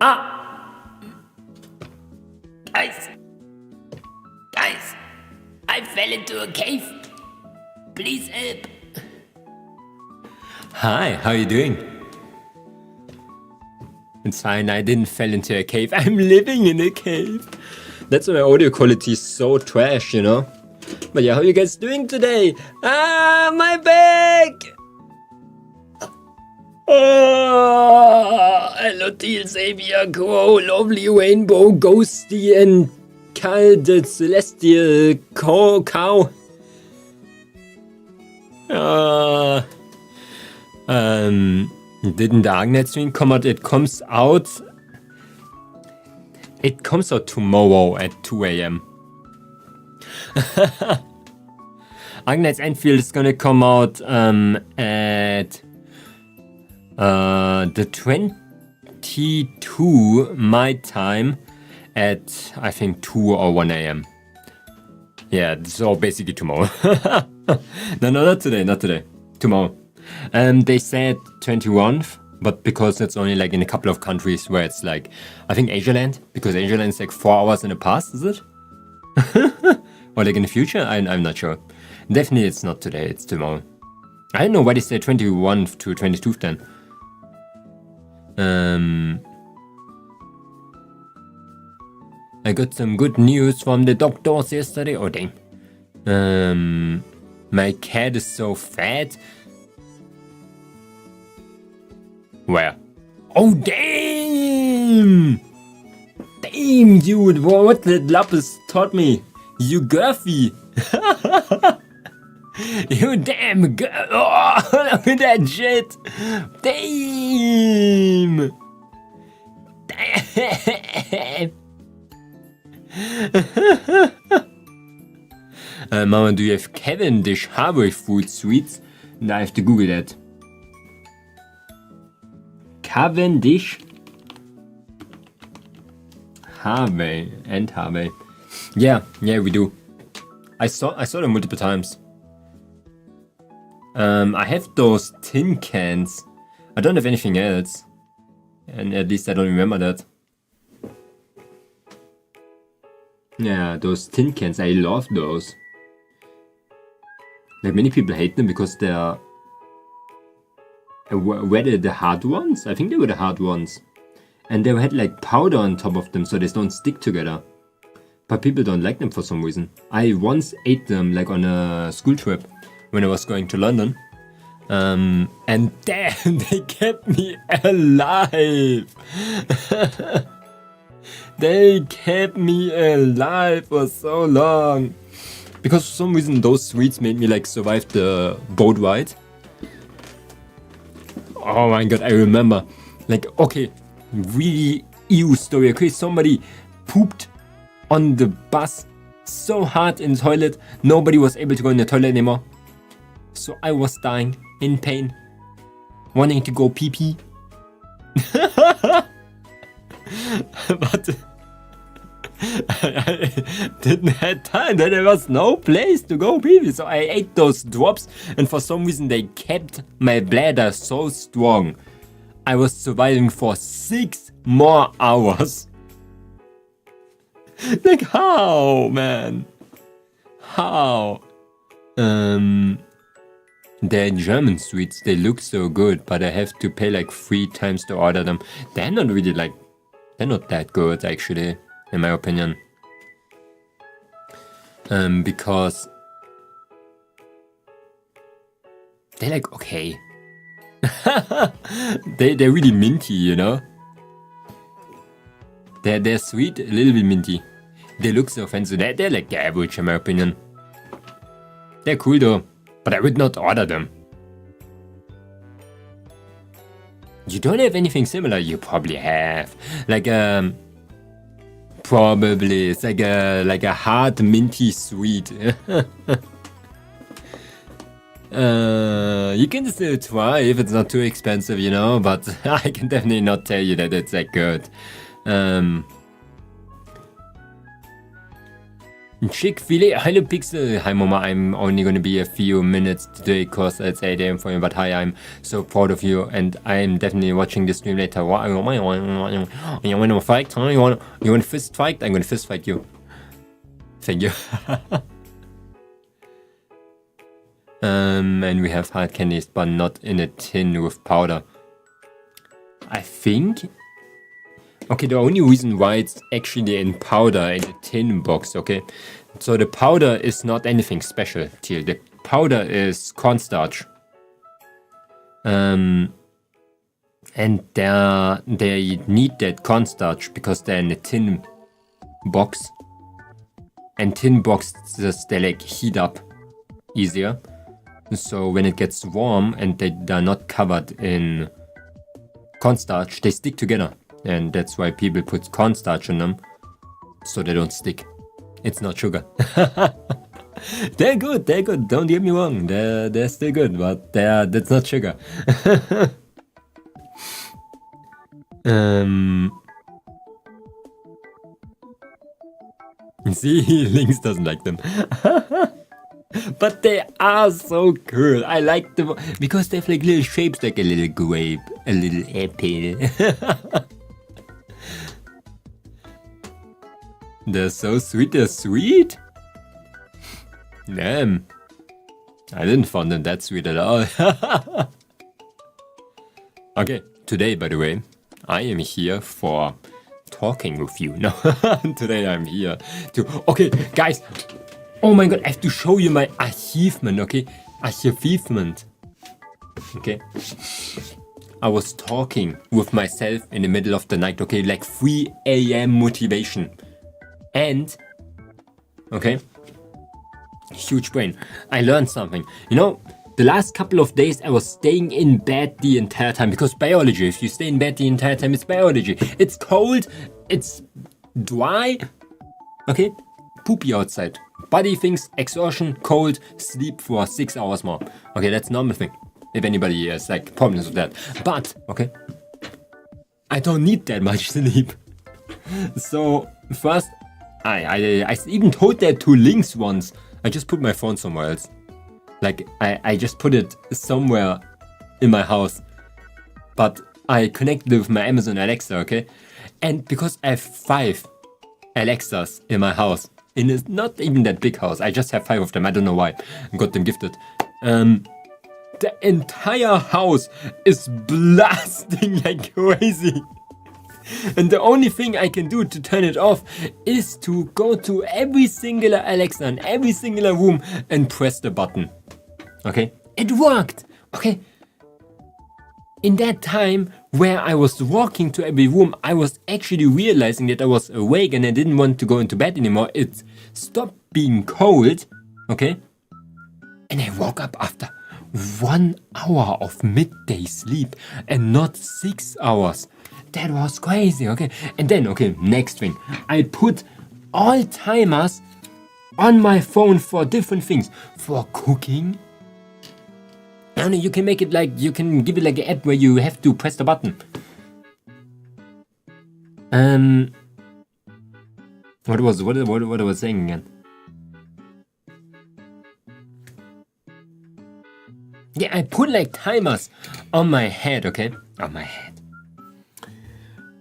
あ、はい。Guys, I fell into a cave. Please help. Hi, how are you doing? It's fine, I didn't fall into a cave. I'm living in a cave. That's why my audio quality is so trash, you know? But yeah, how are you guys doing today? Ah, my back! Oh, hello, Teal Savior, Crow, Lovely Rainbow, Ghosty, and Kyle the Celestial Cow. Didn't the Agnet stream come out? It comes out tomorrow at 2 a.m. Agnet's Enfield is gonna come out at the 22 my time at I think 2 or 1 a.m. Yeah, so basically tomorrow. No, not today. Tomorrow. They said 21th, but because it's only like in a couple of countries where it's like, I think Asialand, because Asialand is like 4 hours in the past, is it? Or like in the future? I'm not sure. Definitely it's not today, it's tomorrow. I don't know why they say 21th to 22th then. I got some good news from the doctors yesterday. Oh dang. My cat is so fat. Where? Oh damn! Damn, dude! What the Lapis taught me? You girthy! You damn girl! Oh, look at that shit! Damn! Damn! Mama, do you have Cavendish Harvey food sweets? No, I have to Google that. Cavendish Harvey. Yeah, we do. I saw them multiple times. I have those tin cans. I don't have anything else. And at least I don't remember that. Yeah, those tin cans, I love those. Like many people hate them because they are... Were they the hard ones? I think they were the hard ones. And they had like powder on top of them so they don't stick together. But people don't like them for some reason. I once ate them like on a school trip when I was going to London. And damn, they kept me alive. They kept me alive for so long. Because for some reason those sweets made me like survive the boat ride. Oh my god, I remember. Like, okay, really ew story. Okay, somebody pooped on the bus so hard in the toilet, nobody was able to go in the toilet anymore. So I was dying in pain, wanting to go pee pee. But I didn't have time, there was no place to go pee pee. So I ate those drops and for some reason they kept my bladder so strong. I was surviving for 6 more hours. Like how, man? How? They're German sweets, they look so good, but I have to pay like 3 times to order them. They're not really like, they're not that good actually, in my opinion. Because they're like okay. They're really minty, you know? They're sweet, a little bit minty. They look so fancy. They're like the average in my opinion. They're cool though, but I would not order them. You don't have anything similar? You probably have. Like probably it's like a hard minty sweet. You can still try if it's not too expensive, you know, but I can definitely not tell you that it's that good. Chick-fil-A, hello Pixel, hi Mama, I'm only gonna be a few minutes today cause it's 8 AM for me, but hi, I'm so proud of you and I'm definitely watching this stream later. You wanna fight? You wanna fist fight? I'm gonna fist fight you. Thank you. And we have hard candies, but not in a tin with powder. I think... Okay, the only reason why it's actually in powder in a tin box, okay? So the powder is not anything special, Teal. The powder is cornstarch. And they need that cornstarch because they're in a tin box. And tin boxes, they like heat up easier. So when it gets warm and they're not covered in cornstarch, they stick together. And that's why people put cornstarch in them, so they don't stick. It's not sugar. They're good, don't get me wrong. They're still good, but that's not sugar. See, Lynx doesn't like them. But they are so cool. I like them because they have like little shapes, like a little grape, a little apple. They're so sweet, they're sweet. Damn. I didn't find them that sweet at all. Okay, today, by the way, I am here for talking with you. No, today I'm here to... Okay, guys. Oh my god, I have to show you my achievement, okay? Achievement. Okay. I was talking with myself in the middle of the night, okay? Like 3 a.m. motivation. And, okay, huge brain. I learned something. You know, the last couple of days I was staying in bed the entire time because biology. If you stay in bed the entire time, it's biology. It's cold, it's dry, okay, poopy outside. Body thinks exhaustion, cold, sleep for 6 hours more. Okay, that's normal thing. If anybody has like problems with that. But, okay, I don't need that much sleep. So, first, I even told that to Lynx once. I just put my phone somewhere else. Like, I just put it somewhere in my house. But I connected it with my Amazon Alexa, okay? And because I have 5 Alexas in my house, in a not even that big house, I just have 5 of them, I don't know why. I got them gifted. The entire house is blasting like crazy. And the only thing I can do to turn it off is to go to every singular Alexa in every singular room and press the button. Okay? It worked! Okay? In that time where I was walking to every room, I was actually realizing that I was awake and I didn't want to go into bed anymore. It stopped being cold. Okay? And I woke up after 1 hour of midday sleep and not 6 hours. That was crazy, okay? And then, okay, next thing. I put all timers on my phone for different things. For cooking. I don't know, you can make it like, you can give it like an app where you have to press the button. What was I was saying again? Yeah, I put like timers on my head, okay? On my head.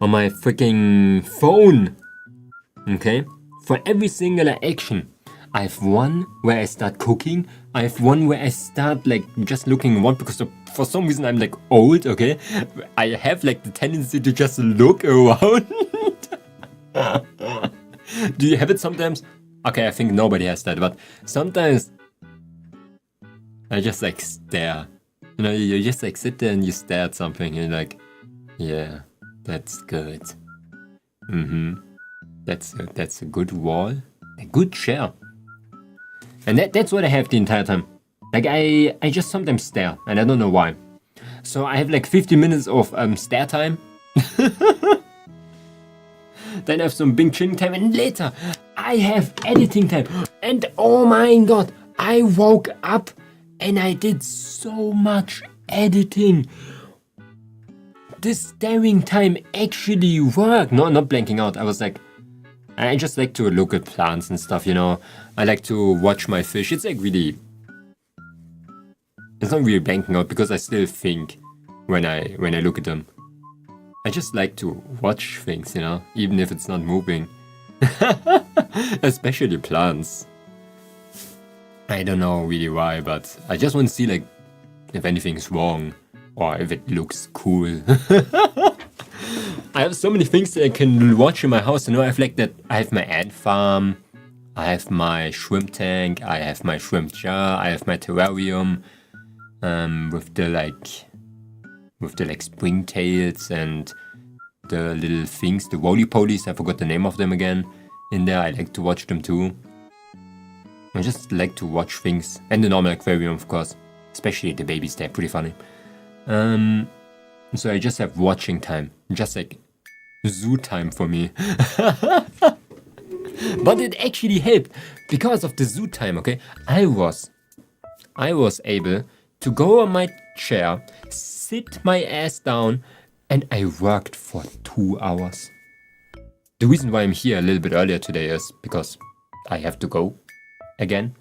On my freaking phone, okay? For every singular action. I have one where I start cooking. I have one where I start like just looking around because for some reason I'm like old, okay? I have like the tendency to just look around. Do you have it sometimes? Okay, I think nobody has that, but sometimes I just like stare. You know, you just like sit there and you stare at something and you're like, yeah. That's good. That's a good wall. A good chair. And that's what I have the entire time. Like I just sometimes stare and I don't know why. So I have like 50 minutes of stare time. Then I have some bing chilling time and later I have editing time. And oh my god, I woke up and I did so much editing. This staring time actually worked. No, not blanking out. I was like, I just like to look at plants and stuff, you know. I like to watch my fish. It's like really, it's not really blanking out because I still think when I look at them. I just like to watch things, you know, even if it's not moving. Especially plants. I don't know really why, but I just want to see like if anything's wrong or if it looks cool. I have so many things that I can watch in my house. You know, I have like that. I have my ant farm. I have my shrimp tank. I have my shrimp jar. I have my terrarium with the springtails and the little things, the roly-polies. I forgot the name of them again. In there, I like to watch them too. I just like to watch things, and the normal aquarium, of course. Especially the babies, they're pretty funny. So I just have watching time, just like zoo time for me. But it actually helped because of the zoo time. Okay, I was able to go on my chair, sit my ass down, and I worked for 2 hours. The reason why I'm here a little bit earlier today is because I have to go again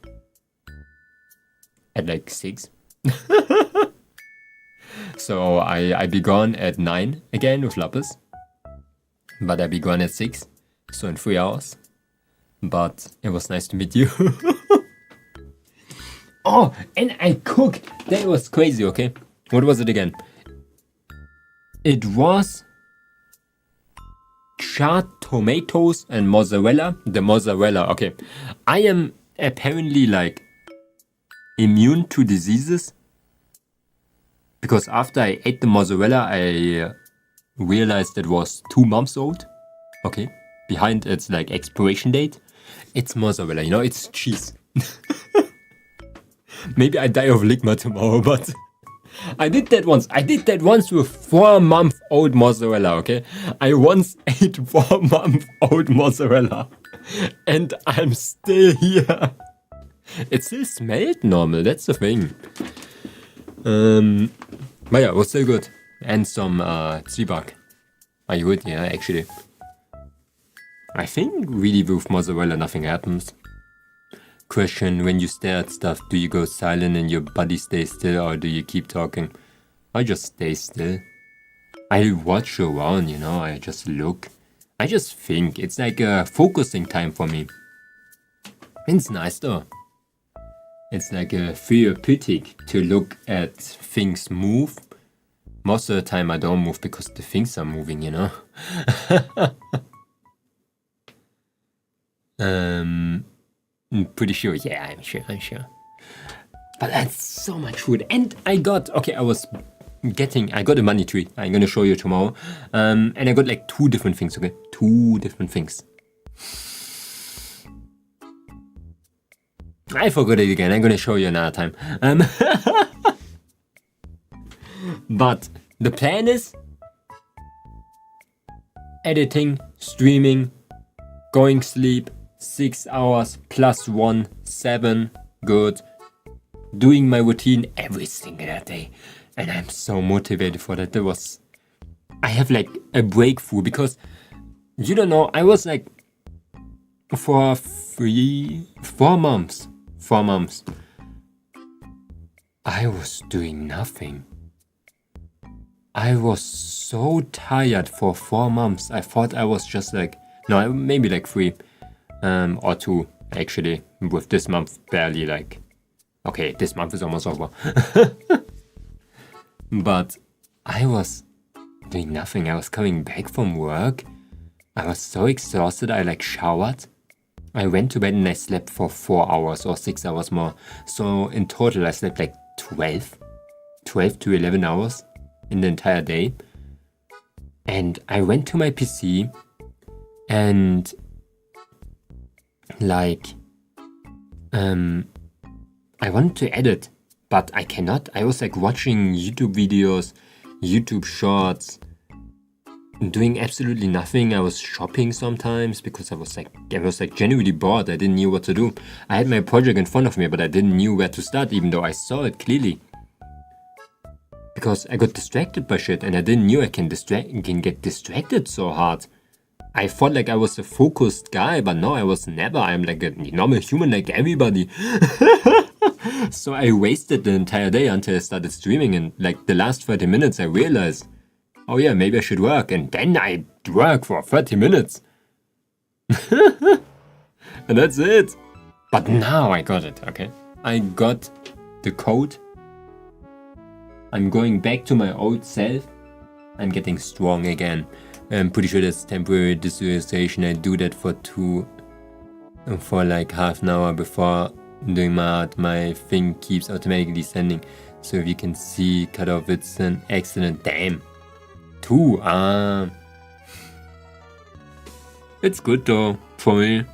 at like 6. So I be gone at 9 again with Lapis, but I be gone at 6, so in 3 hours. But it was nice to meet you. Oh, and I cooked. That was crazy, okay? What was it again? It was charred tomatoes and mozzarella. The mozzarella, okay. I am apparently like immune to diseases because after I ate the mozzarella, I realized it was 2 months old. Okay, behind its like expiration date. It's mozzarella, you know, it's cheese. Maybe I die of ligma tomorrow, but I did that once. I did that once with 4-month-old mozzarella, okay? I once ate 4-month-old mozzarella and I'm still here. It still smelled normal, that's the thing. But yeah, it was still good. And some zwieback. Are you good? Yeah, actually. I think really with mozzarella nothing happens. Question, when you stare at stuff, do you go silent and your body stays still or do you keep talking? I just stay still. I watch around, you know, I just look. I just think. It's like a focusing time for me. It's nice though. It's like a therapeutic to look at things move. Most of the time I don't move because the things are moving, you know. I'm pretty sure. Yeah, I'm sure. But that's so much food. And I got a money tree. I'm gonna show you tomorrow. And I got like 2 different things, okay? 2 different things. I forgot it again. I'm gonna show you another time. But the plan is editing, streaming, going sleep, 6 hours plus 1, 7, good. Doing my routine every single day. And I'm so motivated for that. I have like a breakthrough because, you don't know, I was like, for 4 months, I was doing nothing. I was so tired for 4 months. I thought I was just like, no, maybe like 3 or 2 actually. With this month barely like, okay, this month is almost over. But I was doing nothing. I was coming back from work. I was so exhausted. I like showered. I went to bed and I slept for 4 hours or 6 hours more. So in total I slept like 12 to 11 hours in the entire day. And I went to my PC and like I wanted to edit, but I cannot. I was like watching YouTube videos, YouTube shorts, doing absolutely nothing. I was shopping sometimes because I was like genuinely bored. I didn't know what to do. I had my project in front of me, but I didn't know where to start, even though I saw it clearly. Because I got distracted by shit, and I didn't know I can get distracted so hard. I thought like I was a focused guy, but no, I was never. I'm like a normal human like everybody. So I wasted the entire day until I started streaming, and like the last 30 minutes I realized, oh yeah, maybe I should work. And then I work for 30 minutes. And that's it. But now I got it, okay? I got the code. I'm going back to my old self. I'm getting strong again. I'm pretty sure that's temporary dissociation. I do that for like half an hour before doing my art. My thing keeps automatically sending. So if you can see, cut off, it's an accident. Damn. 2, It's good though, for me.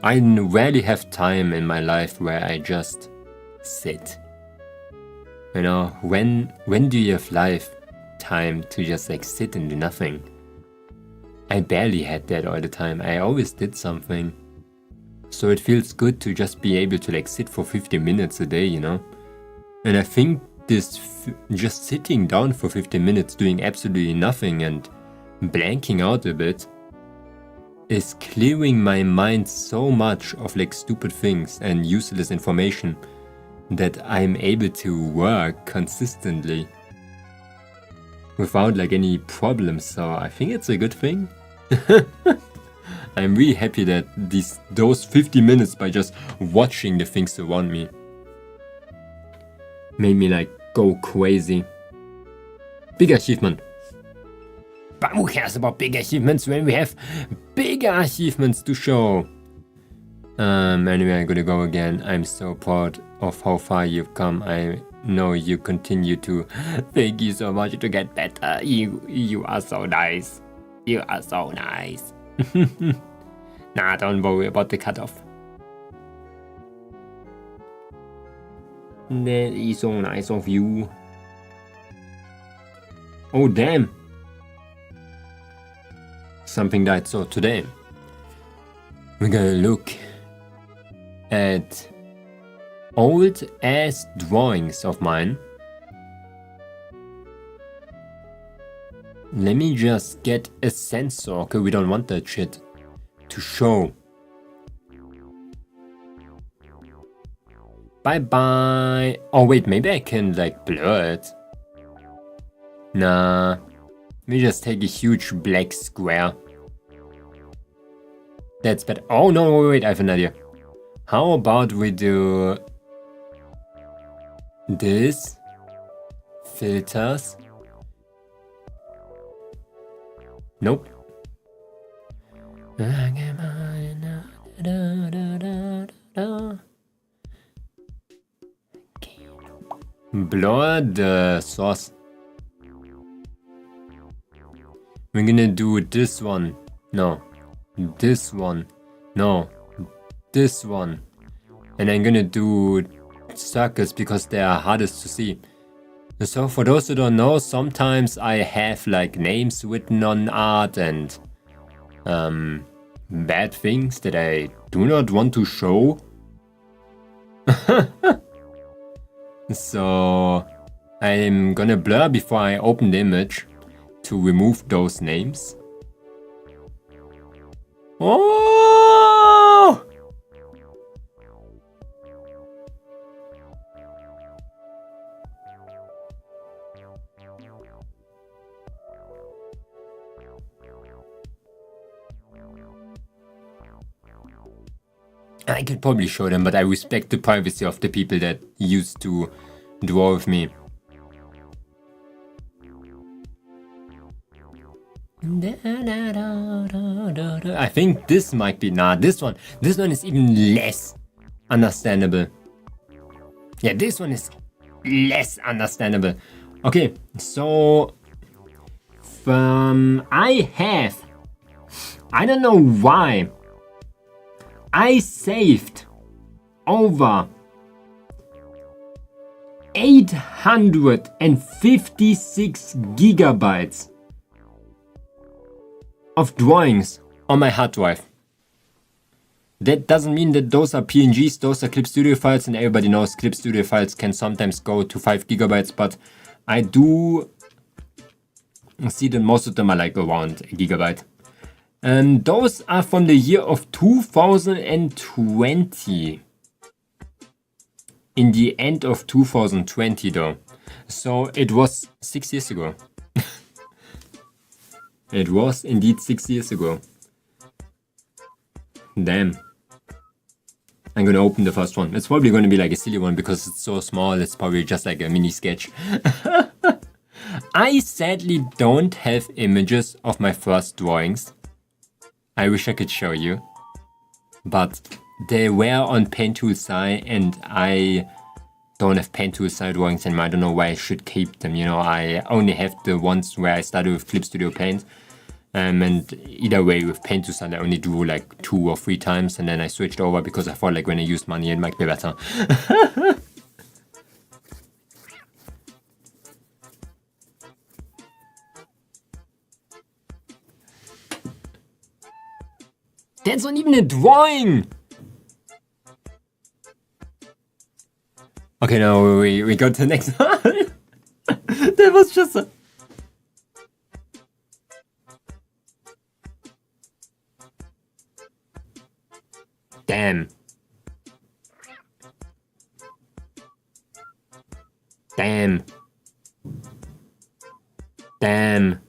I rarely have time in my life where I just sit. You know, when do you have time to just like sit and do nothing? I barely had that all the time. I always did something. So it feels good to just be able to like sit for 50 minutes a day, you know? And I think just sitting down for 50 minutes doing absolutely nothing and blanking out a bit is clearing my mind so much of like stupid things and useless information that I'm able to work consistently without like any problems. So I think it's a good thing. I'm really happy that those 50 minutes by just watching the things around me made me like go crazy. Big achievement. But who cares about big achievements when we have bigger achievements to show? Anyway, I'm gonna go again. I'm so proud of how far you've come. I know you continue to. Thank you so much to get better. You are so nice. You are so nice. Nah, don't worry about the cutoff. That is so nice of you. Oh damn. Something died. So today we're gonna look at old ass drawings of mine. Let me just get a sensor, okay, we don't want that shit to show. Bye bye. Oh wait, maybe I can like blur it. Nah, let me just take a huge black square. That's better. Oh no, wait, I have an idea. How about we do this, filters. Nope. Blur the source. We're gonna do this one. No. This one. No. This one. And I'm gonna do circles because they are hardest to see. So for those who don't know, sometimes I have like names written on art and bad things that I do not want to show. So I'm gonna blur before I open the image to remove those names. Oh! I could probably show them, but I respect the privacy of the people that used to draw with me. I think this might be, nah, this one is even less understandable. Yeah, this one is less understandable. Okay, so I don't know why, I saved over 856 gigabytes of drawings on my hard drive. That doesn't mean that those are PNGs, those are Clip Studio files, and everybody knows Clip Studio files can sometimes go to 5 gigabytes, but I do see that most of them are like around a gigabyte. And those are from the year of 2020. In the end of 2020 though. So it was 6 years ago. It was indeed 6 years ago. Damn. I'm gonna open the first one. It's probably gonna be like a silly one because it's so small, it's probably just like a mini sketch. I sadly don't have images of my first drawings. I wish I could show you. But they were on Paint Tool Sci and I don't have Paint Tool Sci drawings anymore. I don't know why I should keep them, you know. I only have the ones where I started with Clip Studio Paint. And either way, with Paint Tool Sci I only drew like 2 or 3 times and then I switched over because I thought like when I use money it might be better. That's not even a drawing! Okay, now we go to the next one. That was just a... Damn. Damn. Damn.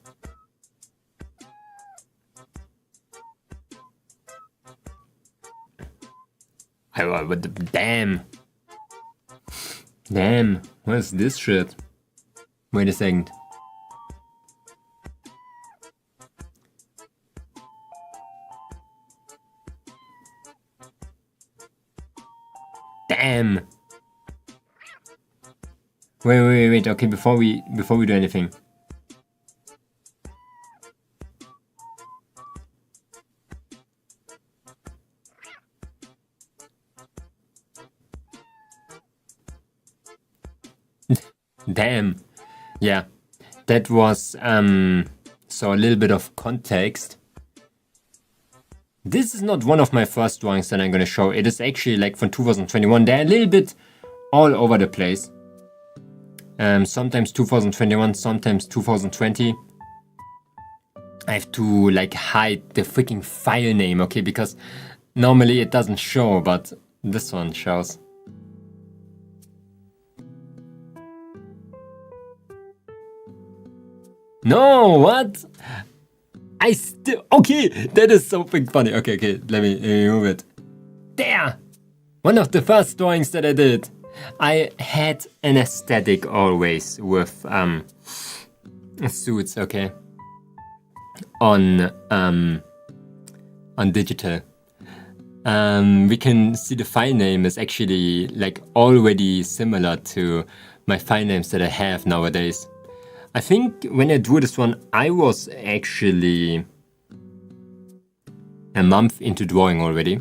Damn. Damn. What is this shit? Wait a second. Damn. Wait. Okay, before we do anything. Damn. Yeah. That was so a little bit of context. This is not one of my first drawings that I'm gonna show. It is actually like from 2021. They're a little bit all over the place. Sometimes 2021, sometimes 2020. I have to like hide the freaking file name, okay? Because normally it doesn't show, but this one shows. No, what? I still... Okay, that is so freaking funny. Okay, let me move it. There! One of the first drawings that I did. I had an aesthetic always with suits, okay? On digital. We can see the file name is actually like already similar to my file names that I have nowadays. I think when I drew this one, I was actually a month into drawing already.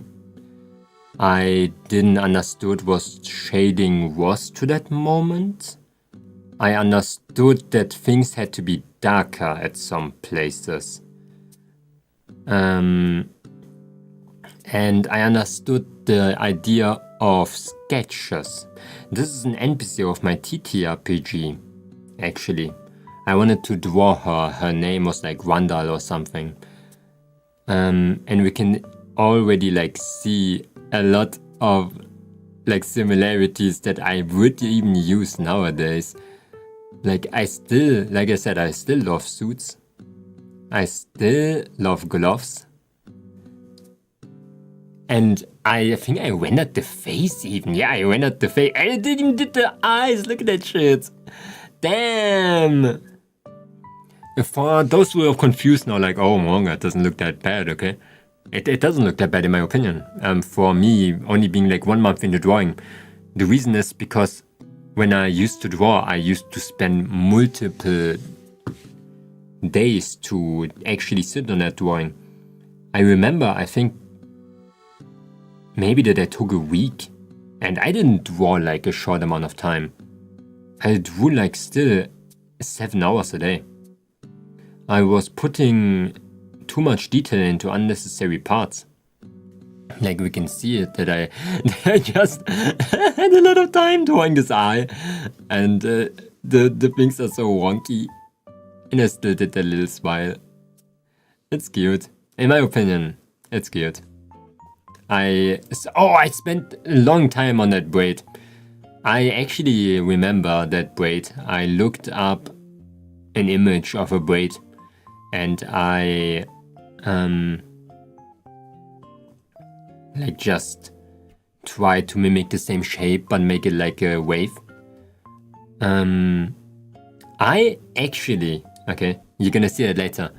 I didn't understood what shading was to that moment. I understood that things had to be darker at some places. And I understood the idea of sketches. This is an NPC of my TTRPG, actually. I wanted to draw her. Her name was like Randall or something. And we can already like see a lot of like similarities that I would even use nowadays. Like I still, like I said, I still love suits. I still love gloves. And I think I rendered the face even. Yeah, I rendered the face. I didn't even did the eyes. Look at that shit. Damn. For those who are confused now, like, oh, Momonga, it doesn't look that bad, okay? It doesn't look that bad in my opinion. For me, only being like 1 month into drawing. The reason is because when I used to draw, I used to spend multiple days to actually sit on that drawing. I remember, I think, maybe that I took a week. And I didn't draw like a short amount of time. I drew like still 7 hours a day. I was putting too much detail into unnecessary parts. Like we can see it that I just had a lot of time drawing this eye. And the things are so wonky. And I still did a little smile. It's cute. In my opinion, it's cute. I spent a long time on that braid. I actually remember that braid. I looked up an image of a braid and I like just try to mimic the same shape but make it like a wave. I actually, okay, you're gonna see it later.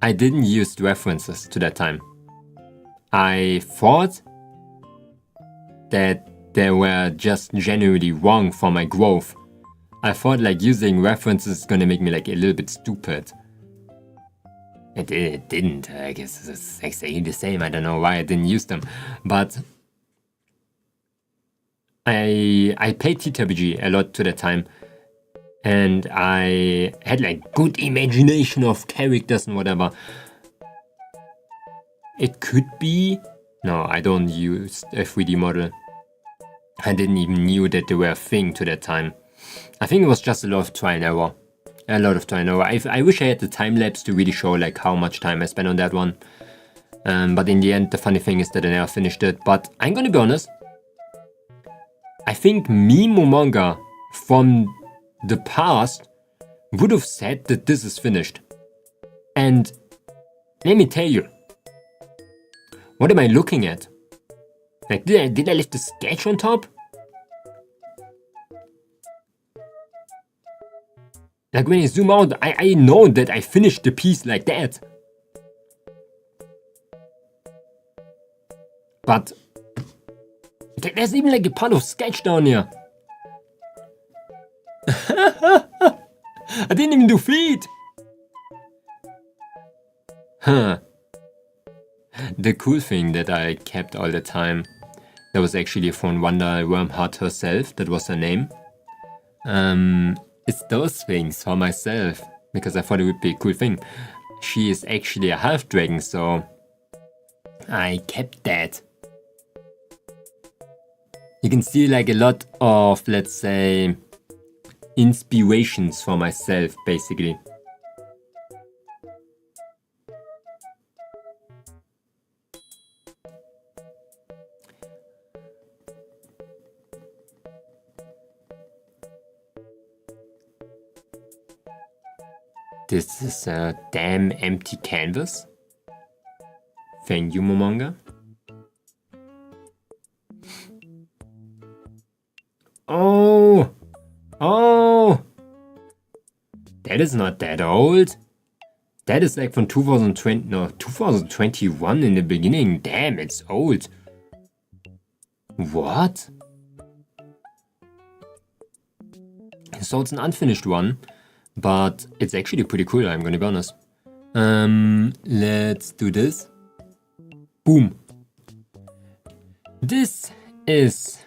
I didn't use the references to that time. I thought that they were just genuinely wrong for my growth. I thought like using references is gonna make me like a little bit stupid. It didn't. I guess it's exactly the same. I don't know why I didn't use them. But I played TTRPG a lot to that time. And I had like good imagination of characters and whatever. It could be... No, I don't use a 3D model. I didn't even knew that they were a thing to that time. I think it was just a lot of trial and error. A lot of trial and error. I wish I had the time lapse to really show like how much time I spent on that one. But in the end, the funny thing is that I never finished it. But I'm gonna be honest. I think me, Momonga, from the past, would have said that this is finished. And let me tell you. What am I looking at? Like, did I leave the sketch on top? Like, when you zoom out, I know that I finished the piece like that. But there's even like a part of sketch down here. I didn't even do feet. Huh. The cool thing that I kept all the time, that was actually from Wanda Wormheart herself, that was her name. It's those things for myself, because I thought it would be a cool thing. She is actually a half dragon, so I kept that. You can see like a lot of, let's say, inspirations for myself, basically. This is a damn empty canvas. Thank you, Momonga. Oh! Oh! That is not that old. That is like from 2020, no, 2021 in the beginning. Damn, it's old. What? So it's an unfinished one. But it's actually pretty cool, I'm gonna be honest. Let's do this. Boom. This is,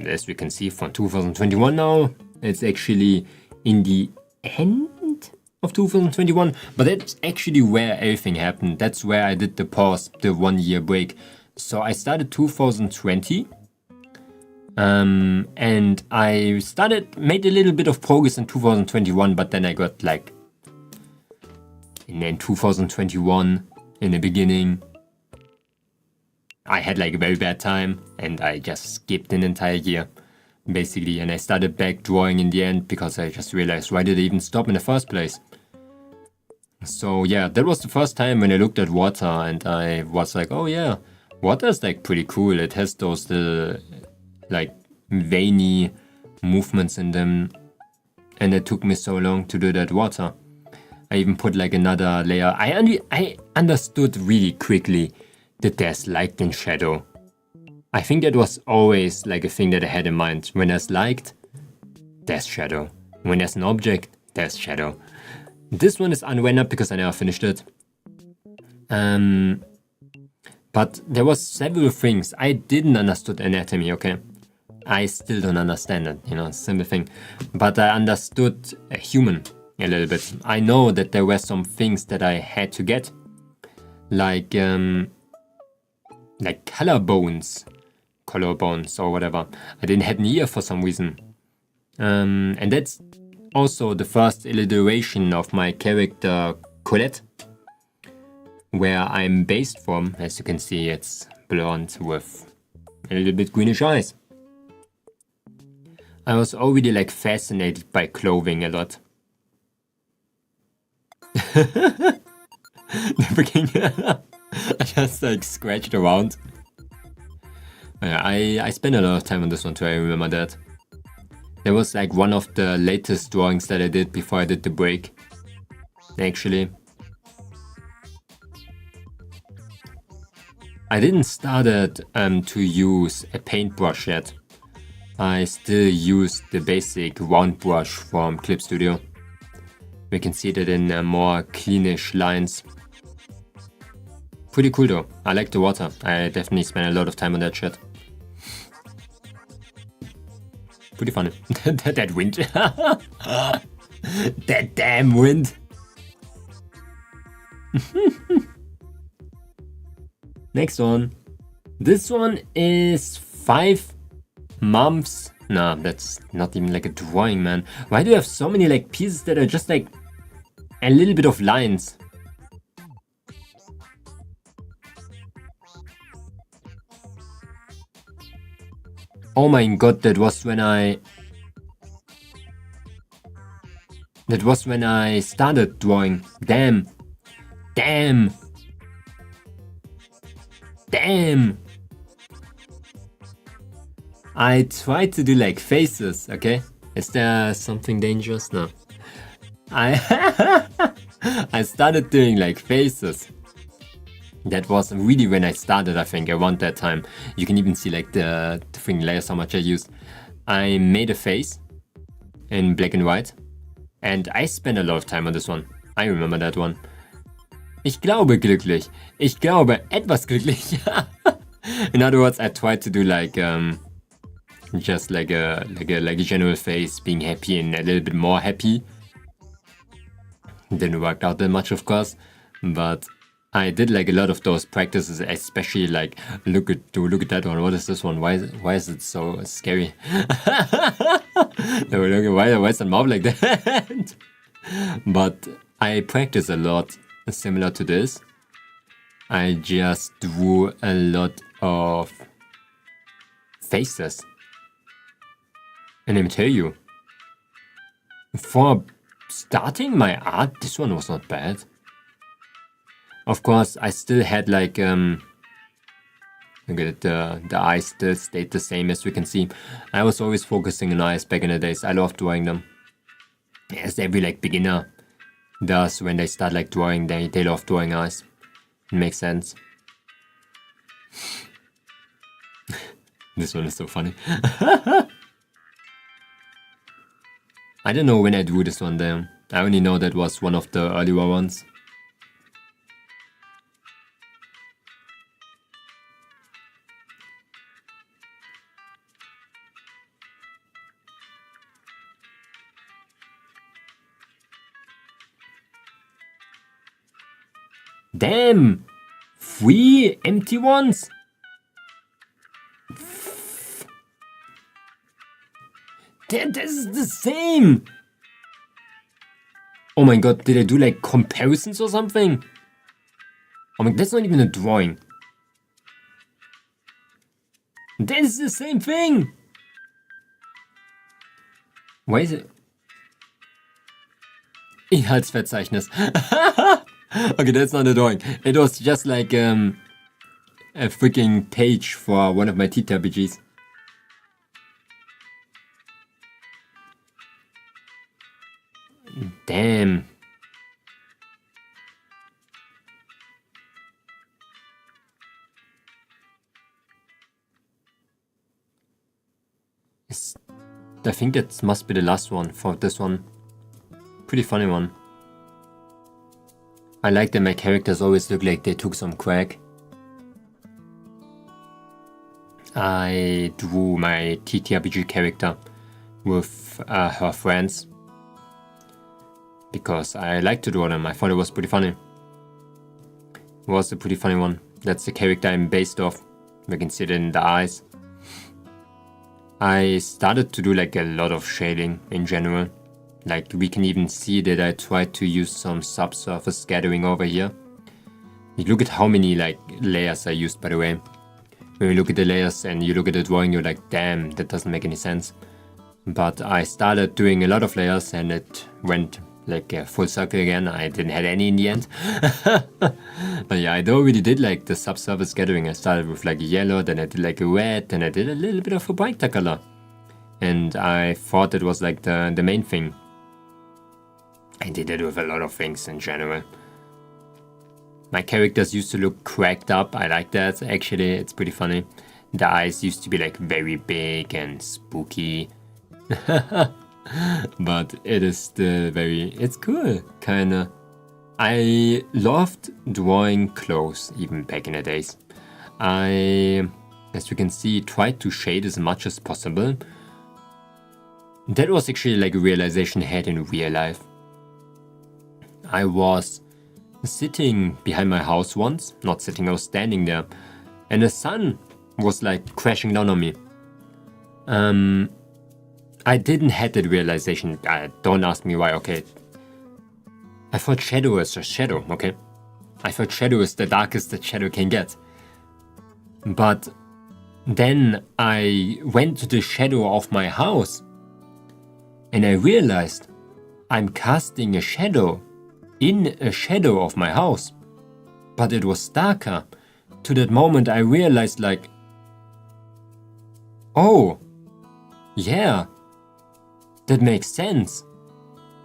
as we can see, from 2021 now. It's actually in the end of 2021. But that's actually where everything happened. That's where I did the pause, the 1 year break. So I started 2020. And I made a little bit of progress in 2021, but then I got like, and then 2021 in the beginning, I had like a very bad time and I just skipped an entire year, basically. And I started back drawing in the end because I just realized, why did I even stop in the first place? So yeah, that was the first time when I looked at water and I was like, oh yeah, water is like pretty cool. It has those like veiny movements in them, and it took me so long to do that water. I even put like another layer. I understood really quickly that there's light and shadow. I think that was always like a thing that I had in mind. When there's light, there's shadow. When there's an object, there's shadow. This one is unrendered because I never finished it. But there was several things. I didn't understood anatomy, okay? I still don't understand it, you know, simple thing. But I understood a human a little bit. I know that there were some things that I had to get. Like collarbones or whatever. I didn't have an ear for some reason. And that's also the first illustration of my character Colette, where I'm based from. As you can see, it's blonde with a little bit greenish eyes. I was already like fascinated by clothing a lot. just like scratched around. Yeah, I spent a lot of time on this one too, I remember that. That was like one of the latest drawings that I did before I did the break. Actually. I didn't started to use a paintbrush yet. I still use the basic round brush from Clip Studio. We can see that in more cleanish lines. Pretty cool though. I like the water. I definitely spent a lot of time on that shit. Pretty funny. That wind. That damn wind. Next one. This one is 5 months. Nah, that's not even like a drawing, man. Why do you have so many like pieces that are just like a little bit of lines? Oh my god, that was when I started drawing. Damn. Damn. Damn. I tried to do like faces, okay? Is there something dangerous? No. I started doing like faces. That was really when I started, I think, around that time. You can even see like the different layers, how much I used. I made a face in black and white. And I spent a lot of time on this one. I remember that one. Ich glaube glücklich. Ich glaube etwas glücklich. In other words, I tried to do like just like a general face, being happy and a little bit more happy. Didn't work out that much, of course, but I did like a lot of those practices, especially like look at that one. What is this one? Why is it so scary? Why is the mouth like that? But I practice a lot similar to this. I just drew a lot of faces. And let me tell you, for starting my art, this one was not bad. Of course, I still had like, look at the eyes still stayed the same as we can see. I was always focusing on eyes back in the days. I loved drawing them. As every like beginner does when they start like drawing, they love drawing eyes. It makes sense. This one is so funny. I don't know when I drew this one there. I only know that was one of the earlier ones. Damn! 3 empty ones? This is the same! Oh my god, did I do like comparisons or something? Oh my, that's not even a drawing. This is the same thing! Why is it? Inhaltsverzeichnis. Okay, that's not a drawing. It was just like a freaking page for one of my TTRPGs. Damn. I think that must be the last one for this one. Pretty funny one. I like that my characters always look like they took some crack. I drew my TTRPG character with her friends because I like to draw them. I thought it was pretty funny. It was a pretty funny one. That's the character I'm based off. We can see it in the eyes. I started to do like a lot of shading in general. Like we can even see that I tried to use some subsurface scattering over here. You look at how many like layers I used, by the way. When you look at the layers and you look at the drawing, you're like, damn, that doesn't make any sense. But I started doing a lot of layers and it went like full circle again. I didn't have any in the end. But yeah, I already did like the subsurface scattering. I started with like a yellow, then I did like a red, then I did a little bit of a brighter color. And I thought it was like the main thing. I did it with a lot of things in general. My characters used to look cracked up. I like that. Actually, it's pretty funny. The eyes used to be like very big and spooky. But it is still it's cool, kinda. I loved drawing clothes even back in the days. I, as you can see, tried to shade as much as possible. That was actually like a realization I had in real life. I was sitting behind my house once, not sitting, I was standing there, and the sun was like crashing down on me. I didn't have that realization. Don't ask me why, okay. I thought shadow is a shadow, okay? I thought shadow is the darkest that shadow can get. But then I went to the shadow of my house and I realized I'm casting a shadow in a shadow of my house. But it was darker. To that moment I realized like, oh, yeah, that makes sense.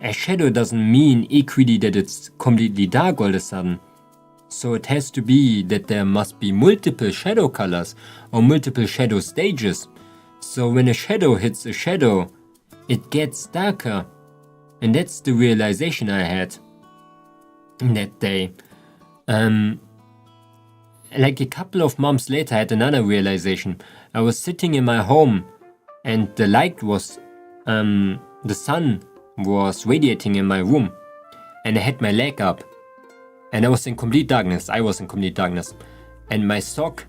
A shadow doesn't mean equally that it's completely dark all of a sudden. So it has to be that there must be multiple shadow colors or multiple shadow stages. So when a shadow hits a shadow, it gets darker. And that's the realization I had that day. Like a couple of months later, I had another realization. I was sitting in my home and the light was, the sun was radiating in my room. And I had my leg up. And I was in complete darkness. And my sock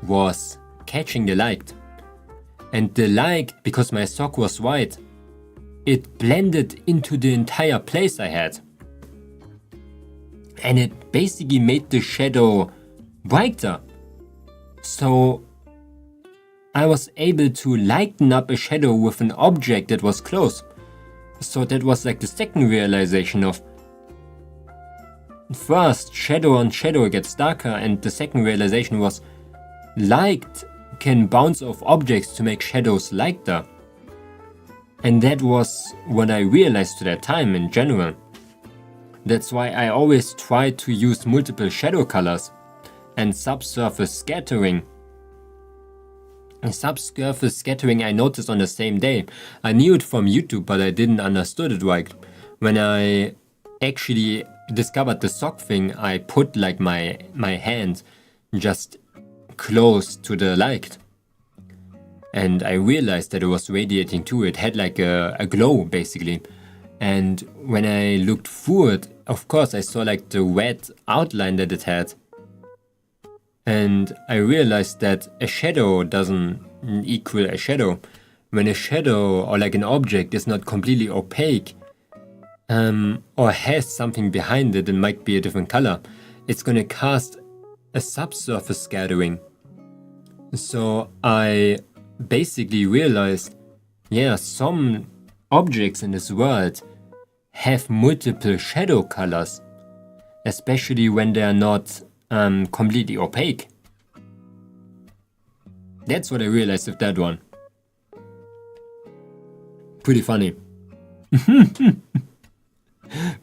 was catching the light. And the light, because my sock was white, it blended into the entire place I had. And it basically made the shadow brighter. So I was able to lighten up a shadow with an object that was close. So that was like the second realization of, first, shadow on shadow gets darker, and the second realization was light can bounce off objects to make shadows lighter. And that was what I realized to that time in general. That's why I always try to use multiple shadow colors and subsurface scattering. Subsurface scattering I noticed on the same day. I knew it from YouTube, but I didn't understood it right. When I actually discovered the sock thing, I put like my hand just close to the light. And I realized that it was radiating too. It had like a glow basically. And when I looked through it, of course I saw like the red outline that it had. And I realized that a shadow doesn't equal a shadow. When a shadow or like an object is not completely opaque, or has something behind it and might be a different color, it's gonna cast a subsurface scattering. So I basically realized, yeah, some objects in this world have multiple shadow colors, especially when they are not completely opaque. That's what I realized with that one. Pretty funny.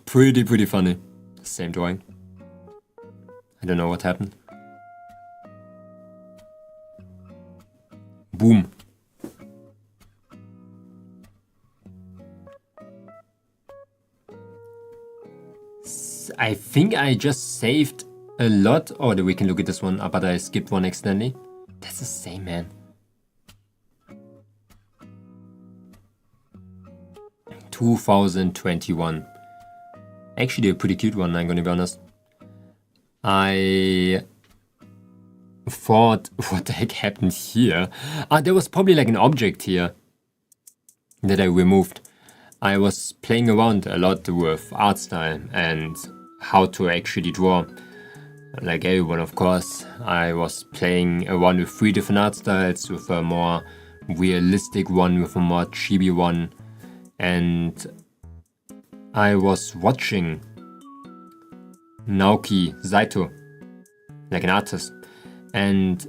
Pretty funny. Same drawing. I don't know what happened. Boom. I think I just saved a lot. Oh, we can look at this one, but I skipped one accidentally. That's the same, man. 2021. Actually a pretty cute one, I'm gonna be honest. I thought, what the heck happened here? There was probably like an object here that I removed. I was playing around a lot with art style and how to actually draw. Like everyone, of course, I was playing around with 3 different art styles, with a more realistic one, with a more chibi one, and I was watching Naoki Saito, like an artist, and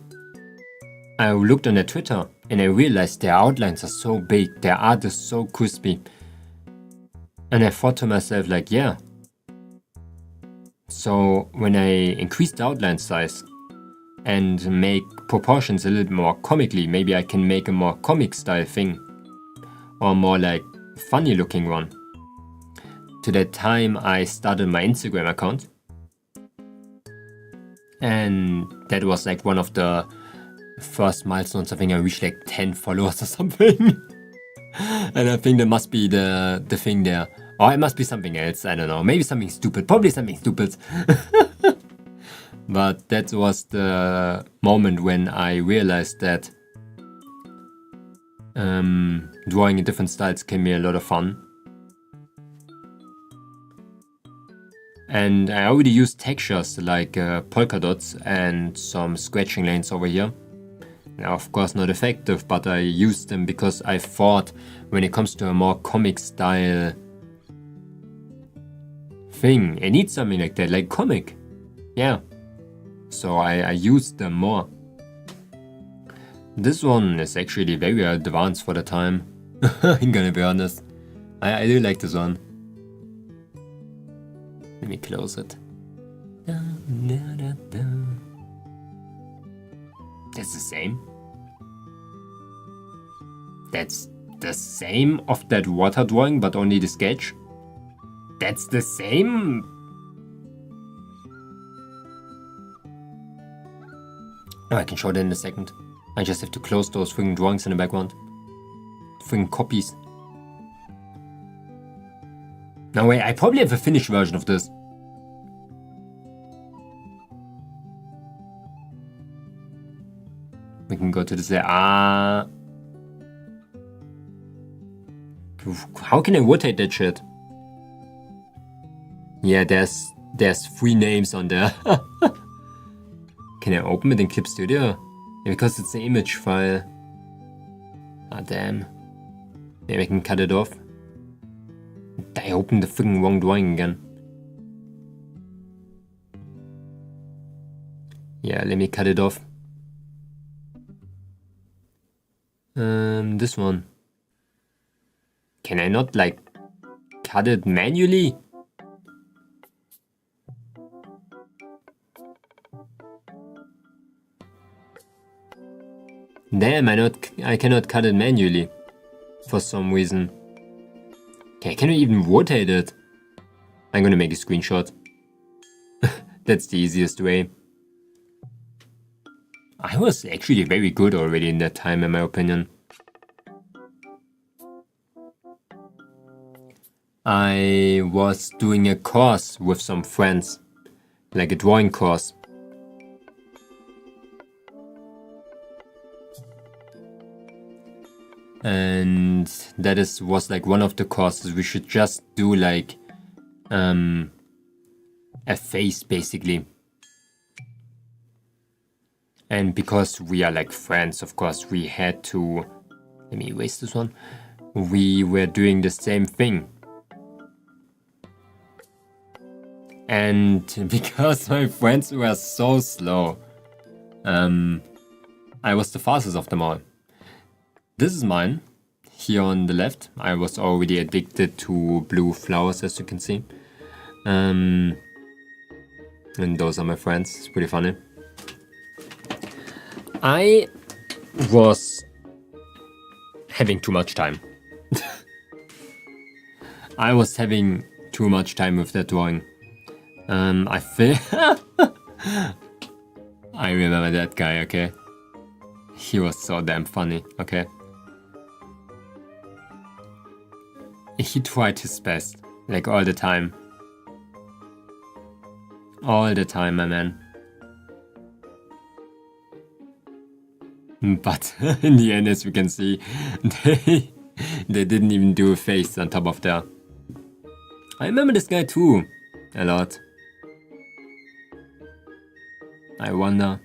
I looked on their Twitter and I realized their outlines are so big, their art is so crispy. And I thought to myself, like, yeah. So when I increase the outline size and make proportions a little bit more comically, maybe I can make a more comic style thing, or more like funny looking one. To that time I started my Instagram account, and that was like one of the first milestones. I think I reached like 10 followers or something. And I think that must be the thing there. Or it must be something else, I don't know. Maybe something stupid, probably something stupid. But that was the moment when I realized that drawing in different styles can be a lot of fun. And I already used textures like polka dots and some scratching lines over here. Now, of course not effective, but I used them because I thought when it comes to a more comic style thing, I need something like that, like comic. Yeah. So I used them more. This one is actually very advanced for the time. I'm gonna be honest. I do like this one. Let me close it. That's the same. That's the same of that water drawing, but only the sketch. That's the same. Oh, I can show that in a second. I just have to close those friggin' drawings in the background. Friggin' copies. No wait, I probably have a finished version of this. We can go to this there. How can I rotate that shit? Yeah, there's 3 names on there. Can I open it in Clip Studio? Yeah, because it's an image file. Ah, damn. Maybe I can cut it off. I opened the freaking wrong drawing again. Yeah, let me cut it off. This one. Can I not, like, cut it manually? Damn, I cannot cut it manually. For some reason. Okay, can I even rotate it? I'm gonna make a screenshot. That's the easiest way. I was actually very good already in that time, in my opinion. I was doing a course with some friends, like a drawing course. And that was like one of the courses. We should just do like a face basically. And because we are like friends, of course, we had to... Let me erase this one. We were doing the same thing. And because my friends were so slow, I was the fastest of them all. This is mine. Here on the left, I was already addicted to blue flowers, as you can see. And those are my friends. It's pretty funny. I was having too much time. I was having too much time with that drawing. I feel... I remember that guy, okay? He was so damn funny, okay? He tried his best, like all the time. All the time, my man. But in the end, as we can see, they didn't even do a face on top of there. I remember this guy too, a lot. I wonder.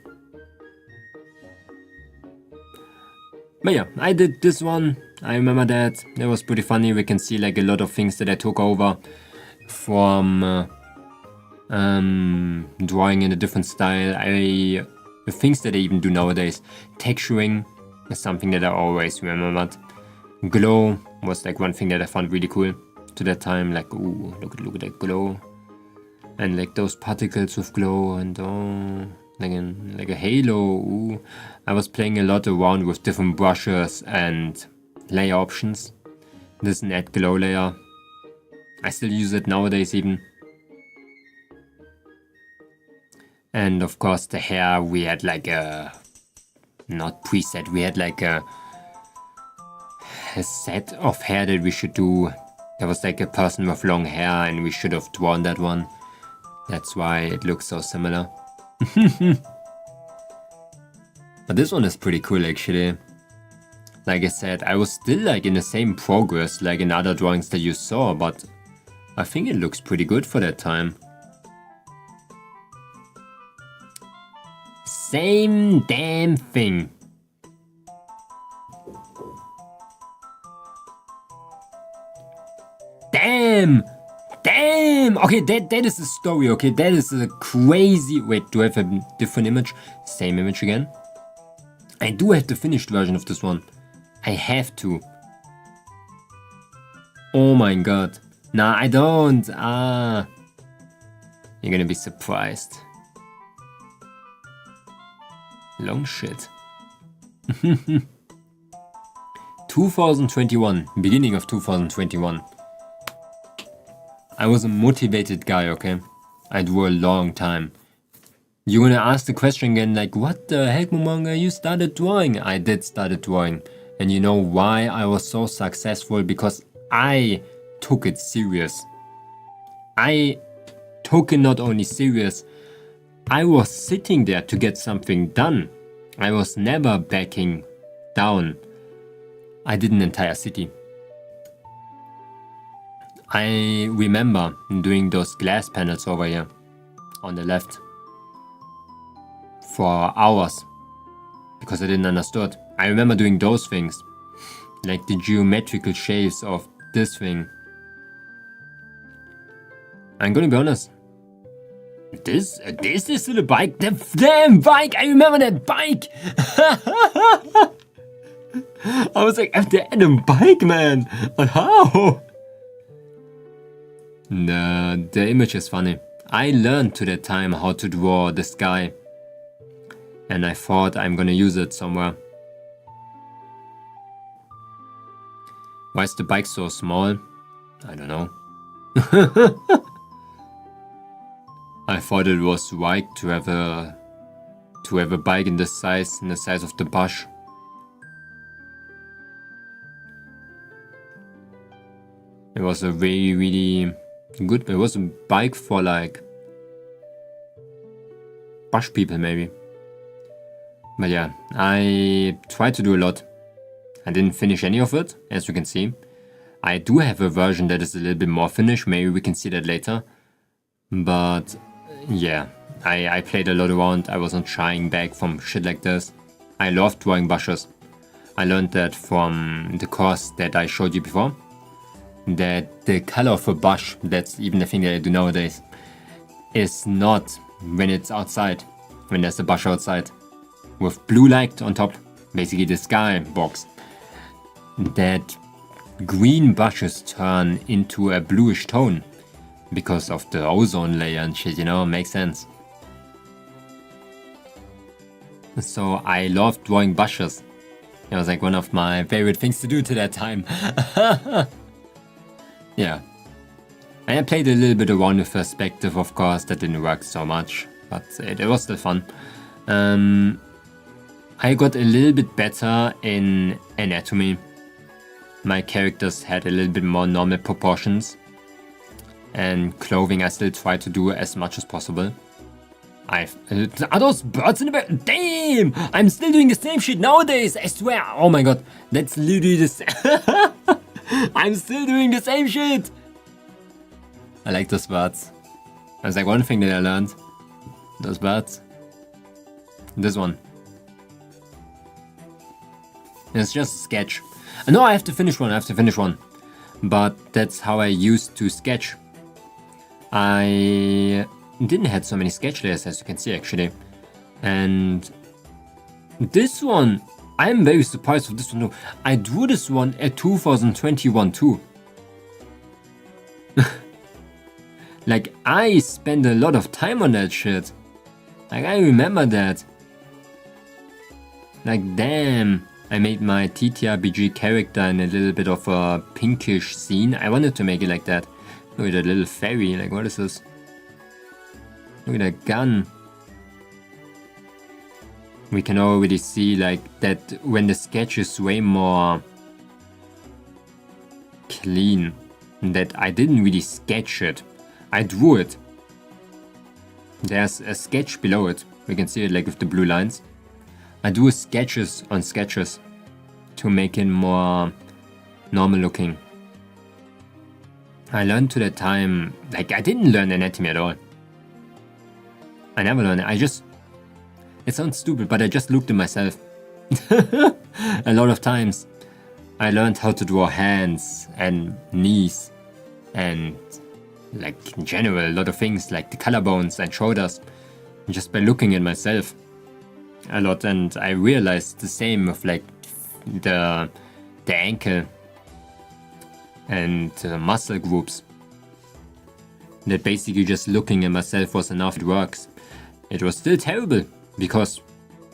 But yeah, I did this one. I remember that. That was pretty funny. We can see like a lot of things that I took over. from drawing in a different style. The things that I even do nowadays. Texturing is something that I always remembered. Glow was like one thing that I found really cool to that time. Like, ooh, look at that glow. And like those particles with glow and oh, like a halo. Ooh. I was playing a lot around with different brushes and layer options. This is an add glow layer. I still use it nowadays even. And of course the hair, we had like a, not preset, we had like a set of hair that we should do. There was like a person with long hair and we should have drawn that one. That's why it looks so similar. But this one is pretty cool actually. Like I said, I was still like in the same progress like in other drawings that you saw, but I think it looks pretty good for that time. Same damn thing. Damn! Damn! Okay, that is the story, okay? That is a crazy... Wait, do I have a different image? Same image again? I do have the finished version of this one. I have to. Oh my god. Nah, I don't. Ah. You're gonna be surprised. Long shit. 2021. Beginning of 2021. I was a motivated guy, okay? I drew a long time. You're gonna ask the question again, like, what the heck, Momonga, you started drawing? I did start drawing. And you know why I was so successful? Because I took it serious. I took it not only serious, I was sitting there to get something done. I was never backing down. I did an entire city. I remember doing those glass panels over here on the left for hours because I didn't understand. I remember doing those things, like the geometrical shapes of this thing. I'm gonna be honest. This is still a bike. The damn bike! I remember that bike. I was like, at the Adam bike, man. But how? The image is funny. I learned to that time how to draw the sky, and I thought I'm gonna use it somewhere. Why is the bike so small? I don't know. I thought it was right to have a bike in this size, in the size of the bush. It was a really good. It was a bike for like bush people maybe. But yeah, I tried to do a lot. I didn't finish any of it, as you can see. I do have a version that is a little bit more finished. Maybe we can see that later. But yeah, I played a lot around. I wasn't shying back from shit like this. I love drawing bushes. I learned that from the course that I showed you before. That the color of a bush, that's even the thing that I do nowadays, is not when it's outside, when there's a bush outside, with blue light on top, basically the sky box. That green bushes turn into a bluish tone because of the ozone layer and shit, you know, makes sense. So I love drawing bushes. It was like one of my favorite things to do to that time. Yeah. And I played a little bit around with perspective, of course. That didn't work so much, but it was still fun. I got a little bit better in anatomy. My characters had a little bit more normal proportions. And clothing I still try to do as much as possible. Are those birds in the back? Damn! I'm still doing the same shit nowadays, I swear! Oh my god, that's literally the same. I'm still doing the same shit! I like those birds. That's like one thing that I learned. Those birds. This one. It's just a sketch. No, I have to finish one, But that's how I used to sketch. I didn't have so many sketch layers as you can see actually. And this one, I'm very surprised with this one. I drew this one at 2021 too. Like, I spent a lot of time on that shit. Like, I remember that. Like, damn. I made my TTRPG character in a little bit of a pinkish scene. I wanted to make it like that. Look at that little fairy. Like, what is this? Look at that gun. We can already see, like, that when the sketch is way more clean. That I didn't really sketch it. I drew it. There's a sketch below it. We can see it like with the blue lines. I do sketches on sketches to make it more normal looking. I learned to that time, like I didn't learn anatomy at all. I never learned it. It sounds stupid, but I just looked at myself. A lot of times. I learned how to draw hands and knees and like in general a lot of things like the collarbones and shoulders just by looking at myself a lot. And I realized the same with like the ankle and muscle groups, that basically just looking at myself was enough. It works. It was still terrible because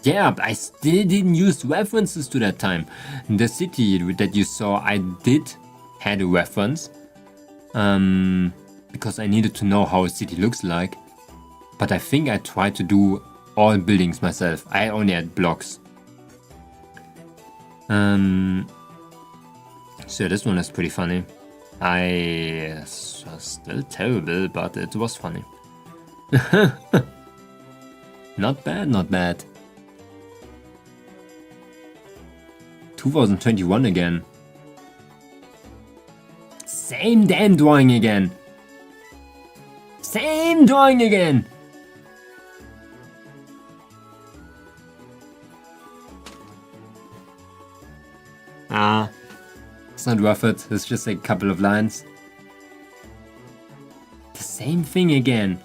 yeah, I still didn't use references to that time. The city that you saw, I did had a reference because I needed to know how a city looks like. But I think I tried to do all buildings myself. I only had blocks. So this one is pretty funny. Still terrible, but it was funny. Not bad, not bad. 2021 again. Same damn drawing again. Same drawing again. It's not worth it. It's just a couple of lines. The same thing again.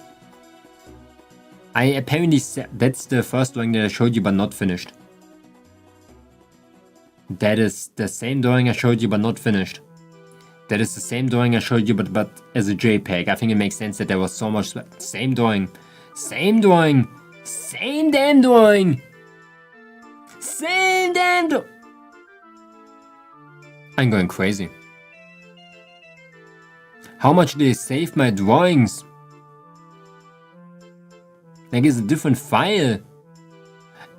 I apparently said that's the first drawing that I showed you but not finished. That is the same drawing I showed you but not finished. That is the same drawing I showed you but as a JPEG. I think it makes sense that there was so much. Same drawing. Same drawing. Same damn drawing. Same damn drawing. I'm going crazy. How much did they save my drawings? Like it's a different file.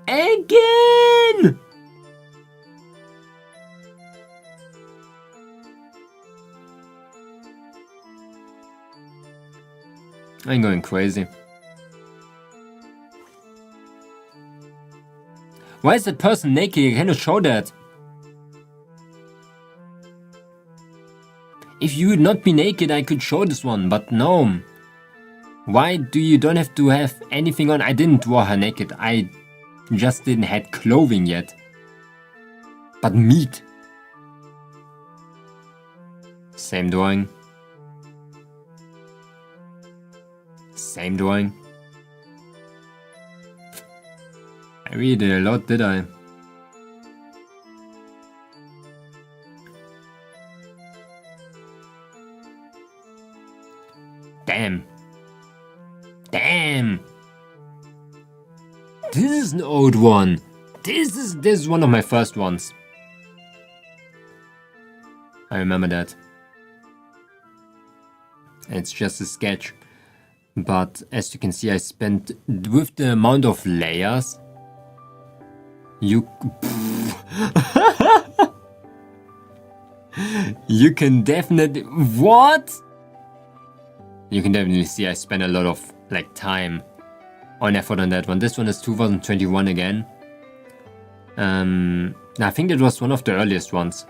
Again! I'm going crazy. Why is that person naked? I cannot show that. If you would not be naked, I could show this one, but no. Why do you don't have to have anything on? I didn't draw her naked. I just didn't have clothing yet. But meat. Same drawing. Same drawing. I really did a lot, did I? Damn. Damn. This is an old one. This is one of my first ones. I remember that. It's just a sketch. But as you can see, I spent with the amount of layers. You can definitely what? You can definitely see I spent a lot of like time on effort on that one. This one is 2021 again. I think that was one of the earliest ones.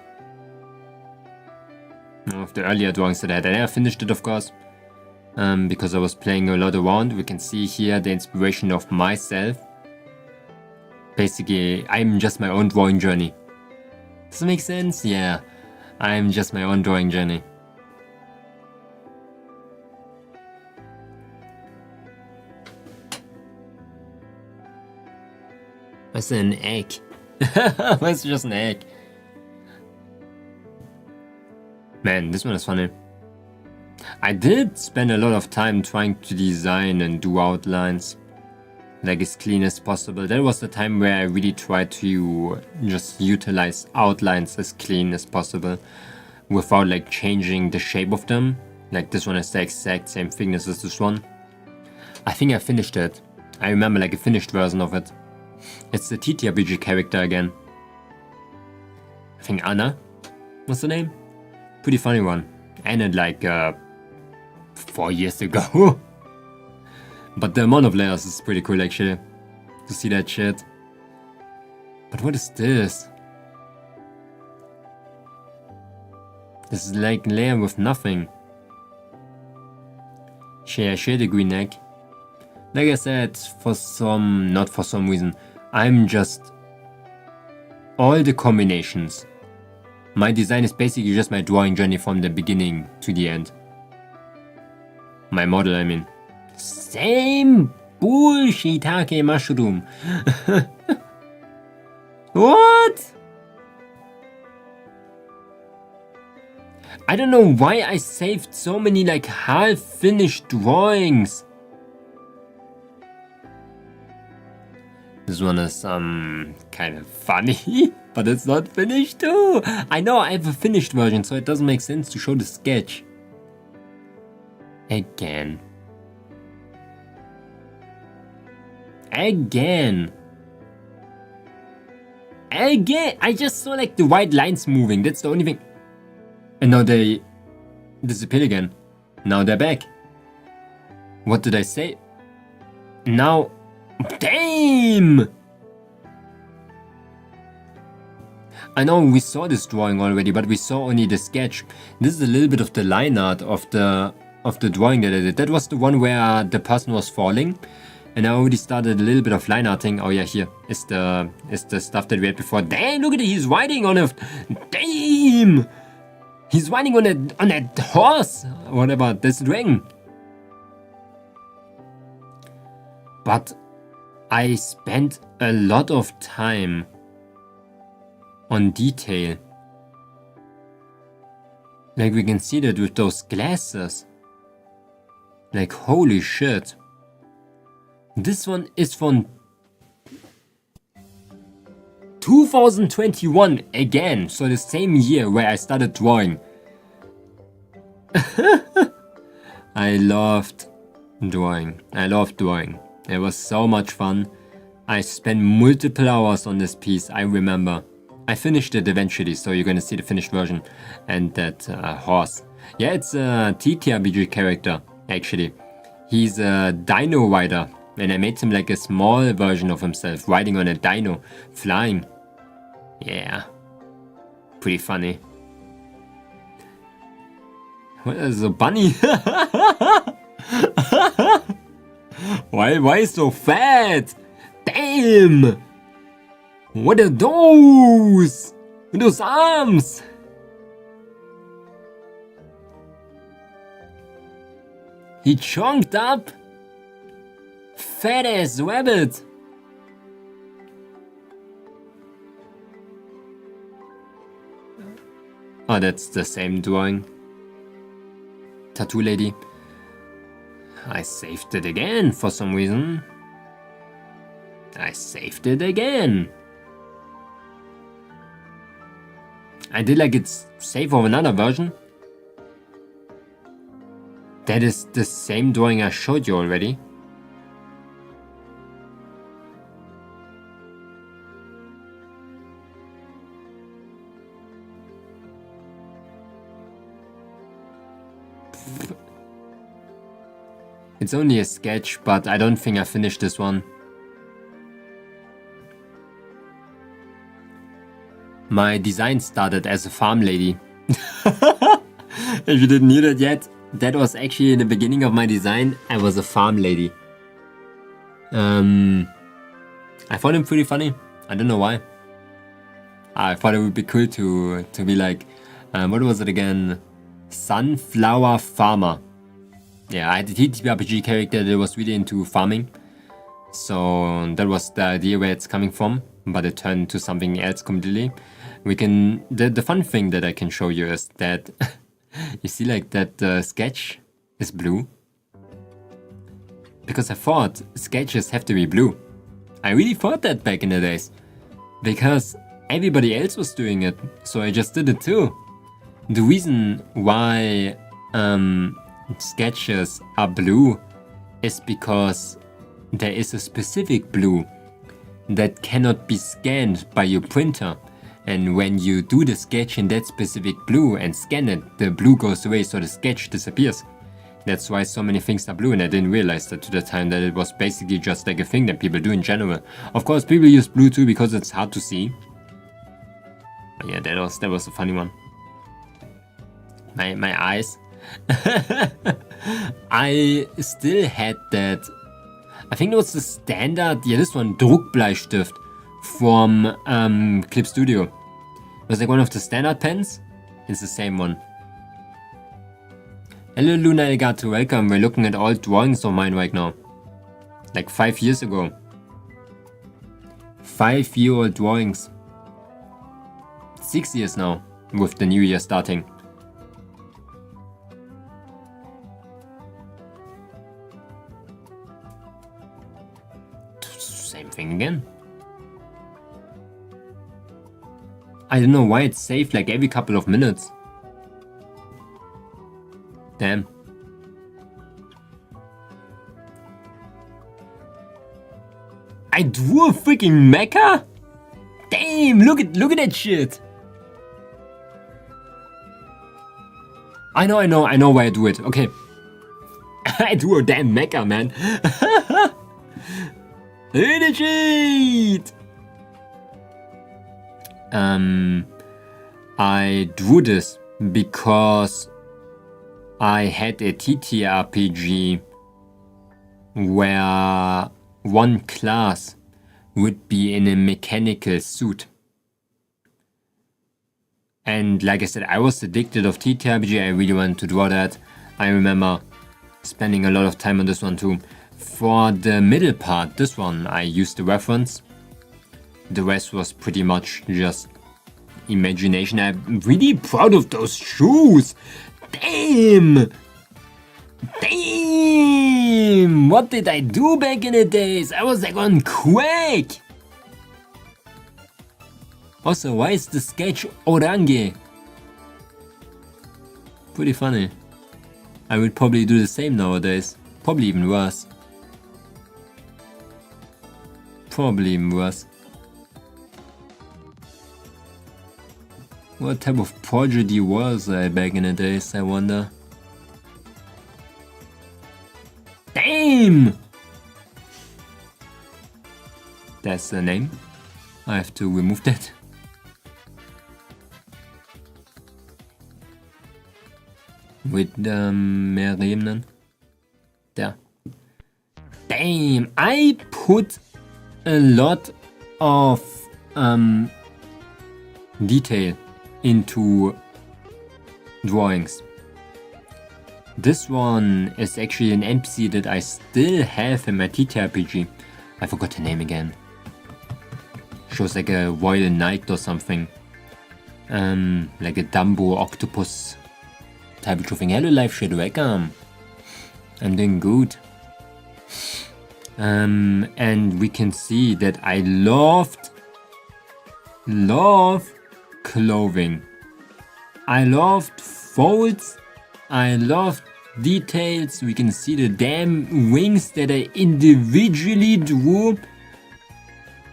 One of the earlier drawings that I had. I never finished it, of course, because I was playing a lot around. We can see here the inspiration of myself. Basically, I'm just my own drawing journey. Does that make sense? Yeah, I'm just my own drawing journey. What's an egg? What's just an egg? Man, this one is funny. I did spend a lot of time trying to design and do outlines like as clean as possible. That was the time where I really tried to just utilize outlines as clean as possible without like changing the shape of them. Like this one is the exact same thickness as this one. I think I finished it. I remember like a finished version of it. It's the TTRPG character again. I think Anna was the name. Pretty funny one. Ended like 4 years ago. But the amount of layers is pretty cool actually. To see that shit. But what is this? This is like layer with nothing. Share the green egg. Like I said, not for some reason, I'm just all the combinations. My design is basically just my drawing journey from the beginning to the end. My model, I mean. Same bullshit mushroom. What? I don't know why I saved so many like half-finished drawings. This one is kind of funny, but it's not finished too. I know I have a finished version, so it doesn't make sense to show the sketch. Again. I just saw like the white lines moving. That's the only thing. And now they disappeared again. Now they're back. What did I say? Now, damn! I know we saw this drawing already, but we saw only the sketch. This is a little bit of the line art of the drawing that I did. That was the one where the person was falling. And I already started a little bit of line arting. Oh yeah, here is the stuff that we had before. Damn, look at it, he's riding on a... Damn! He's riding on a horse! Whatever, this dragon. But I spent a lot of time on detail. Like we can see that with those glasses. Like holy shit. This one is from 2021 again, so the same year where I started drawing. I loved drawing. It was so much fun. I spent multiple hours on this piece, I remember. I finished it eventually, so you're gonna see the finished version. And that horse. Yeah, it's a TTRPG character, actually. He's a dino rider. And I made him like a small version of himself, riding on a dino, flying. Yeah. Pretty funny. What is a bunny? Why so fat? Damn! What are those? Those arms! He chunked up? Fat ass rabbit! Oh, that's the same drawing. Tattoo lady. I saved it again for some reason. I saved it again. I did like it's save of another version. That is the same drawing I showed you already. It's only a sketch, but I don't think I finished this one. My design started as a farm lady. If you didn't hear that yet, that was actually in the beginning of my design. I was a farm lady. I found him pretty funny. I don't know why. I thought it would be cool to be like, what was it again? Sunflower farmer. Yeah, I had a TTRPG character that was really into farming. So that was the idea where it's coming from, but it turned to something else completely. We can, the fun thing that I can show you is that, you see like that sketch is blue? Because I thought sketches have to be blue. I really thought that back in the days. Because everybody else was doing it, so I just did it too. The reason why sketches are blue is because there is a specific blue that cannot be scanned by your printer. And when you do the sketch in that specific blue and scan it, the blue goes away, so the sketch disappears. That's why so many things are blue, and I didn't realize that to the time that it was basically just like a thing that people do in general. Of course, people use blue too because it's hard to see. But yeah, that was a funny one. My eyes. I still had that. I think it was the standard. Yeah, this one, Druckbleistift from Clip Studio. It was like one of the standard pens. It's the same one. Hello Luna Elgato, welcome. We're looking at old drawings of mine right now. Like 5 years ago. 5-year-old drawings. 6 years now, with the new year starting. Same thing again. I don't know why it's saved like every couple of minutes. Damn. I drew a freaking mecha? Damn, look at that shit. I know why I do it. Okay. I drew a damn mecha, man. Look at shit. I drew this because I had a TTRPG where one class would be in a mechanical suit. And like I said, I was addicted of TTRPG. I really wanted to draw that. I remember spending a lot of time on this one too. For the middle part, this one, I used the reference. The rest was pretty much just imagination. I'm really proud of those shoes. Damn! Damn! What did I do back in the days? I was like on crack! Also, why is the sketch orange? Pretty funny. I would probably do the same nowadays. Probably even worse. Probably even worse. What type of prodigy was I back in the days, I wonder? Damn! That's the name. I have to remove that. With mehr Ebenen. There. Damn! I put a lot of detail into drawings. This one is actually an NPC that I still have in my TTRPG. I forgot the name again. Shows like a royal knight or something. Like a Dumbo octopus type of thing. Hello live shit, welcome. I'm doing good. And we can see that I love clothing. I loved folds. I loved details. We can see the damn wings that I individually drew.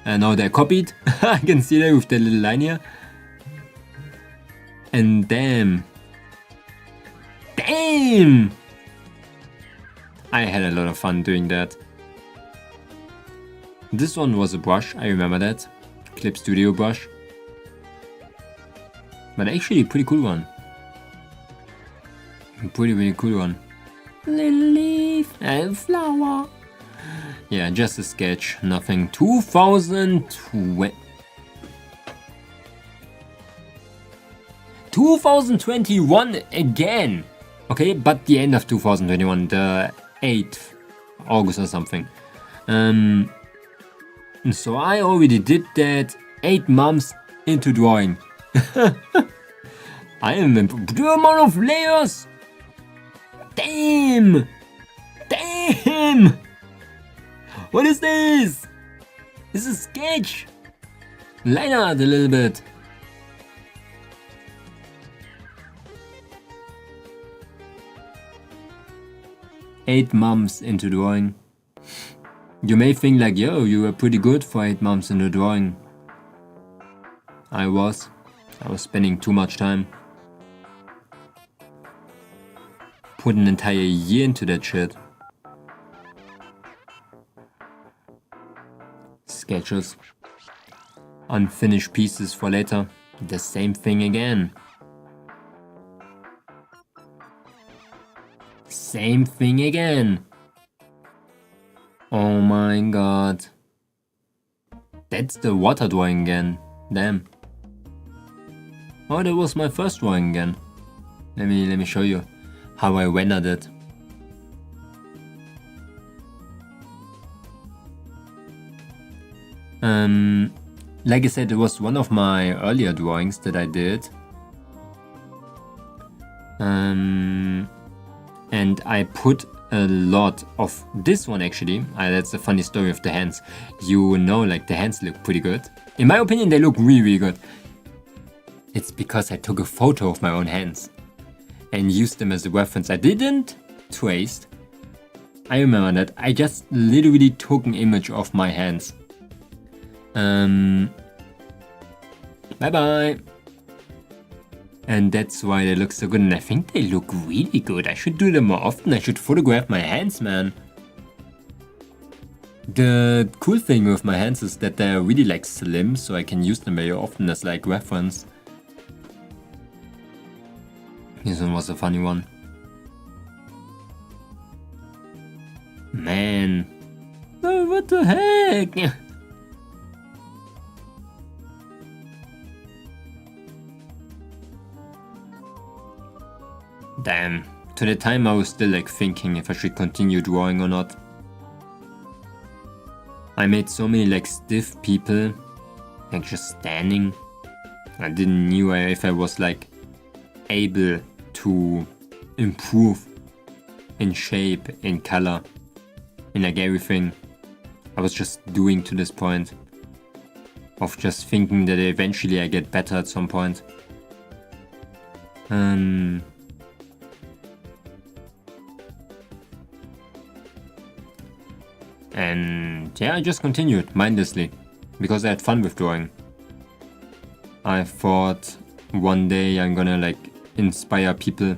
And now they're copied. I can see that with the little line here. And damn. Damn! I had a lot of fun doing that. This one was a brush, I remember that. Clip Studio brush. But actually a pretty cool one. Pretty cool one. Little leaf and flower. Yeah, just a sketch, nothing. 2021 again. Okay, but the end of 2021, the 8th August or something. So I already did that 8 months into drawing. I am the amount of layers. Damn! Damn! What is this? This is sketch. Line art a little bit. Eight months into drawing. You may think like, yo, you were pretty good for 8 months into drawing. I was spending too much time. Put an entire year into that shit. Sketches. Unfinished pieces for later. The same thing again. Same thing again. Oh my god. That's the water drawing again. Damn. Oh, that was my first drawing again. Let me show you how I rendered it. Like I said, it was one of my earlier drawings that I did. And I put a lot of this one actually. That's a funny story of the hands. You know, like the hands look pretty good. In my opinion, they look really, really good. It's because I took a photo of my own hands and used them as a reference. I didn't trace. I remember that. I just literally took an image of my hands. Bye bye. And that's why they look so good, and I think they look really good. I should do them more often. I should photograph my hands, man. The cool thing with my hands is that they're really like slim, so I can use them very often as like reference. This one was a funny one. Man. Oh, what the heck? Damn, to the time I was still like thinking if I should continue drawing or not. I made so many like stiff people, like just standing. I didn't know if I was like able to improve in shape, in color, in like everything. I was just doing to this point of just thinking that eventually I get better at some point. And yeah, I just continued mindlessly because I had fun with drawing. I thought one day I'm gonna like inspire people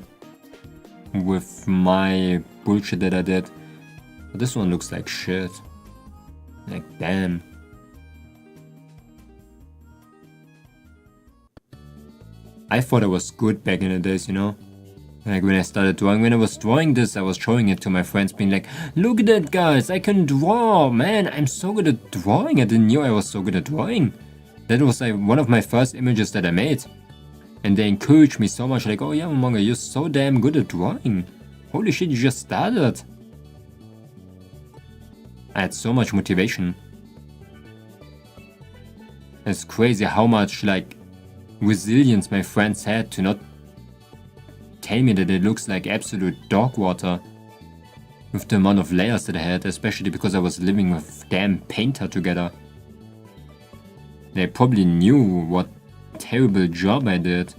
with my bullshit that I did. But this one looks like shit. Like damn. I thought I was good back in the days, you know? Like when I started drawing, when I was drawing this, I was showing it to my friends being like, look at that guys, I can draw, man, I'm so good at drawing. I didn't know I was so good at drawing. That was like one of my first images that I made. And they encouraged me so much, like, oh yeah, Momonga, you're so damn good at drawing. Holy shit, you just started. I had so much motivation. It's crazy how much like resilience my friends had to not tell me that it looks like absolute dog water with the amount of layers that I had, especially because I was living with damn painter together. They probably knew what terrible job I did.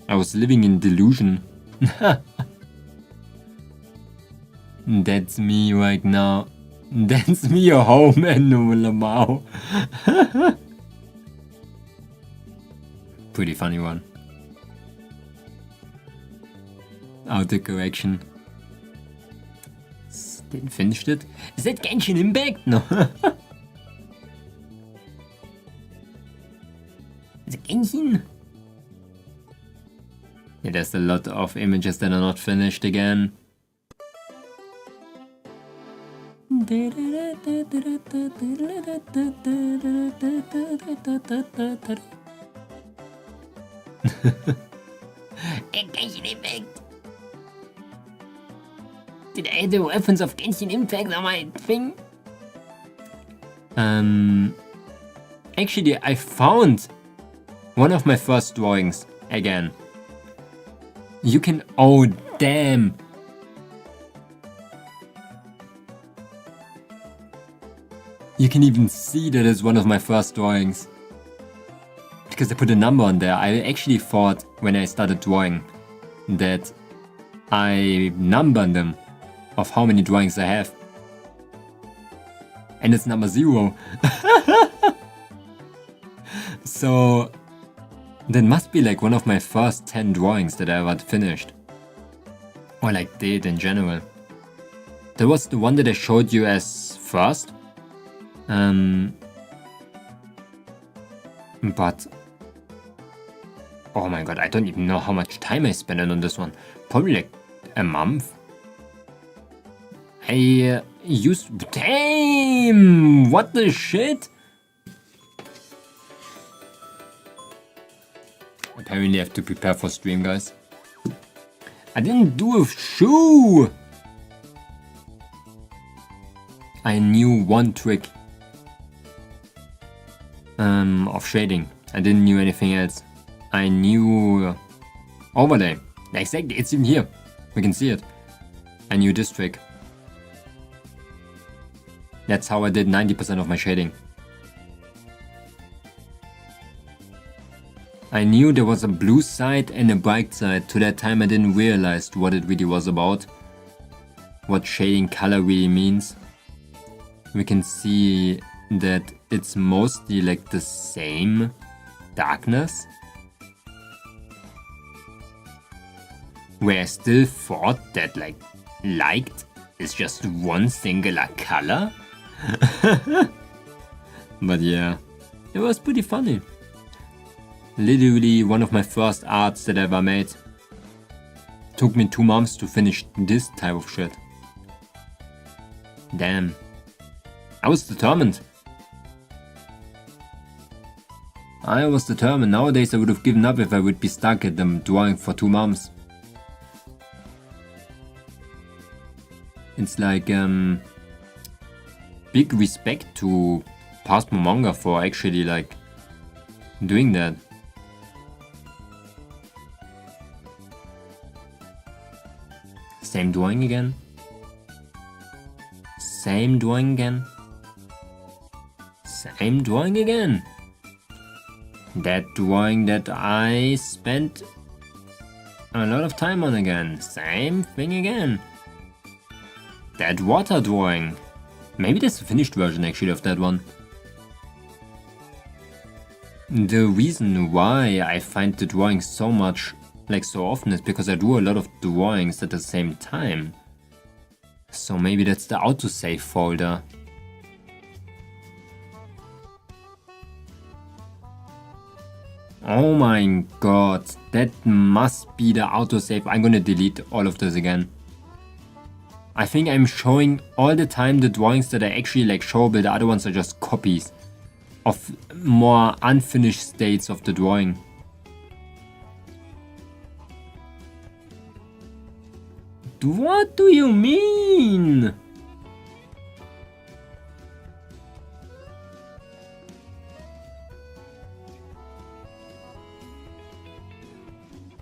I was living in delusion. That's me right now. That's me at home and no Lamau. Pretty funny one. Autocorrection. Didn't finish it. Is that Genshin Impact? No. Is it Genshin? Yeah, there's a lot of images that are not finished again. Genshin Impact. Did I add the reference of Genshin Impact on my thing? Actually, I found one of my first drawings again. You can. Oh, damn. You can even see that it's one of my first drawings. Because I put a number on there. I actually thought when I started drawing that I numbered them of how many drawings I have. And it's number 0. So that must be like one of my first 10 drawings that I ever finished. Or like did in general. That was the one that I showed you as first. But oh my god, I don't even know how much time I spent on this one. Probably like a month. I used... Damn! What the shit? Apparently I have to prepare for stream, guys. I didn't do a shoe! I knew one trick of shading. I didn't knew anything else. I knew overlay. Exactly, it's in here. We can see it. I knew this trick. That's how I did 90% of my shading. I knew there was a blue side and a bright side. To that time I didn't realize what it really was about. What shading color really means. We can see that it's mostly like the same darkness. Where I still thought that like liked is just one singular color. But yeah, it was pretty funny. Literally one of my first arts that I ever made. Took me 2 months to finish this type of shit. Damn. I was determined. Nowadays I would have given up if I would be stuck at them drawing for 2 months. It's like big respect to past Momonga for actually like doing that. Same drawing again. Same drawing again. Same drawing again. That drawing that I spent a lot of time on again. Same thing again. That water drawing. Maybe that's the finished version actually of that one. The reason why I find the drawing so much, like so often, is because I do a lot of drawings at the same time. So maybe that's the autosave folder. Oh my god, that must be the autosave. I'm gonna delete all of this again. I think I'm showing all the time the drawings that are actually like showable, the other ones are just copies of more unfinished states of the drawing. What do you mean?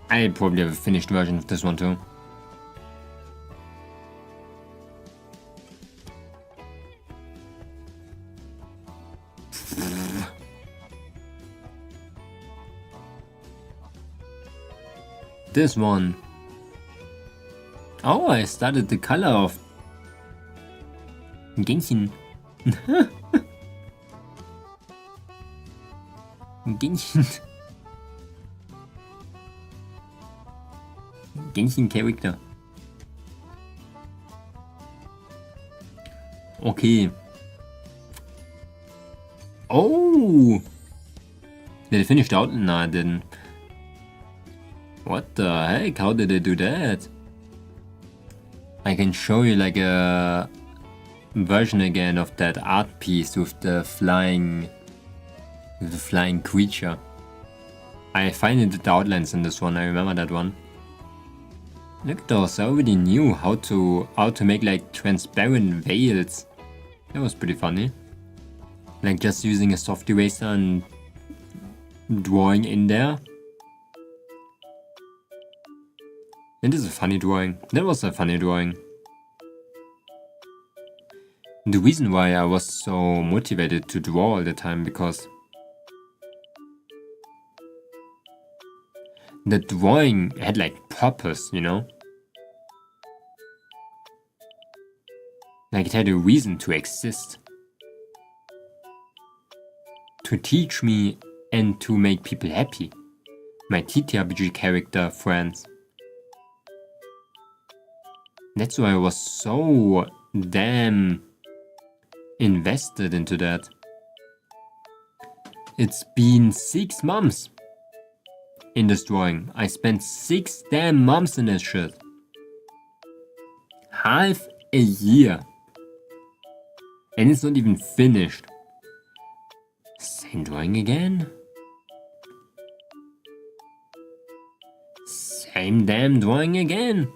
I probably have a finished version of this one too. This one. Oh, I started the color of Genshin. Genshin. Genshin character. Okay. Oh! Did it finish out? No, I didn't. What the heck? How did they do that? I can show you like a version again of that art piece with the flying creature. I finally did the outlines in this one, I remember that one. Look at those, I already knew how to make like transparent veils. That was pretty funny. Like just using a soft eraser and drawing in there. It is a funny drawing. That was a funny drawing. The reason why I was so motivated to draw all the time, because the drawing had like purpose, you know? Like it had a reason to exist. To teach me and to make people happy. My TTRPG character friends. That's why I was so damn invested into that. It's been 6 months in this drawing. I spent 6 damn months in this shit. Half a year. And it's not even finished. Same drawing again? Same damn drawing again.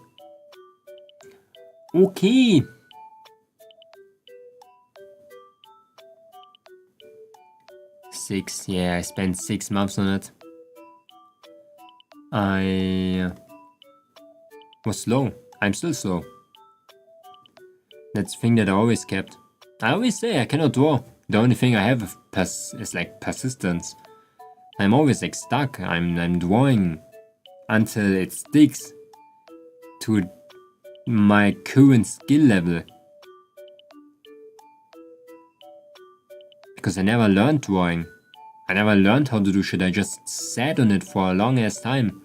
Okay. Yeah, I spent 6 months on it. I was slow. I'm still slow. That's the thing that I always kept. I always say I cannot draw. The only thing I have is like persistence. I'm always like stuck. I'm drawing until it sticks to my current skill level. Because I never learned drawing. I never learned how to do shit. I just sat on it for a long ass time.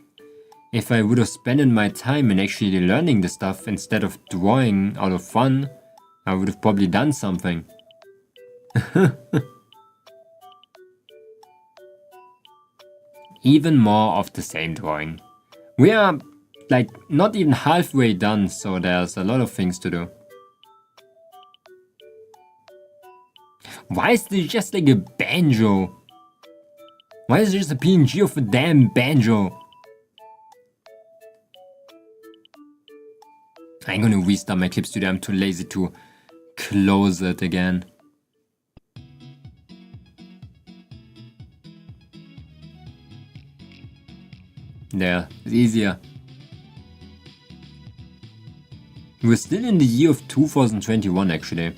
If I would have spent my time in actually learning the stuff instead of drawing out of fun, I would have probably done something. Even more of the same drawing. We are like not even halfway done, so there's a lot of things to do. Why is there just like a banjo? Why is there just a PNG of a damn banjo? I'm gonna restart my clip studio. I'm too lazy to close it again. There, it's easier. We're still in the year of 2021 actually.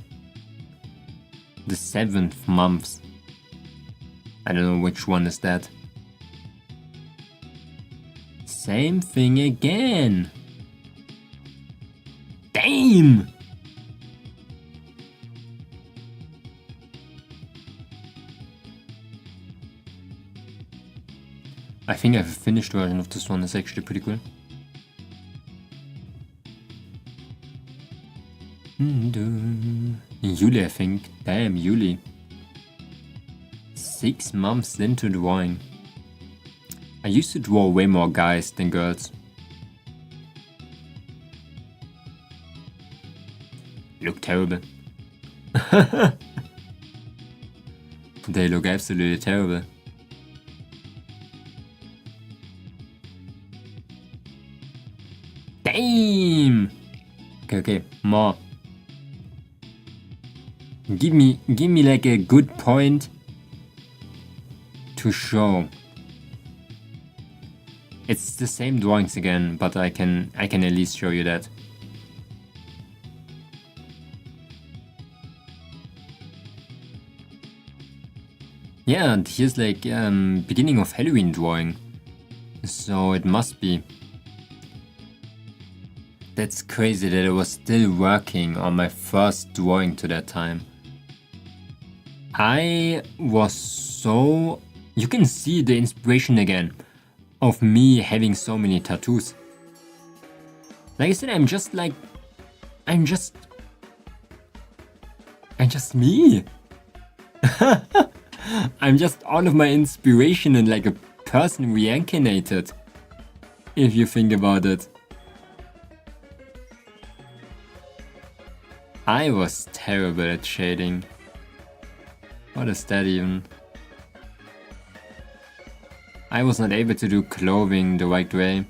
The 7th month. I don't know which one is that. Same thing again. Damn! I think I have a finished version of this one. It's actually pretty cool. Yuli, I think. Damn, Yuli. 6 months into drawing. I used to draw way more guys than girls. Look terrible. They look absolutely terrible. Damn! Okay, more. Give me like a good point to show. It's the same drawings again, but I can at least show you that. Yeah, and here's like beginning of Halloween drawing. So it must be. That's crazy that I was still working on my first drawing to that time. I was so... You can see the inspiration again of me having so many tattoos. Like I said, I'm just me. I'm just all of my inspiration and like a person reincarnated. If you think about it. I was terrible at shading. What is that even? I was not able to do clothing the right way.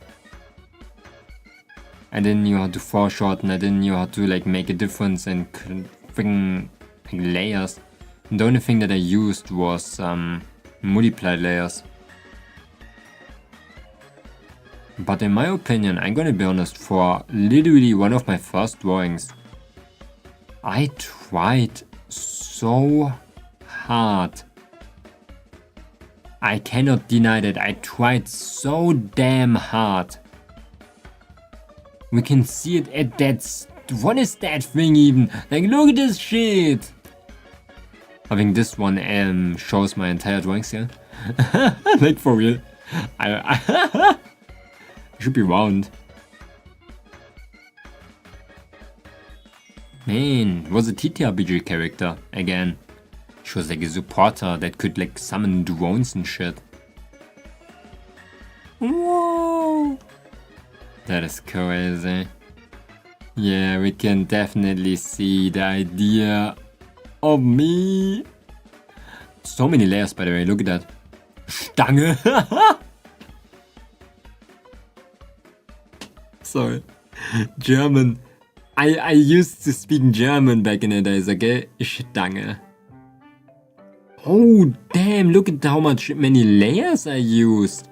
I didn't know how to foreshorten, I didn't know how to like make a difference in freaking like, layers. And the only thing that I used was multiplied layers. But in my opinion, I'm gonna be honest, for literally one of my first drawings, I tried so hard. I cannot deny that I tried so damn hard. We can see it at that. What is that thing even? Like, look at this shit. I think this one shows my entire drawing skill. Like for real. I should be round. Man, was a TTRPG character again. She was like a supporter that could like summon drones and shit. Whoa! That is crazy. Yeah, we can definitely see the idea of me. So many layers, by the way, look at that. Stange! Sorry. German. I used to speak German back in the days, okay? Stange. Oh, damn, look at how many layers I used.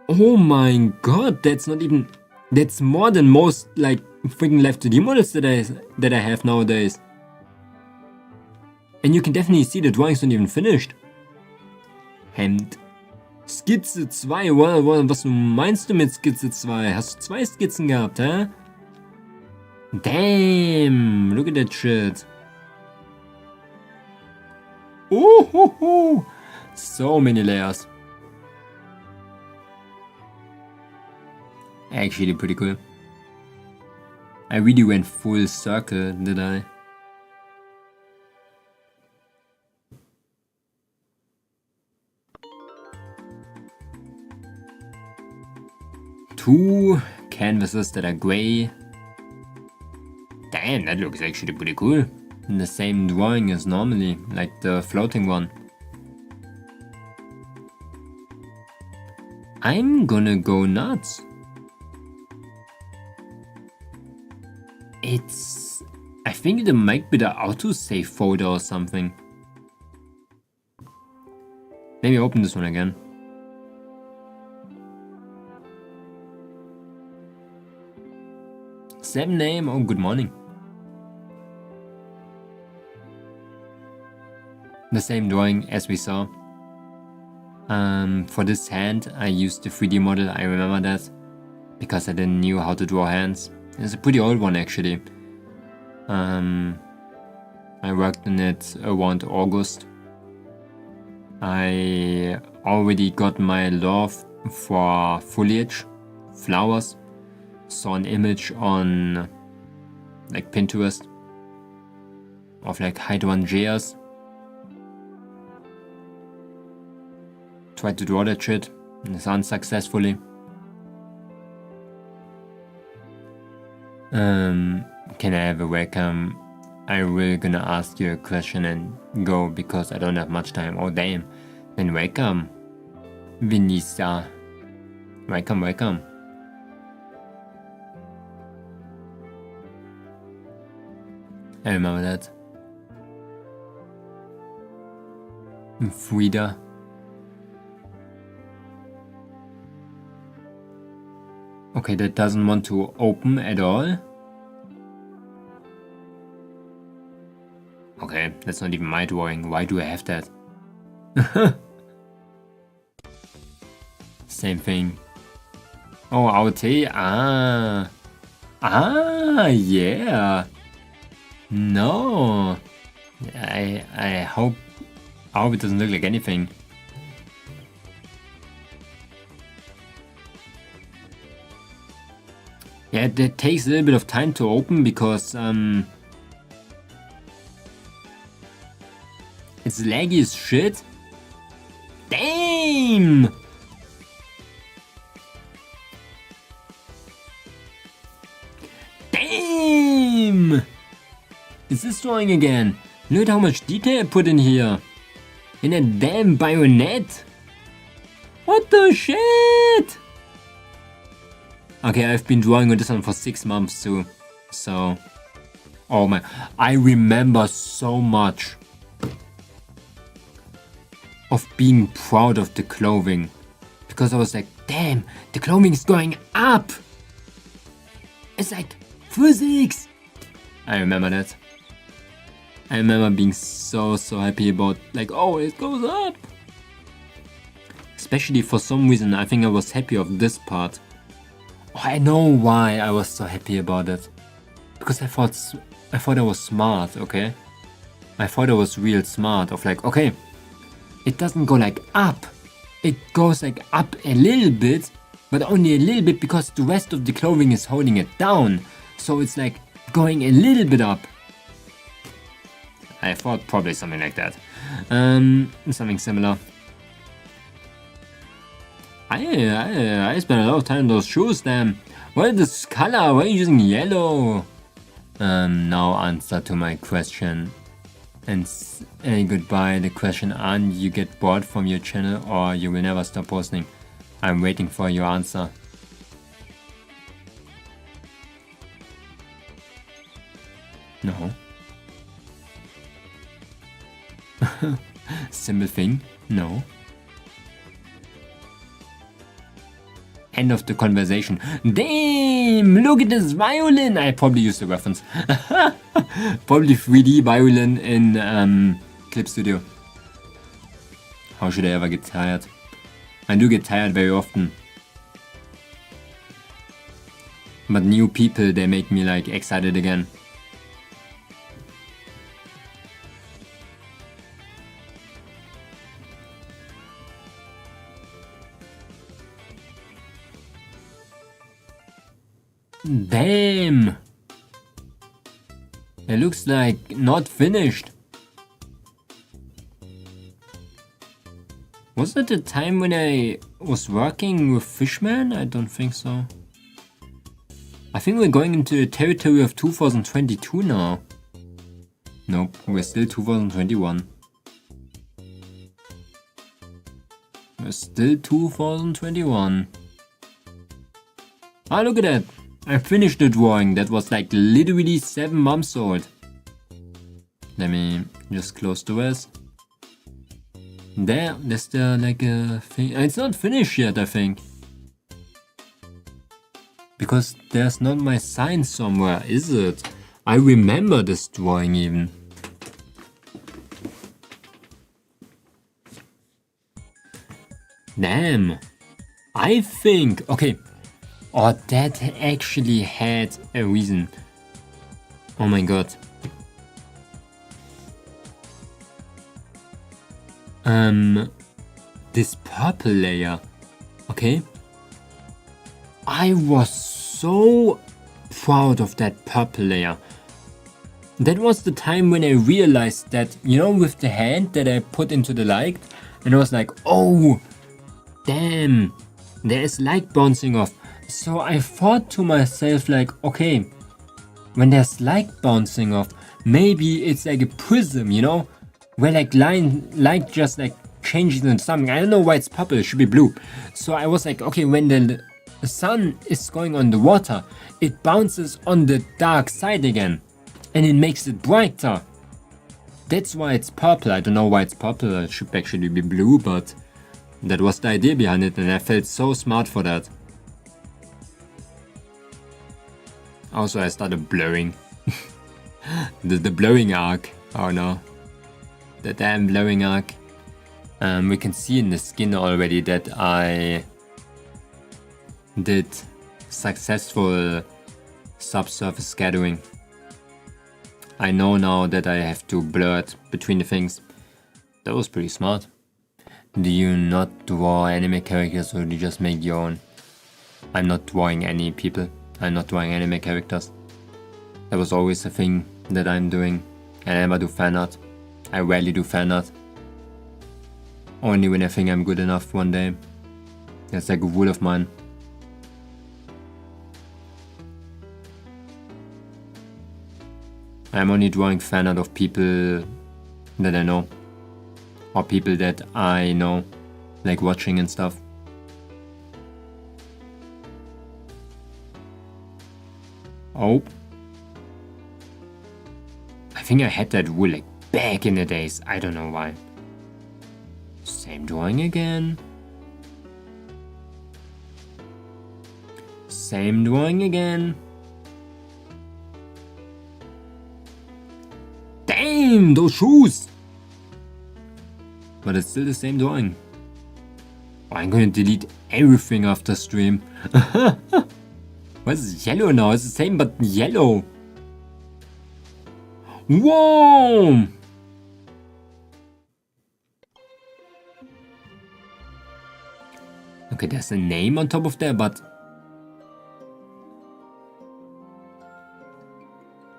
Oh my god, that's not even... That's more than most, like, freaking Left 2D models that I have nowadays. And you can definitely see the drawings not even finished. And Skizze 2, was meinst du mit Skizze 2? Hast du 2 Skizzen gehabt, hä? Damn, look at that shit. Oh, so many layers. Actually pretty cool. I really went full circle, did I? Two canvases that are grey. Damn, that looks actually pretty cool. The same drawing as normally, like the floating one. I'm gonna go nuts. I think it might be the autosave folder or something. Maybe open this one again. Same name, oh good morning. The same drawing as we saw. For this hand I used the 3D model, I remember that. Because I didn't know how to draw hands. It's a pretty old one actually. I worked on it around August. I already got my love for foliage, flowers. Saw an image on like Pinterest of like hydrangeas. Tried to draw that shit, unsuccessfully. Can I have a welcome? I will gonna ask you a question and go because I don't have much time. Oh damn. Then welcome. Vinisa. Welcome, welcome. I remember that. Frida. Okay, that doesn't want to open at all. Okay, that's not even my drawing. Why do I have that? Same thing. Oh, AOT? Yeah. No. I hope it doesn't look like anything. Yeah, that takes a little bit of time to open because it's laggy as shit. Damn! Damn! Is this drawing again? Look at how much detail I put in here. in a damn bayonet? What the shit? Okay, I've been drawing on this one for 6 months too. So, oh my, I remember so much of being proud of the clothing. Because I was like, damn, the clothing is going up. It's like physics. I remember that. I remember being so happy about like, oh, it goes up. Especially for some reason, I think I was happy of this part. Oh, I know why I was so happy about it. Because I thought I was smart, okay? I thought I was real smart of like, okay, it doesn't go like up. It goes like up a little bit, but only a little bit because the rest of the clothing is holding it down. So it's like going a little bit up. I thought probably something like that. Something similar. I spent a lot of time in those shoes, damn. What is this color? Why are you using yellow? Now answer to my question. And goodbye. The question, and you get bored from your channel or you will never stop posting. I'm waiting for your answer. No. Simple thing? No. End of the conversation. Damn! Look at this violin! I probably used the reference. Probably 3D violin in Clip Studio. How should I ever get tired? I do get tired very often. But new people, they make me like excited again. Damn! It looks like not finished. Was it the time when I was working with Fishman? I don't think so. I think we're going into the territory of 2022 now. Nope, we're still 2021. We're still 2021. Ah, look at that! I finished the drawing. That was like literally 7 months old. Let me just close the rest. There's the like a thing. It's not finished yet, I think. Because there's not my sign somewhere, is it? I remember this drawing even. Damn. I think, okay. Oh, that actually had a reason. Oh my god. This purple layer. Okay. I was so proud of that purple layer. That was the time when I realized that, you know, with the hand that I put into the light, and I was like, oh, damn, there is light bouncing off. So I thought to myself like, okay, when there's light bouncing off, maybe it's like a prism, you know, where like light just like changes into something. I don't know why it's purple, it should be blue. So I was like, okay, when the sun is going on the water, it bounces on the dark side again and it makes it brighter. That's why it's purple. I don't know why it's purple, it should actually be blue, but that was the idea behind it and I felt so smart for that. Also, I started blurring. the blurring arc. Oh no. The damn blurring arc. We can see in the skin already that I did successful subsurface scattering. I know now that I have to blur it between the things. That was pretty smart. Do you not draw anime characters or do you just make your own? I'm not drawing any people. I'm not drawing anime characters. That was always the thing that I'm doing. I never do fan art. I rarely do fan art. Only when I think I'm good enough one day. That's like a rule of mine. I'm only drawing fan art of people that I know. or people that I know, like watching and stuff. Oh. I think I had that rule like back in the days. I don't know why. Same drawing again. Same drawing again. Damn, those shoes! But it's still the same drawing. I'm gonna delete everything after stream. Why is it yellow now? It's the same but yellow. Whoa! Okay, there's a name on top of there, but...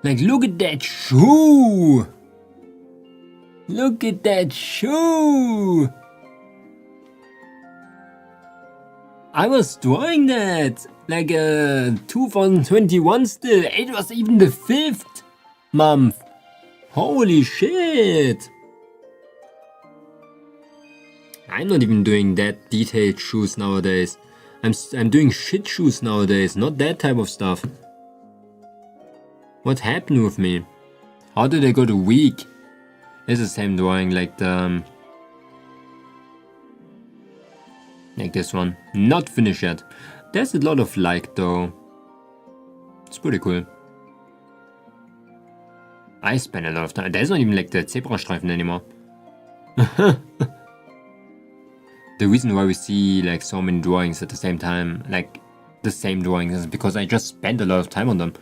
Like, look at that shoe! Look at that shoe! I was drawing that! Like, 2021 still. It was even the 5th month. Holy shit! I'm not even doing that detailed shoes nowadays. I'm doing shit shoes nowadays, not that type of stuff. What happened with me? How did I go to weak? It's the same drawing like the... like this one. Not finished yet. There's a lot of like though. It's pretty cool. I spend a lot of time. There's not even like the Zebrastreifen anymore. The reason why we see like so many drawings at the same time, like the same drawings, is because I just spent a lot of time on them.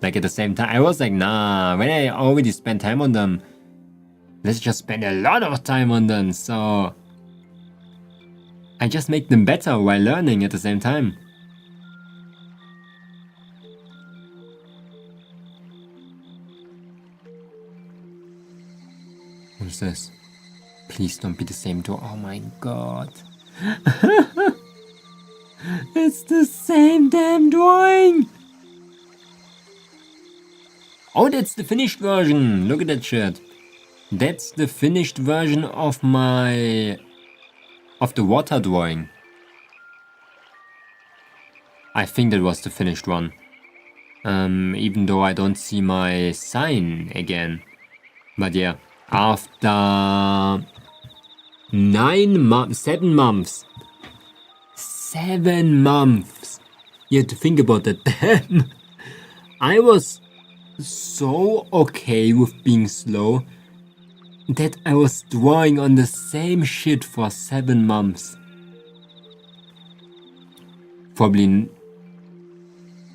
Like at the same time, I was like, nah, when I already spent time on them, let's just spend a lot of time on them, so... I just make them better while learning at the same time. What is this? Please don't be the same door. Oh my god. It's the same damn drawing! Oh, that's the finished version. Look at that shit. That's the finished version of my... of the water drawing. I think that was the finished one. Even though I don't see my sign again. But yeah, after 7 months. 7 months. You have to think about that. Damn. I was so okay with being slow that I was drawing on the same shit for 7 months. Probably...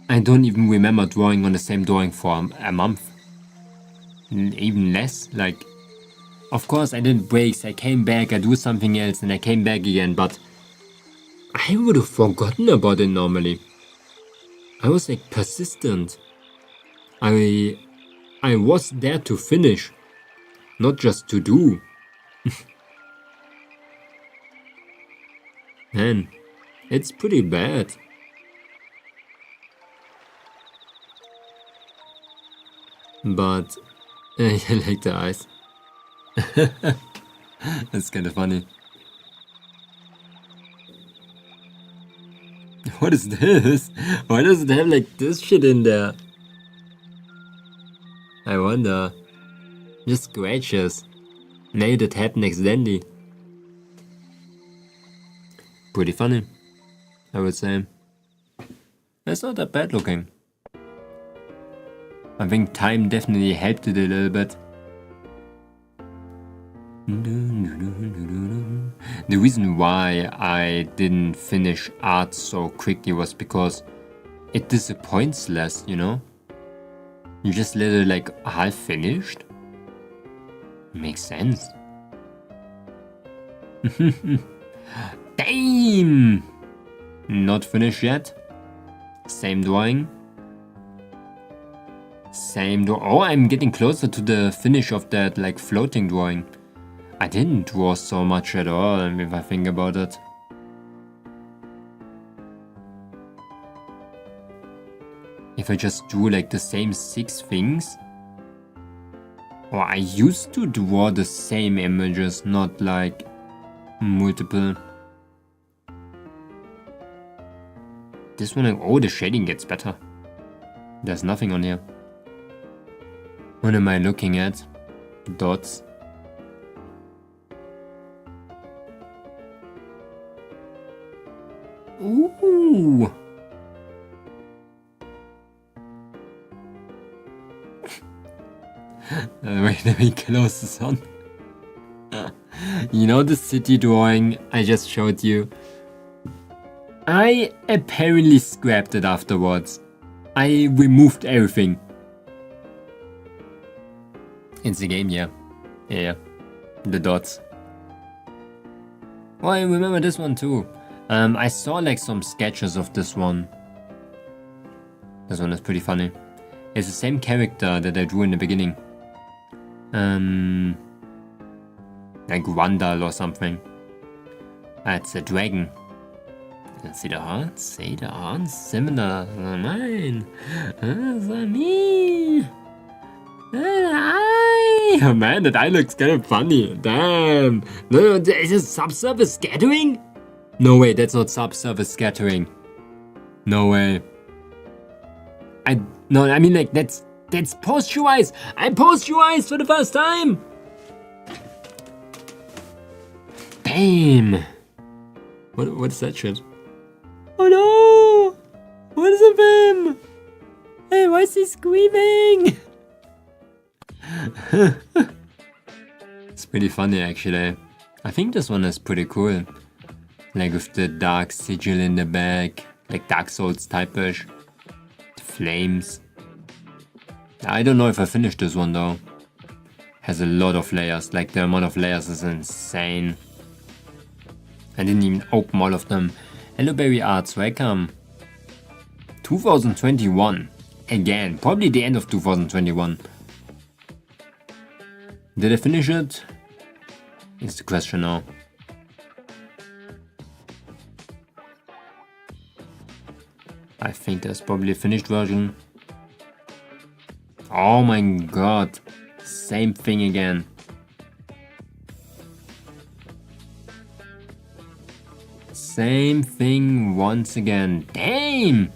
I don't even remember drawing on the same drawing for a month. Even less, like... Of course I did breaks, I came back, I do something else and I came back again, but... I would have forgotten about it normally. I was like persistent. I was there to finish, not just to do. Man, it's pretty bad. But I like the eyes. That's kind of funny. What is this? Why does it have like this shit in there? I wonder. Just scratches. Maybe that happened accidentally. Pretty funny, I would say. It's not that bad looking. I think time definitely helped it a little bit. The reason why I didn't finish art so quickly was because it disappoints less, you know? You just let it like half finished. Makes sense. Damn! Not finished yet. Same drawing. Same drawing. Oh, I'm getting closer to the finish of that like floating drawing. I didn't draw so much at all, if I think about it. If I just drew like the same 6 things, Or I used to draw the same images, not like multiple. This one, oh, the shading gets better. There's nothing on here. What am I looking at? Dots. Ooh. Wait, let me close this on. You know the city drawing I just showed you? I apparently scrapped it afterwards. I removed everything. It's a game, yeah. Yeah. The dots. Oh, I remember this one too. I saw like some sketches of this one. This one is pretty funny. It's the same character that I drew in the beginning. Like Randall or something. It's a dragon. See the horns? See the horns? Similar. Oh, mine. That's me. Oh man, that eye looks kind of funny. Damn. No, is it subsurface scattering? No way, that's not subsurface scattering. No way. I mean like that's posturized. I posturized for the first time. Damn. What is that shit? Oh no! What is it him? Hey, why is he screaming? It's pretty funny actually. I think this one is pretty cool. Like with the dark sigil in the back, like Dark Souls type-ish. The flames. I don't know if I finished this one though. Has a lot of layers, like the amount of layers is insane. I didn't even open all of them. Hello Berry Arts, welcome. 2021. Again, probably the end of 2021. Did I finish it? Is the question now. I think there's probably a finished version. Oh my god. Same thing again. Same thing once again. Damn!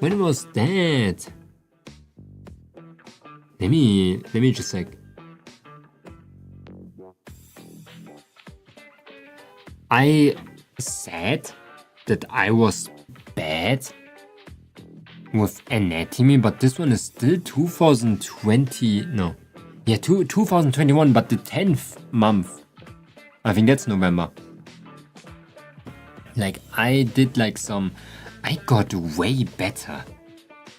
When was that? Let me just like. I said that I was bad with anatomy, but this one is still 2020. No. Yeah, 2021, but the 10th month. I think that's November. Like, I did like some. I got way better.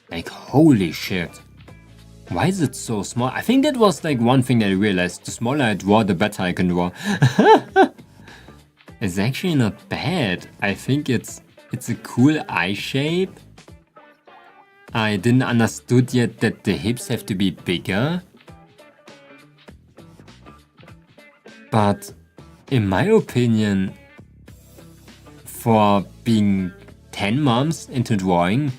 Like, holy shit. Why is it so small? I think that was like one thing that I realized. The smaller I draw, the better I can draw. It's actually not bad. I think it's a cool eye shape. I didn't understood yet that the hips have to be bigger. But in my opinion, for being 10 months into drawing,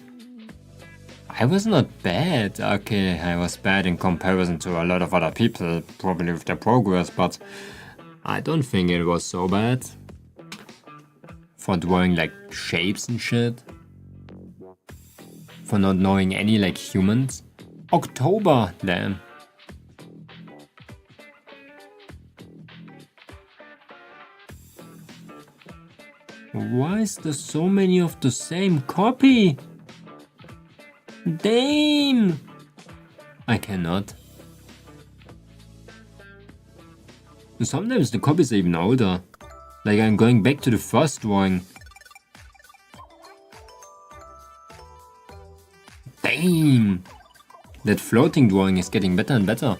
I was not bad. Okay, I was bad in comparison to a lot of other people, probably with their progress, but I don't think it was so bad. For drawing like shapes and shit. For not knowing any like humans. October, damn. Why is there so many of the same copy? Damn! I cannot. Sometimes the copies are even older. Like I'm going back to the first drawing. Damn! That floating drawing is getting better and better.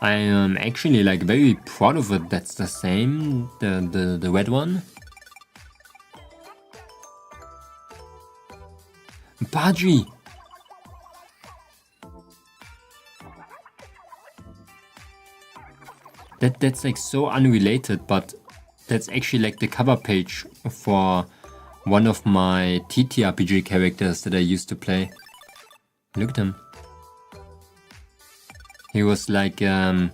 I am actually like very proud of it. That's the same, the red one. Badgie! That's like so unrelated, but that's actually like the cover page for one of my TTRPG characters that I used to play. Look at him. He was like a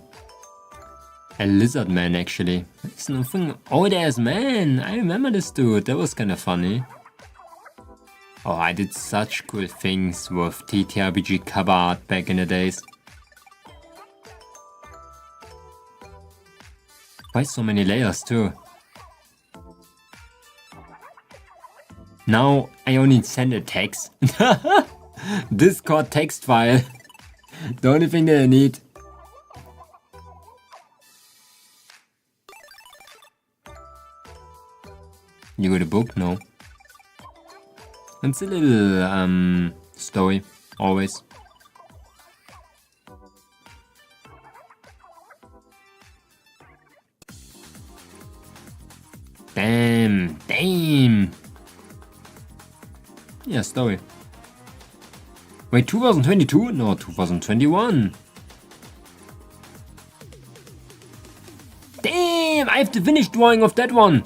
lizard man actually. It's nothing old ass man. I remember this dude. That was kind of funny. Oh, I did such cool things with TTRPG cover art back in the days. Why so many layers too? Now I only send a text. Discord text file. The only thing that I need. You got a book? No. It's a little story, always. Damn. Yeah, story. Wait, 2022? No, 2021. Damn, I have the finished drawing of that one.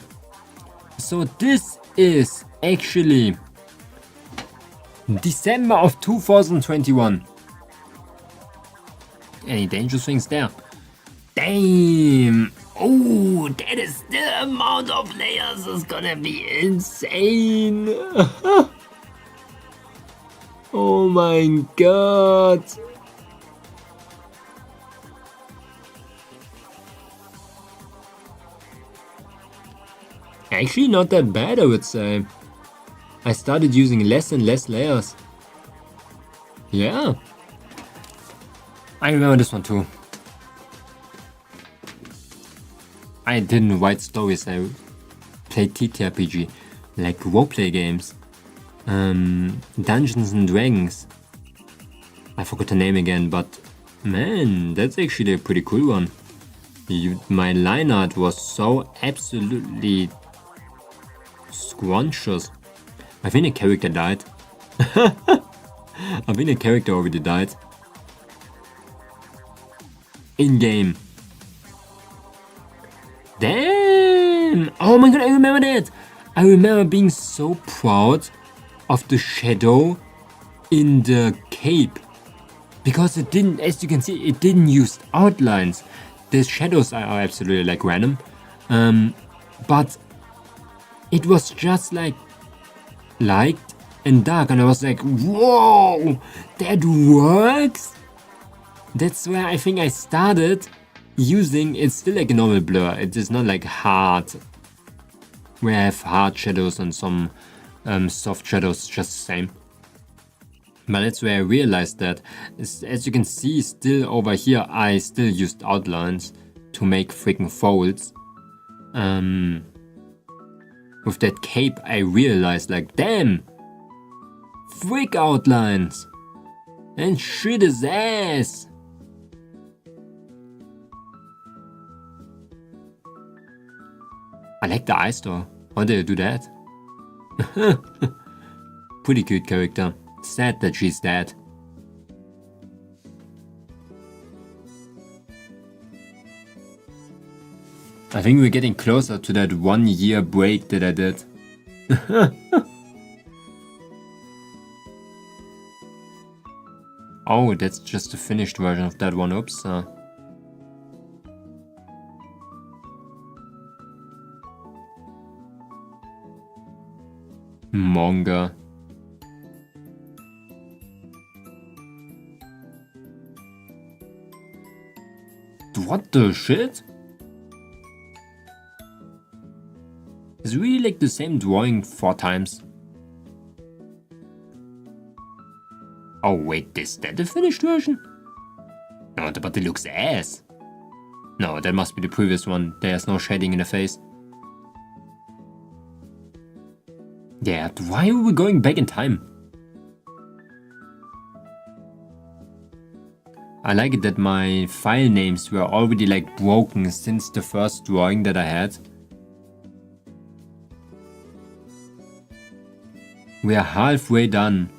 So this is actually December of 2021. Any dangerous things there? Damn. Oh, that is the amount of layers is gonna be insane. Oh my god. Actually not that bad, I would say. I started using less and less layers. Yeah. I remember this one too. I didn't write stories, I played TTRPG, like roleplay games. Dungeons and Dragons. I forgot the name again, but man, that's actually a pretty cool one. My line art was so absolutely scrumptious. I think a character died. I think a character already died. In game. Damn! Oh my god, I remember that! I remember being so proud of the shadow in the cape. Because it didn't, as you can see, it didn't use outlines. The shadows are absolutely like random. But it was just like light and dark, and I was like, whoa, that works? That's where I think I started using, it's still like a normal blur, it is not like hard, where I have hard shadows and some soft shadows, just the same. But that's where I realized that, as you can see, still over here, I still used outlines to make freaking folds. With that cape, I realized like, damn, freak outlines, and shit is ass. I like the eyes though. How did I do that? Pretty cute character. Sad that she's dead. I think we're getting closer to that 1 year break that I did. Oh, that's just the finished version of that one. Oops. Momonga. What the shit? It's really like the same drawing 4 times. Oh wait, is that the finished version? No, but it looks ass. No, that must be the previous one. There's no shading in the face. Yeah, why are we going back in time? I like it that my file names were already like broken since the first drawing that I had. We are halfway done.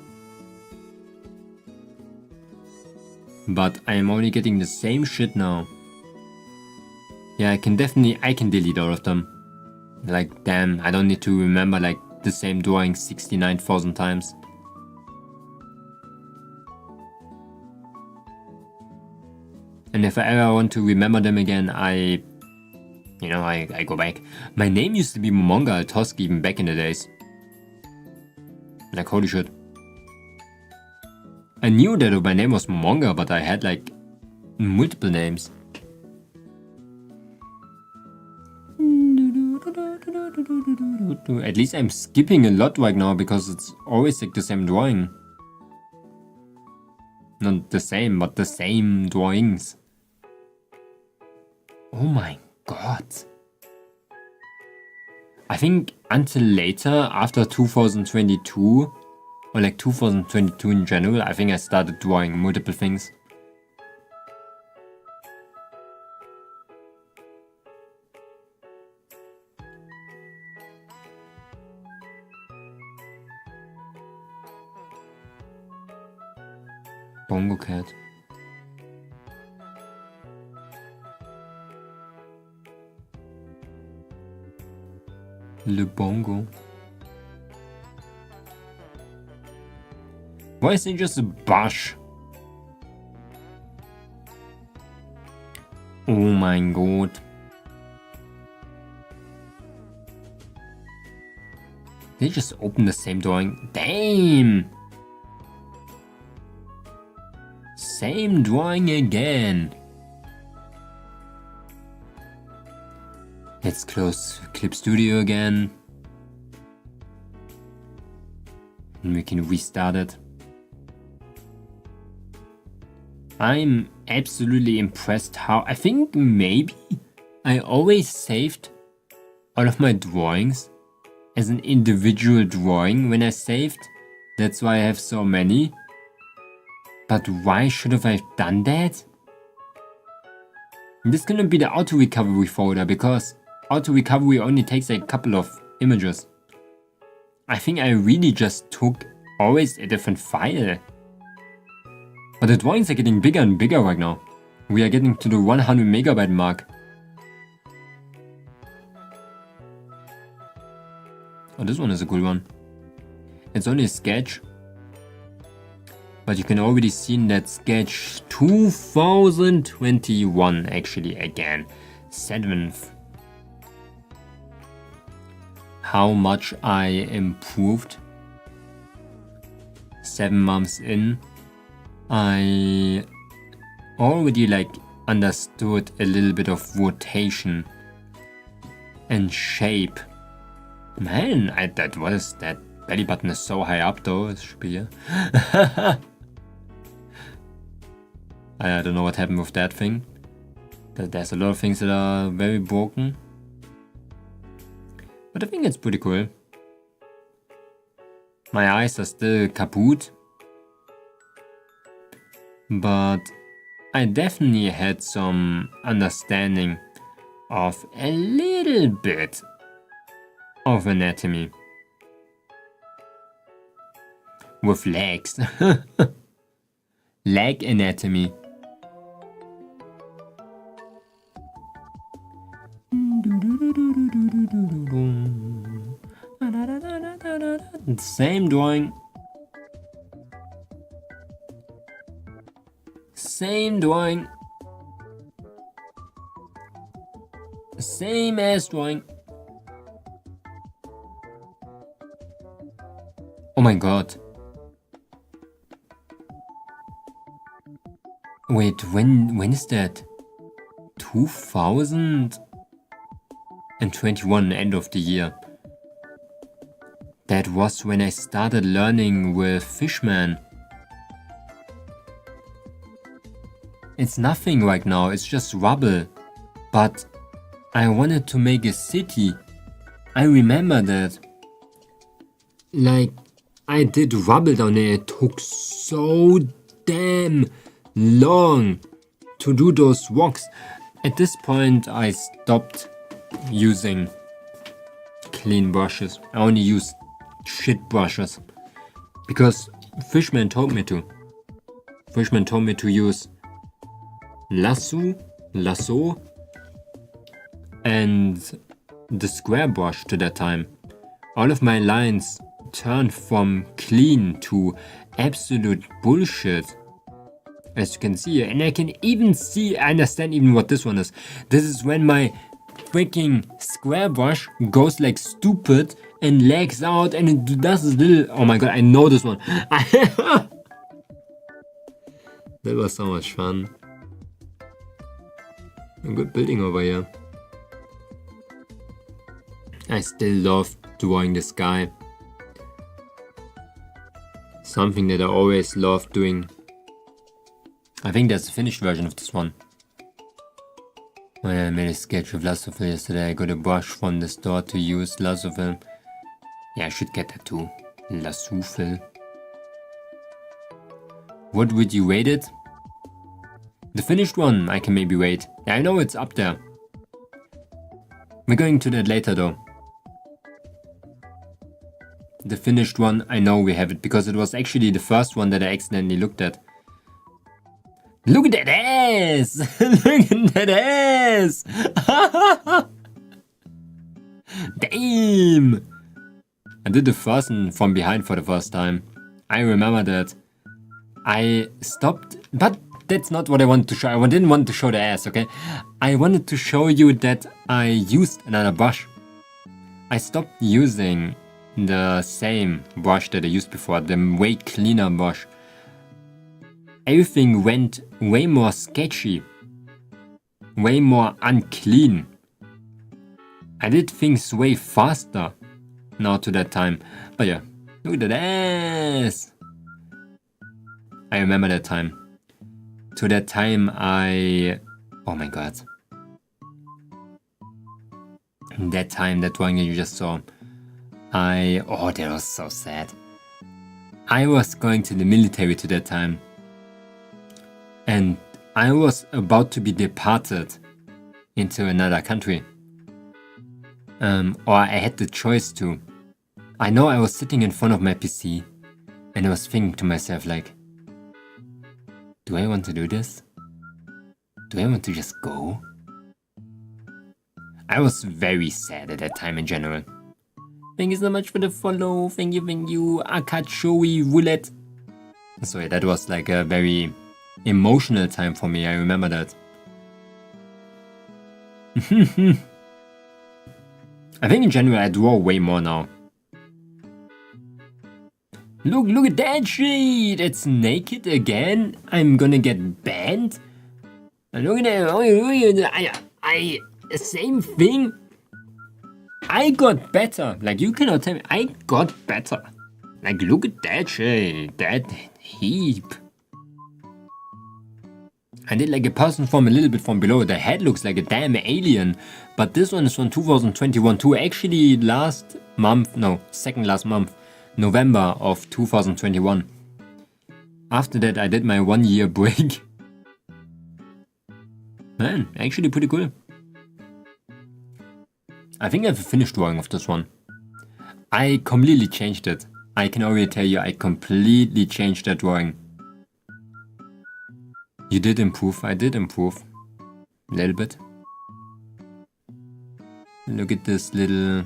But I am only getting the same shit now. Yeah, I can delete all of them. Like, damn, I don't need to remember like the same drawing 69,000 times. if I ever want to remember them again, I go back. My name used to be Momonga Altosk even back in the days. Like, holy shit. I knew that my name was Momonga, but I had like multiple names. At least I'm skipping a lot right now because it's always like the same drawing. Not the same, but the same drawings. Oh my god. I think until later, after 2022, or like 2022 in general, I think I started drawing multiple things. Bongo cat. Le bongo. Why is it just a bush? Oh my god. They just opened the same drawing. Damn! Same drawing again. Let's close Clip Studio again. And we can restart it. I'm absolutely impressed how I think maybe I always saved all of my drawings as an individual drawing when I saved. That's why I have so many. But why should have I done that? This is gonna be the auto recovery folder because auto recovery only takes a couple of images. I think I really just took always a different file. But the drawings are getting bigger and bigger right now. We are getting to the 100 megabyte mark. Oh, this one is a good one. It's only a sketch. But you can already see in that sketch 2021 actually again. 7th. How much I improved. 7 months in. I already like understood a little bit of rotation and shape. Man, that belly button is so high up though. It should be here. I don't know what happened with that thing. There's a lot of things that are very broken. But I think it's pretty cool. My eyes are still kaput. But I definitely had some understanding of a little bit of anatomy. With legs. Leg anatomy. Same drawing. Same drawing. Same ass drawing. Oh my god. Wait, when is that? 2021, end of the year. That was when I started learning with Fishman. It's nothing right now, it's just rubble. But I wanted to make a city. I remember that. Like, I did rubble down there. It took so damn long to do those walks. At this point, I stopped using clean brushes. I only use shit brushes. Because Fishman told me to. Fishman told me to use lasso, and the square brush to that time. All of my lines turned from clean to absolute bullshit as you can see, and I can even I understand even what this one is. This is when my freaking square brush goes like stupid and lags out and it does this little, oh my god, I know this one. That was so much fun. A good building over here. I still love drawing the sky. Something that I always loved doing. I think that's the finished version of this one. When I made a sketch of Lassophil yesterday, I got a brush from the store to use Lassophil. Yeah, I should get that too. Lassophil. What would you rate it? The finished one, I can maybe rate. Yeah, I know it's up there. We're going to that later though. The finished one, I know we have it because it was actually the first one that I accidentally looked at. Look at that ass! Look at that ass! Damn! I did the first one from behind for the first time. I remember that. I stopped, but that's not what I wanted to show. I didn't want to show the ass, okay? I wanted to show you that I used another brush. I stopped using the same brush that I used before, the way cleaner brush. Everything went way more sketchy, way more unclean. I did things way faster now to that time. But yeah, look at that ass. I remember that time. To that time oh my god. That time, that drawing that you just saw, oh, that was so sad. I was going to the military to that time. And I was about to be deported into another country. Or I had the choice to. I know I was sitting in front of my PC and I was thinking to myself like, do I want to do this? Do I want to just go? I was very sad at that time in general. Thank you so much for the follow. Thank you, Akachoi Roulette. So yeah, that was like a very emotional time for me. I remember that. I think in general I draw way more now. Look at that shit! It's naked again? I'm gonna get banned? Look at that! Same thing? I got better. Like, you cannot tell me. I got better. Like, look at that shit. That heap. I did like a person from a little bit from below. The head looks like a damn alien. But this one is from 2021 too. Actually second last month. November of 2021. After that I did my 1 year break. Man, actually pretty cool. I think I have a finished drawing of this one. I completely changed it. I can already tell you I completely changed that drawing. You did improve, I did improve. A little bit. Look at this little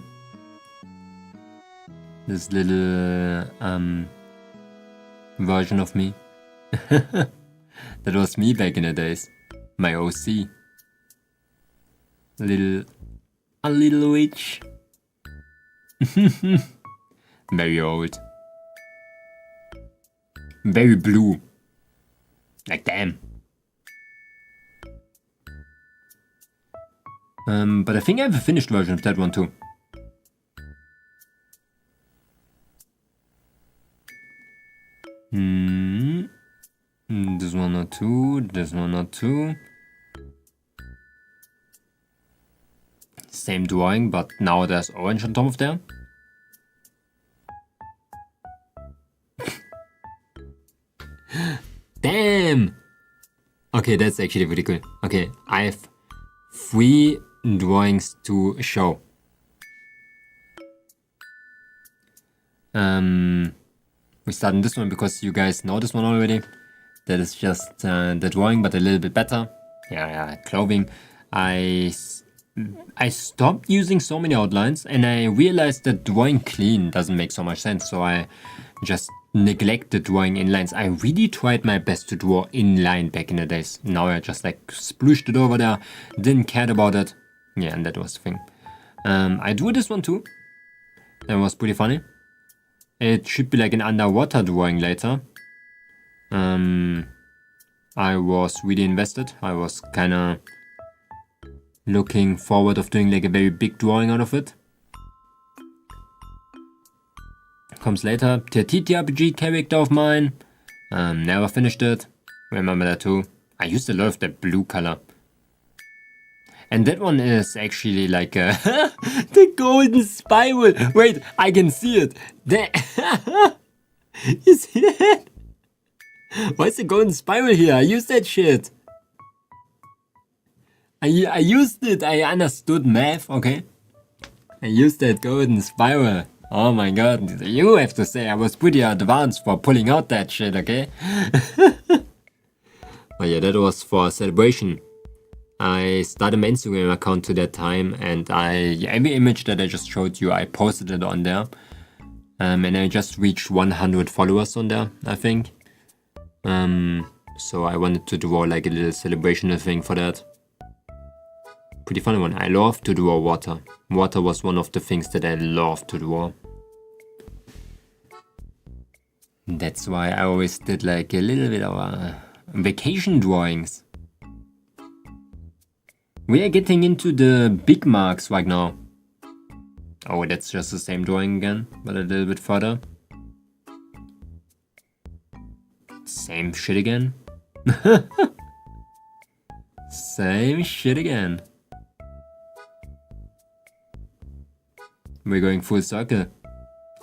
version of me. That was me back in the days. My OC. A little witch. Very old. Very blue. Like damn. But I think I have a finished version of that one too. This one or two, this one or two. Same drawing, but now there's orange on top of there. Damn! Okay, that's actually pretty cool. Okay, I have 3 drawings to show. We start on this one because you guys know this one already. That is just the drawing, but a little bit better. Yeah, clothing. I stopped using so many outlines and I realized that drawing clean doesn't make so much sense. So I just neglected drawing inlines. I really tried my best to draw inline back in the days. Now I just like splooshed it over there, didn't care about it. Yeah, and that was the thing. I drew this one too. That was pretty funny. It should be like an underwater drawing later. I was really invested. I was kinda looking forward of doing like a very big drawing out of it. Comes later. TTRPG character of mine. Never finished it. Remember that too. I used to love that blue color. And that one is actually like a the golden spiral. Wait, I can see it. You see that? Why is the golden spiral here? I used that shit. I used it. I understood math, okay? I used that golden spiral. Oh my god. You have to say I was pretty advanced for pulling out that shit, okay? But yeah, that was for a celebration. I started my Instagram account to that time, and every image that I just showed you, I posted it on there. And I just reached 100 followers on there, I think. So I wanted to draw like a little celebration thing for that. Pretty funny one. I love to draw water. Water was one of the things that I love to draw. That's why I always did like a little bit of vacation drawings. We are getting into the big marks right now. Oh, that's just the same drawing again, but a little bit further. Same shit again. Same shit again. We're going full circle.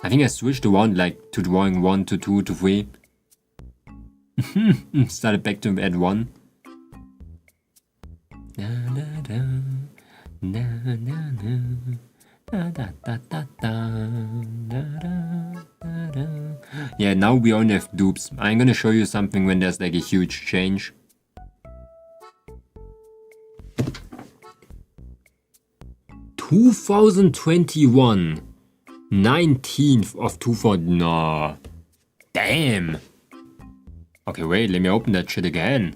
I think I switched around like to drawing 1 to 2 to 3. Started back to at 1. Yeah, now we only have dupes. I'm gonna show you something when there's like a huge change. (2021) 19th of 2000. No. Damn. Okay, wait, let me open that shit again.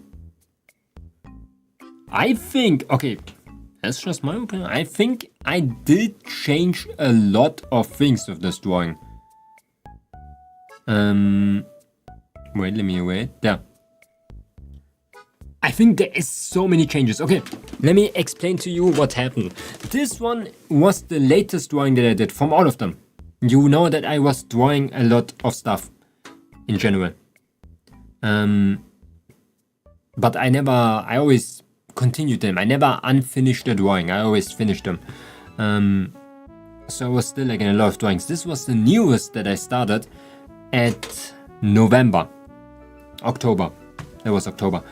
I think, okay, that's just my opinion. I think I did change a lot of things with this drawing. Wait, let me wait. Yeah. I think there is so many changes. Okay, let me explain to you what happened. This one was the latest drawing that I did from all of them. You know that I was drawing a lot of stuff in general. But I always continued them. I never unfinished the drawing. I always finished them. So I was still like in a lot of drawings. This was the newest that I started at October. That was October.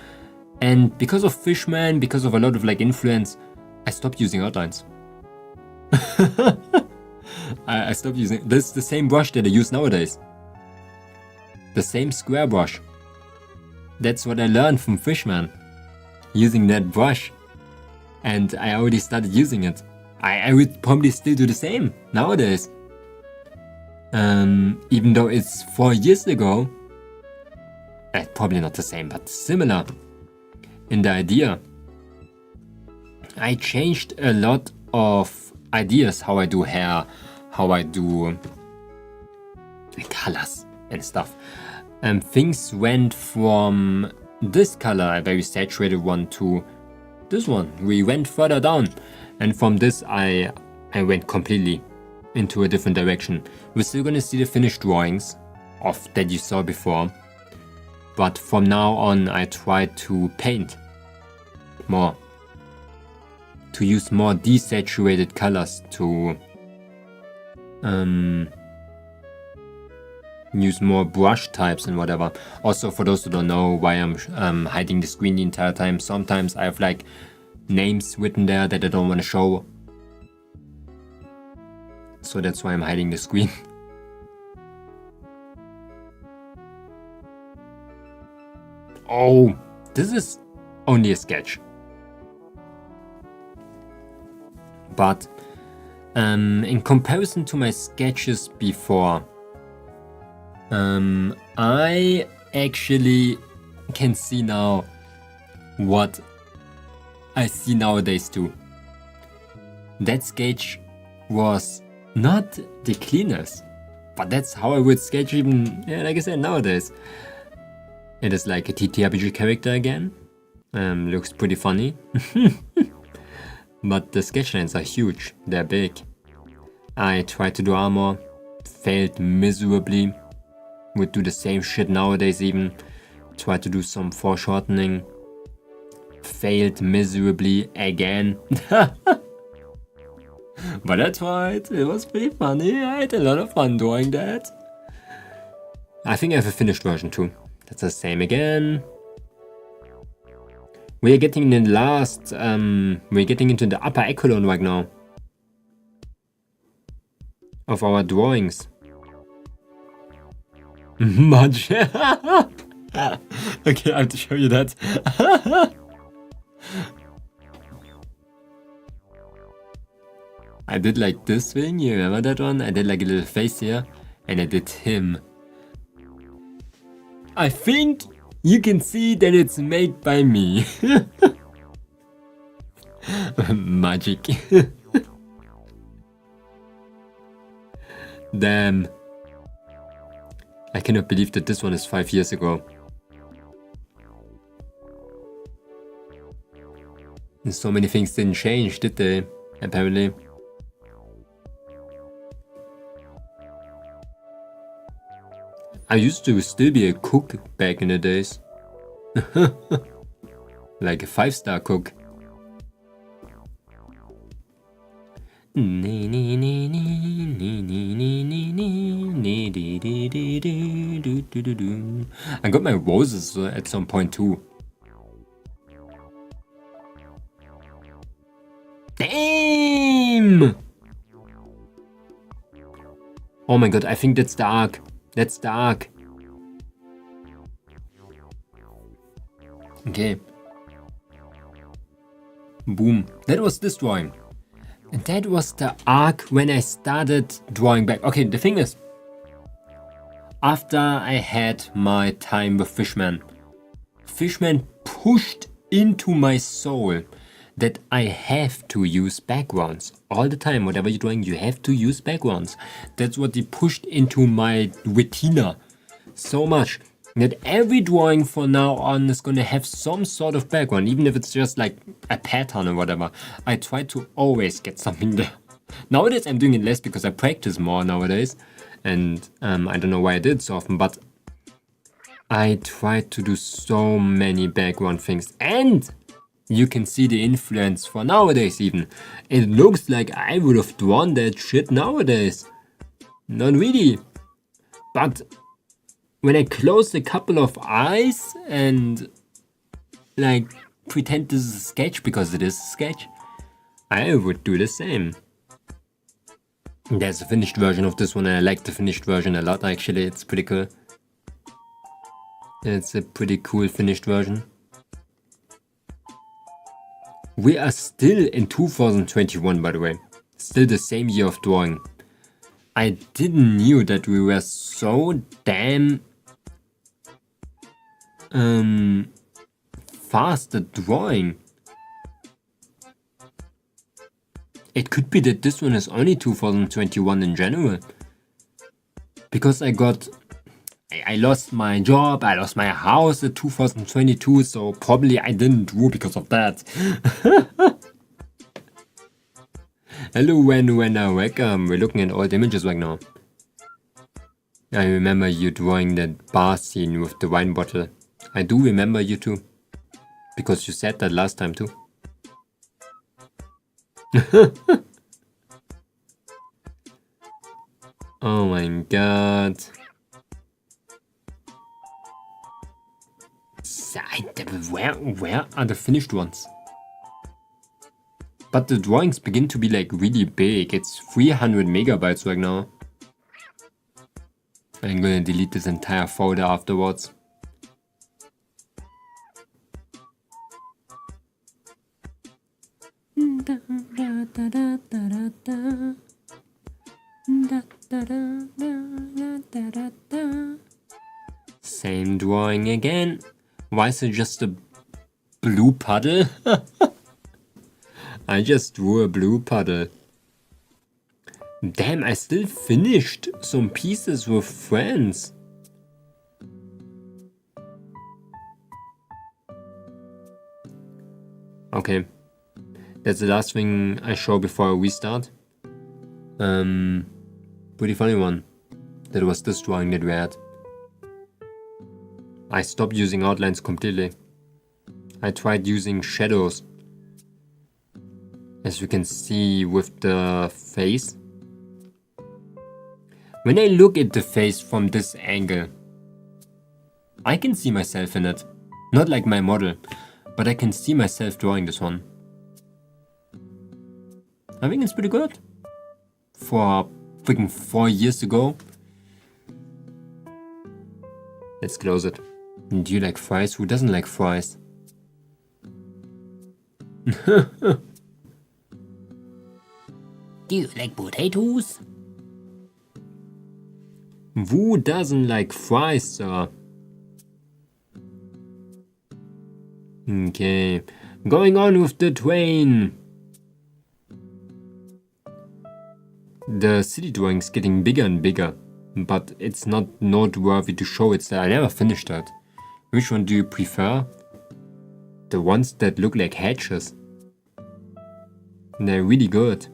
And because of Fishman, because of a lot of like influence, I stopped using outlines. I stopped using, this is the same brush that I use nowadays. The same square brush. That's what I learned from Fishman. Using that brush. And I already started using it. I would probably still do the same nowadays. Even though it's 4 years ago. Probably not the same, but similar in the idea. I changed a lot of ideas, how I do hair, how I do colors and stuff. Things went from this color, a very saturated one, to this one. We went further down, and from this I went completely into a different direction. We're still gonna see the finished drawings of that you saw before, but from now on I try to paint more, to use more desaturated colors, to use more brush types and whatever. Also, for those who don't know why I'm hiding the screen the entire time, sometimes I have like names written there that I don't want to show. So that's why I'm hiding the screen. Oh, this is only a sketch. But in comparison to my sketches before, I actually can see now what I see nowadays too. That sketch was not the cleanest, but that's how I would sketch even, yeah, like I said, nowadays. It is like a TTRPG character again. Looks pretty funny. But the sketch lines are huge, they're big. I tried to do armor, failed miserably. Would do the same shit nowadays even. Tried to do some foreshortening, failed miserably again. But I tried, it was pretty funny, I had a lot of fun doing that. I think I have a finished version too. That's the same again. We are getting in the last, we're getting into the upper echelon right now of our drawings. Much. Okay, I have to show you that. I did like this thing, you remember that one? I did like a little face here, and I did him. I think you can see that it's made by me. Magic. Damn. I cannot believe that this one is 5 years ago. And so many things didn't change, did they? Apparently. I used to still be a cook back in the days. Like a 5-star cook. I got my roses at some point too. Damn! Oh my god, I think that's the arc. That's the arc. Okay. Boom. That was this drawing. And that was the arc when I started drawing back. Okay, the thing is, after I had my time with Fishman, Fishman pushed into my soul that I have to use backgrounds. All the time, whatever you're doing, you have to use backgrounds. That's what he pushed into my retina so much that every drawing from now on is gonna have some sort of background, even if it's just like a pattern or whatever. I try to always get something there. Nowadays I'm doing it less because I practice more nowadays, and I don't know why I did so often, but I try to do so many background things, and you can see the influence for nowadays even. It looks like I would have drawn that shit nowadays. Not really. But when I close a couple of eyes and like pretend this is a sketch because it is a sketch, I would do the same. There's a finished version of this one and I like the finished version a lot actually, it's pretty cool. It's a pretty cool finished version. We are still in 2021 by the way, still the same year of drawing. I didn't knew that we were so damn fast at drawing. It could be that this one is only 2021 in general. Because I lost my job, I lost my house in 2022, so probably I didn't draw because of that. Hello, Wenna, welcome. We're looking at old images right now. I remember you drawing that bar scene with the wine bottle. I do remember you too. Because you said that last time too. Oh my god. Where are the finished ones? But the drawings begin to be like really big. It's 300 megabytes right now. I'm gonna delete this entire folder afterwards. Same drawing again. Why is it just a blue puddle? I just drew a blue puddle. Damn, I still finished some pieces with friends. Okay, that's the last thing I show before we start. Pretty funny one. That was this drawing that we had. I stopped using outlines completely. I tried using shadows. As you can see with the face. When I look at the face from this angle, I can see myself in it. Not like my model, but I can see myself drawing this one. I think it's pretty good. For freaking 4 years ago. Let's close it. Do you like fries? Who doesn't like fries? Do you like potatoes? Who doesn't like fries, sir? Okay, going on with the train. The city drawing's getting bigger and bigger, but it's not noteworthy to show it. I never finished that. Which one do you prefer? The ones that look like hatches. They're really good.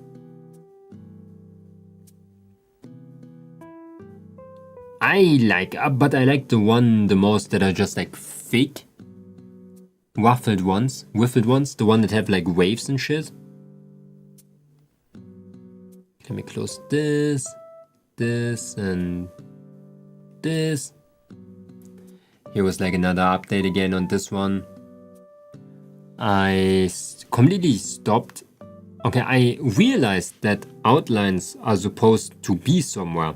But I like the one the most that are just like thick. Wiffled ones, the one that have like waves and shit. Let me close this, and this. Here was like another update again on this one. I completely stopped. Okay, I realized that outlines are supposed to be somewhere.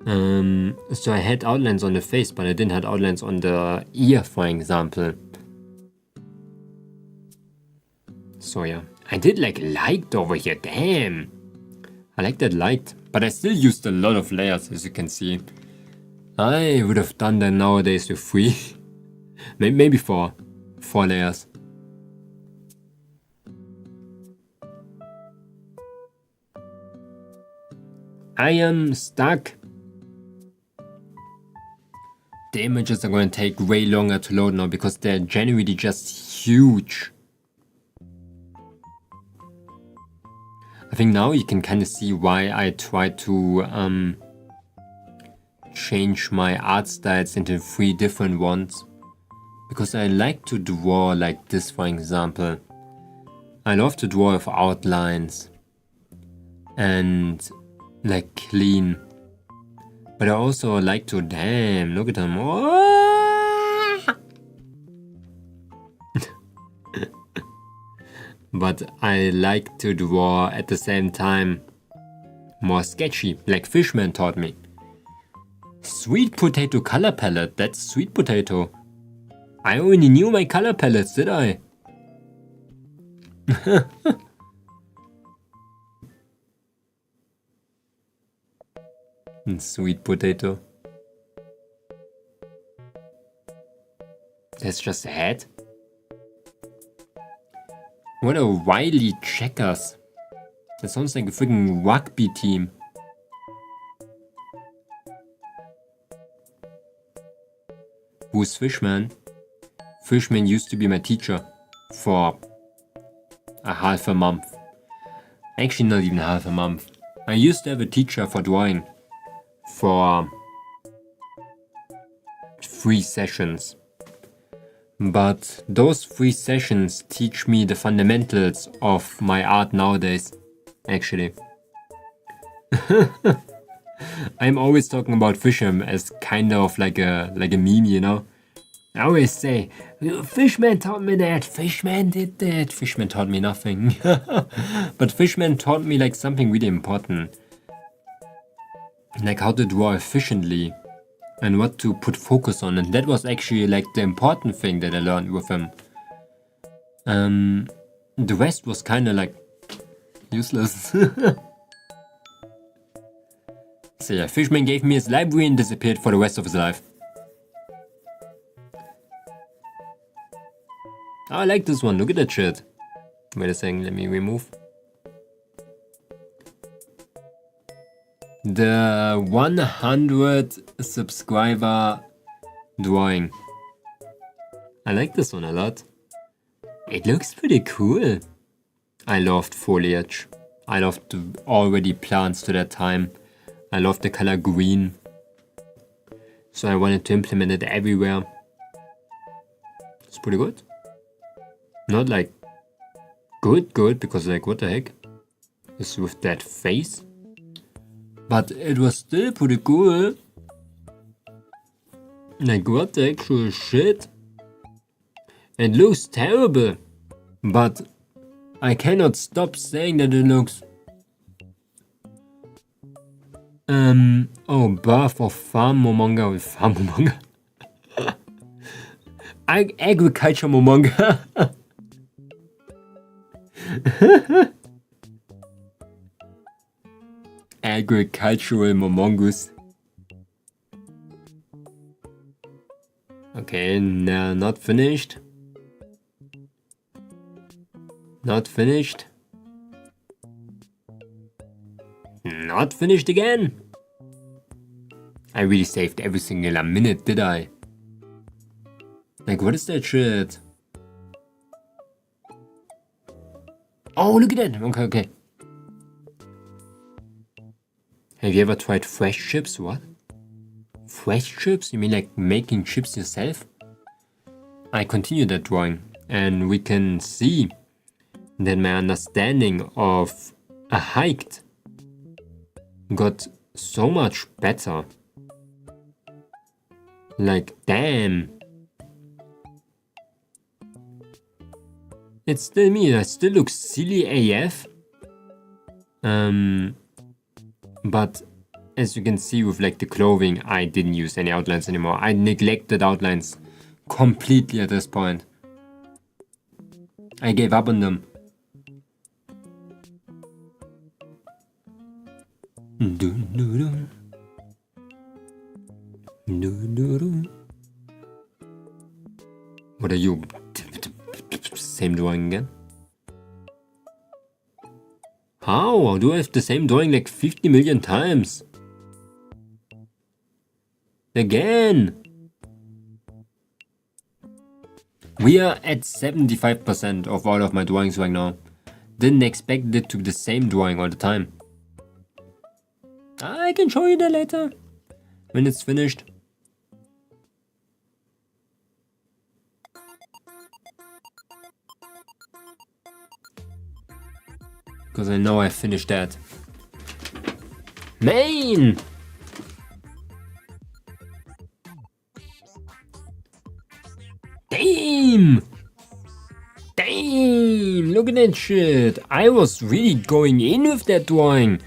So I had outlines on the face, but I didn't have outlines on the ear, for example. So yeah, I did like light over here, damn. I like that light, but I still used a lot of layers, as you can see. I would have done that nowadays with 3. Maybe 4 layers. I am stuck. The images are going to take way longer to load now because they're genuinely just huge. I think now you can kind of see why I try to change my art styles into 3 different ones. Because I like to draw like this, for example. I love to draw with outlines and like clean. But I also like to, damn, look at them. But I like to draw at the same time more sketchy, like Fishman taught me. Sweet potato color palette, that's sweet potato. I only knew my color palettes, did I? Sweet potato. That's just a head. What a wily checkers. That sounds like a freaking rugby team. Who's Fishman? Fishman used to be my teacher for a half a month. Actually, not even half a month. I used to have a teacher for drawing for 3 sessions. But those 3 sessions teach me the fundamentals of my art nowadays, actually. I'm always talking about Fishman as kind of like a meme, you know? I always say, Fishman taught me that, Fishman did that, Fishman taught me nothing. But Fishman taught me like something really important. Like how to draw efficiently. And what to put focus on, and that was actually like the important thing that I learned with him. The rest was kind of like useless. So yeah, Fishman gave me his library and disappeared for the rest of his life. Oh, I like this one. Look at that shit. Wait a second, let me remove. The 100 subscriber drawing. I like this one a lot. It looks pretty cool. I loved foliage. I loved the already plants to that time. I loved the color green. So I wanted to implement it everywhere. It's pretty good. Not like good, because like what the heck is with that face? But it was still pretty cool. Like what the actual shit? It looks terrible, but I cannot stop saying that it looks... Oh, birth of farm Momonga with farm Momonga. Agriculture Momonga. Agricultural Momongus. Okay, no, not finished. Not finished. Not finished again. I really saved every single minute, did I? Like, what is that shit? Oh, look at that. Okay. Have you ever tried fresh chips? What? Fresh chips? You mean like making chips yourself? I continued that drawing, and we can see that my understanding of a hiked got so much better. Like, damn. It's still me, I still look silly AF. But as you can see with like the clothing, I didn't use any outlines anymore. I neglected outlines completely at this point. I gave up on them. What are you? Same drawing again? How? Do I have the same drawing like 50 million times? Again! We are at 75% of all of my drawings right now. Didn't expect it to be the same drawing all the time. I can show you that later, when it's finished. Because I know I finished that. Main! Damn! Damn! Look at that shit! I was really going in with that drawing.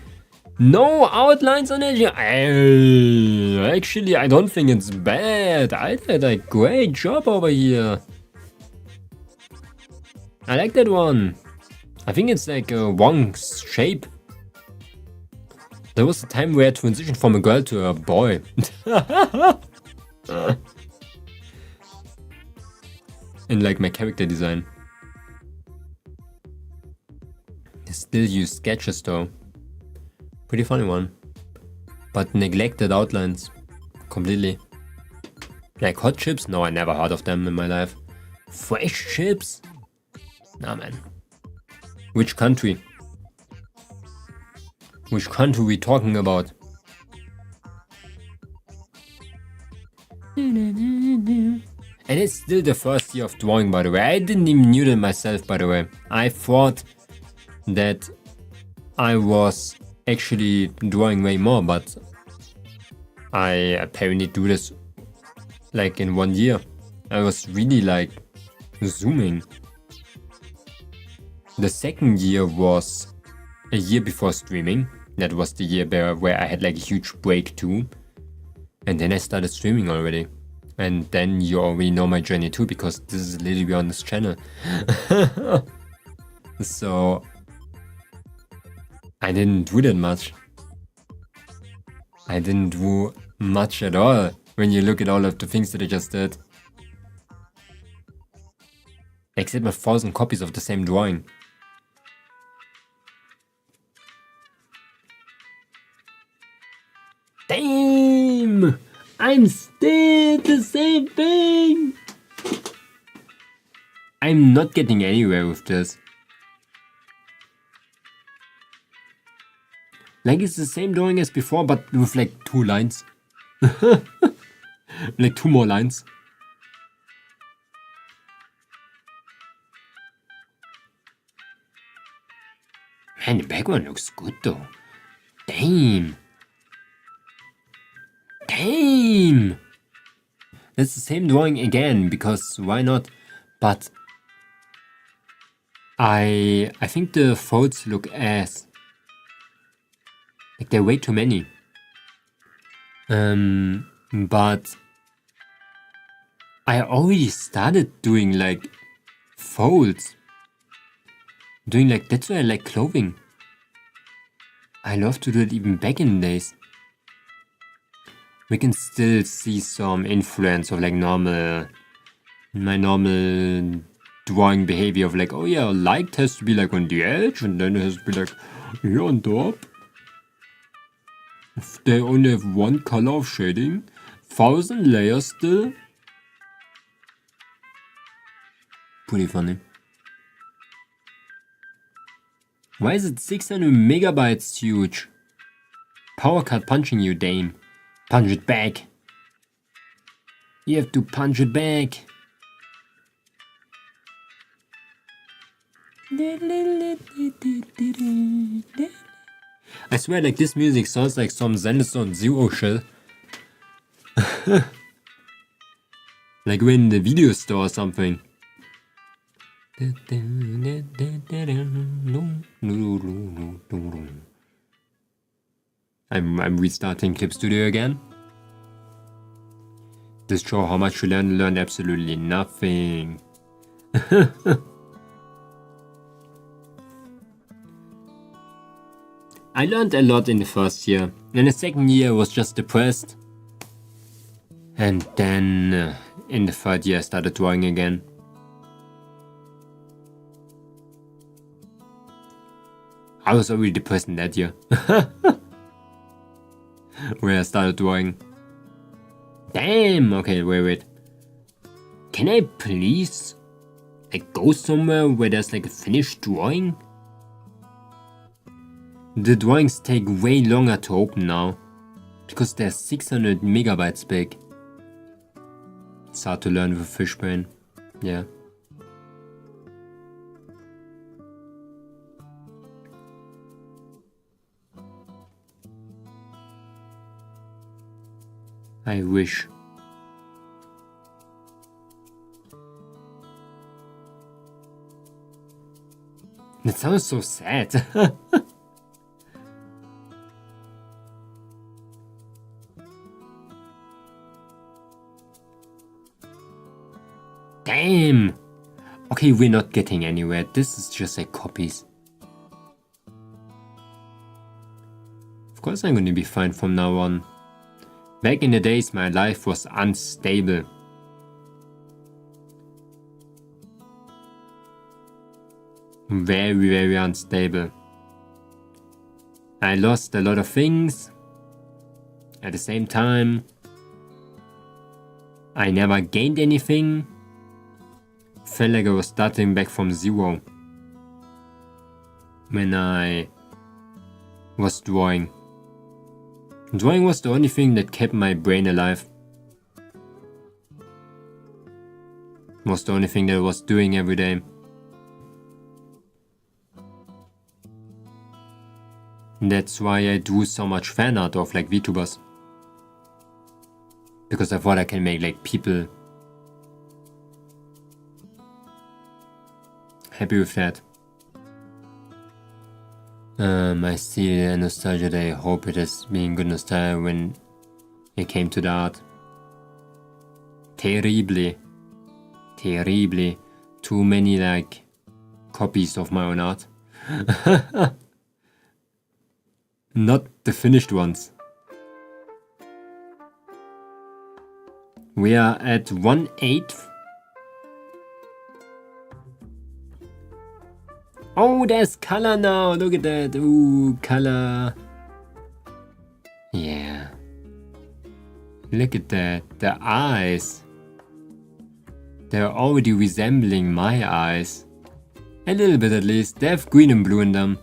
No outlines on it. Actually, I don't think it's bad. I did a great job over here. I like that one. I think it's like a Wong shape. There was a time where I transitioned from a girl to a boy. In like my character design. I still use sketches though. Pretty funny one. But neglected outlines. Completely. Like hot chips? No, I never heard of them in my life. Fresh chips? Nah, man. Which country? Which country we talking about? And it's still the first year of drawing, by the way. I didn't even knew that myself, by the way. I thought that I was actually drawing way more, but I apparently do this like in 1 year. I was really like zooming. The second year was a year before streaming. That was the year where I had like a huge break too. And then I started streaming already. And then you already know my journey too, because this is literally on this channel. So I didn't do that much. I didn't do much at all when you look at all of the things that I just did. Except 1,000 copies of the same drawing. Damn! I'm still the same thing! I'm not getting anywhere with this. Like it's the same drawing as before, but with like 2 lines. Like 2 more lines. Man, the background looks good though. Damn. Damn! That's the same drawing again, because why not? But I think the folds look ass. Like there are way too many. But I already started doing like folds. Doing like, that's why I like clothing. I love to do it even back in the days. We can still see some influence of like my normal drawing behavior of like, oh yeah, light has to be like on the edge and then it has to be like here on top. If they only have one color of shading, 1,000 layers still. Pretty funny. Why is it 600 megabytes huge? Power cut punching you, dame. Punch it back. You have to punch it back. I swear, like this music sounds like some Zenithon Zero shit. Like we're in the video store or something. I'm restarting Clip Studio again. This show how much you learn absolutely nothing. I learned a lot in the first year. In the second year I was just depressed. And then in the third year I started drawing again. I was already depressed in that year. Where I started drawing. Damn! Okay, wait. Can I please like go somewhere where there's like a finished drawing? The drawings take way longer to open now. Because they're 600 megabytes big. It's hard to learn with Fishbrain. Yeah. I wish. That sounds so sad. Damn! Okay, we're not getting anywhere. This is just like copies. Of course I'm gonna be fine from now on. Back in the days, my life was unstable. Very, very unstable. I lost a lot of things. At the same time, I never gained anything. Felt like I was starting back from zero. When I was drawing. Drawing was the only thing that kept my brain alive. Was the only thing that I was doing every day. That's why I do so much fan art of like VTubers. Because I thought I can make like people happy with that. I see the nostalgia that I hope it has been good nostalgia when it came to the art. Terribly. Too many like copies of my own art. Not the finished ones. We are at 1/8. Oh, there's color now. Look at that. Ooh, color. Yeah. Look at that. The eyes. They're already resembling my eyes. A little bit at least. They have green and blue in them.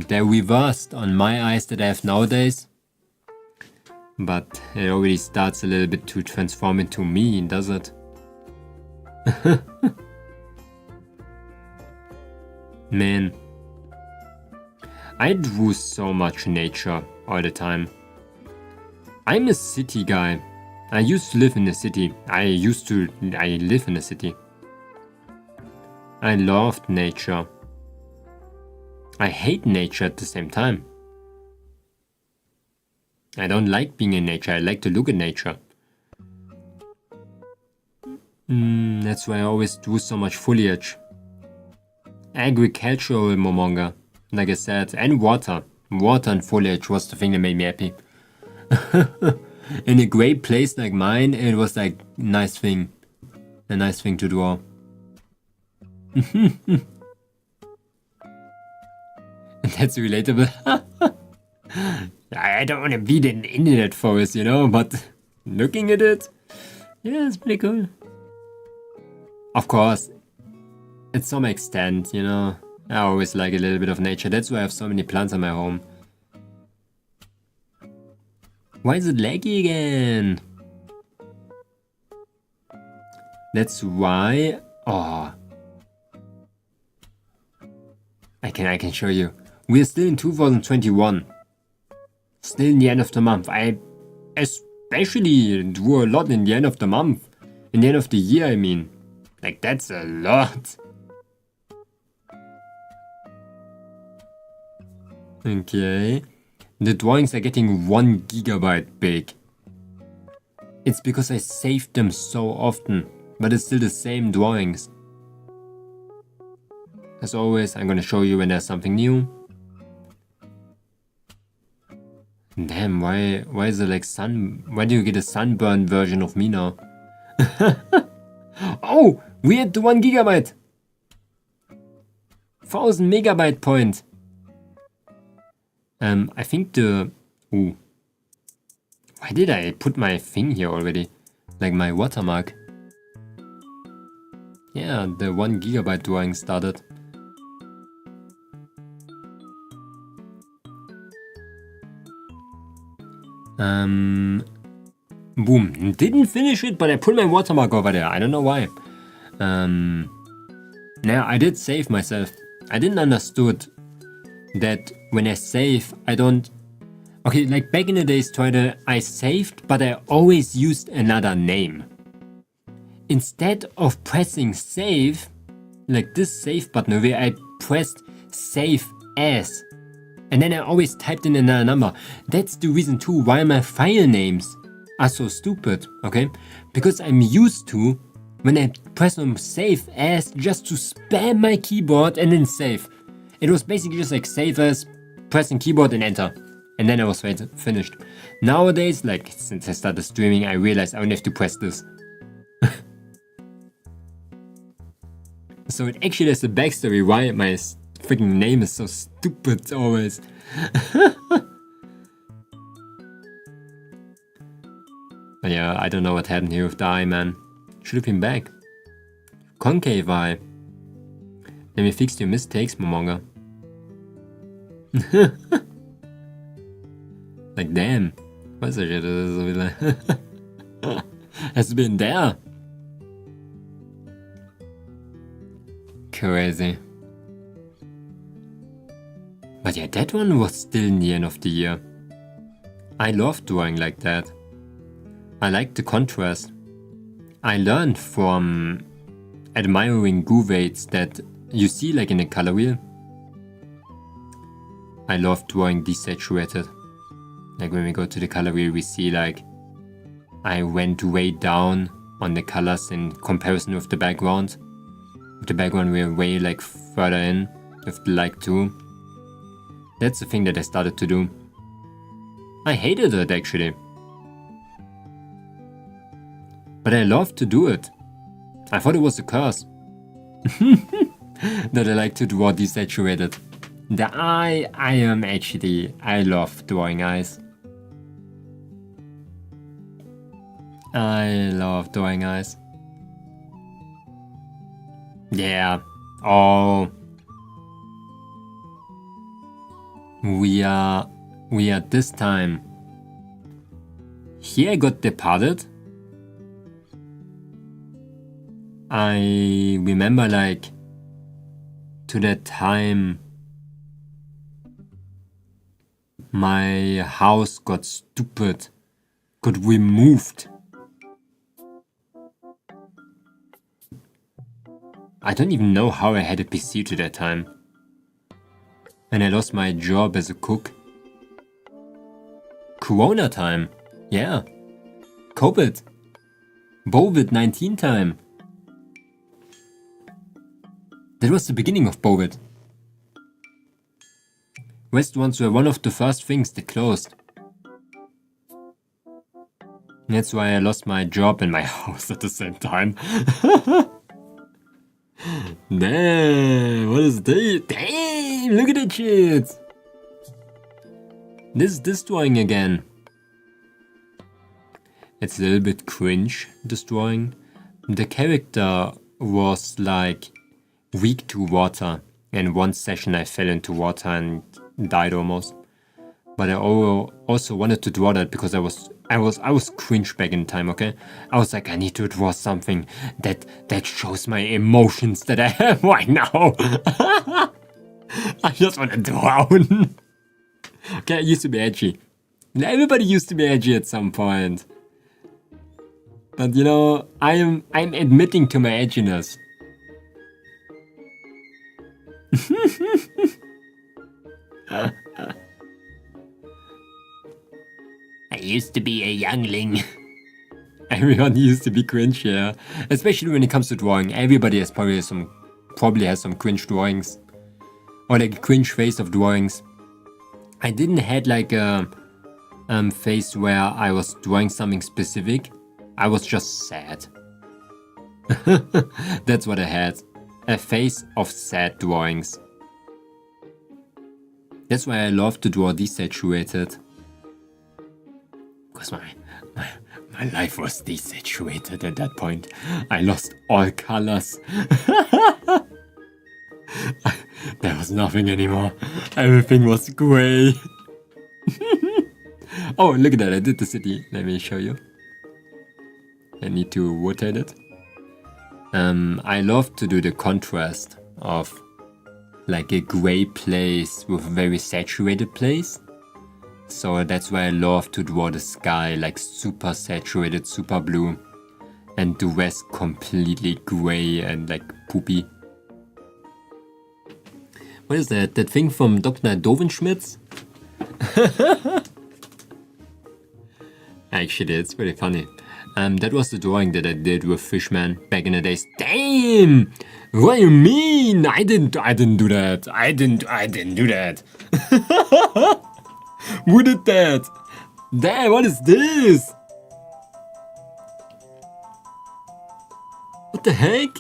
They're reversed on my eyes that I have nowadays. But it already starts a little bit to transform into me, does it? Man. I drew so much nature all the time. I'm a city guy. I used to live in the city. I live in the city. I loved nature. I hate nature at the same time. I don't like being in nature. I like to look at nature. That's why I always do so much foliage. Agricultural Momonga, like I said, and water. Water and foliage was the thing that made me happy. In a great place like mine, it was like a nice thing to draw. That's relatable. I don't want to be in the internet forest, you know, but looking at it, yeah, it's pretty cool. Of course, to some extent, you know, I always like a little bit of nature. That's why I have so many plants in my home. Why is it laggy again? That's why. Oh, I can show you. We're still in 2021. Still in the end of the month. I especially drew a lot in the end of the month. In the end of the year, I mean. Like, that's a lot. Okay. The drawings are getting 1 GB big. It's because I saved them so often. But it's still the same drawings. As always, I'm gonna show you when there's something new. Damn, why is it like why do you get a sunburned version of me now? Oh, we had the 1 GB. 1000 megabyte point. I think the... Ooh. Why did I put my thing here already? Like my watermark. Yeah, the 1 GB drawing started. Boom. Didn't finish it, but I put my watermark over there. I don't know why. Now, I did save myself. I didn't understood that when I save, I don't... Okay, like back in the days, I saved, but I always used another name. Instead of pressing save, like this save button over here, I pressed save as. And then I always typed in another number. That's the reason too why my file names are so stupid, okay? Because I'm used to, when I press on save as, just to spam my keyboard and then save. It was basically just like save as, pressing keyboard and enter. And then I was finished. Nowadays, like since I started streaming, I realized I only have to press this. So it actually has a backstory why my freaking name is so stupid always. But yeah, I don't know what happened here with the eye, man. Should have been back. Concave eye. Let me fix your mistakes, Momonga. Like, damn. Was er so wieder? Has been there. Crazy. But yeah, that one was still in the end of the year. I love drawing like that. I like the contrast. I learned from admiring Gouvates that you see like in a color wheel. I love drawing desaturated. Like when we go to the color wheel, we see like I went way down on the colors in comparison with the background. With the background we're way like further in with the light too. That's the thing that I started to do. I hated it actually. But I loved to do it. I thought it was a curse. that I like to draw desaturated. The eye, I love drawing eyes. I love drawing eyes. Yeah. Oh. We are this time. Here I got departed. I remember like to that time my house got stupid, got removed. I don't even know how I had a PC to that time. And I lost my job as a cook. Corona time. Yeah. COVID-19 time. That was the beginning of COVID. Restaurants were one of the first things that closed. That's why I lost my job and my house at the same time. Damn, what is this? Damn, look at that shit. This drawing again. It's a little bit cringe, this drawing. The character was like weak to water. In one session I fell into water and died almost. But I also wanted to draw that because I was cringe back in time, okay? I was like, I need to draw something that shows my emotions that I have right now. I just want to drown. Okay, I used to be edgy. Everybody used to be edgy at some point. But you know, I'm admitting to my edginess. I used to be a youngling. Everyone used to be cringe, yeah. Especially when it comes to drawing. Everybody has probably has some cringe drawings. Or like a cringe phase of drawings. I didn't had like a phase where I was drawing something specific. I was just sad. That's what I had. A phase of sad drawings. That's why I love to draw desaturated. Because my life was desaturated at that point. I lost all colors. There was nothing anymore. Everything was grey. Oh, look at that. I did the city. Let me show you. I need to rotate it. I love to do the contrast of like a grey place with a very saturated place. So that's why I love to draw the sky like super saturated, super blue, and the rest completely grey and like poopy. What is that? That thing from Dr. Dovenschmitz? Actually, it's pretty funny. That was the drawing that I did with Fishman back in the days. Damn! What do you mean? I didn't do that. I didn't do that. Who did that? Damn, what is this? What the heck?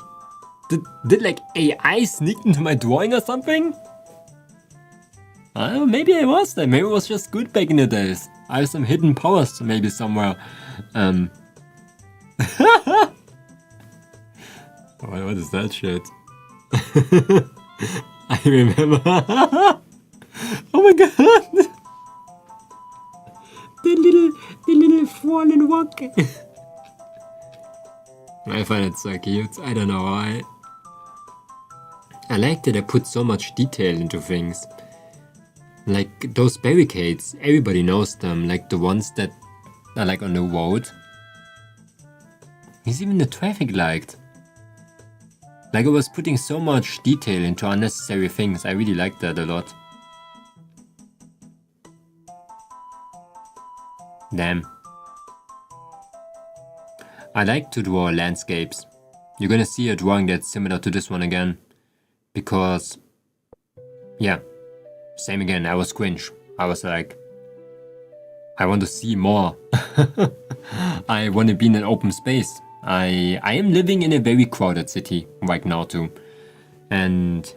Did like AI sneak into my drawing or something? Maybe I was there. Maybe it was just good back in the days. I have some hidden powers maybe somewhere. What is that shit? I remember. Oh my god! The little fallen rock. I find it so cute. I don't know why. I like that I put so much detail into things. Like those barricades, everybody knows them. Like the ones that are like on the road. There's even the traffic light. Like I was putting so much detail into unnecessary things. I really like that a lot. Damn. I like to draw landscapes. You're gonna see a drawing that's similar to this one again. Because, yeah, same again, I was cringe. I was like, I want to see more. I want to be in an open space. I am living in a very crowded city right now too. And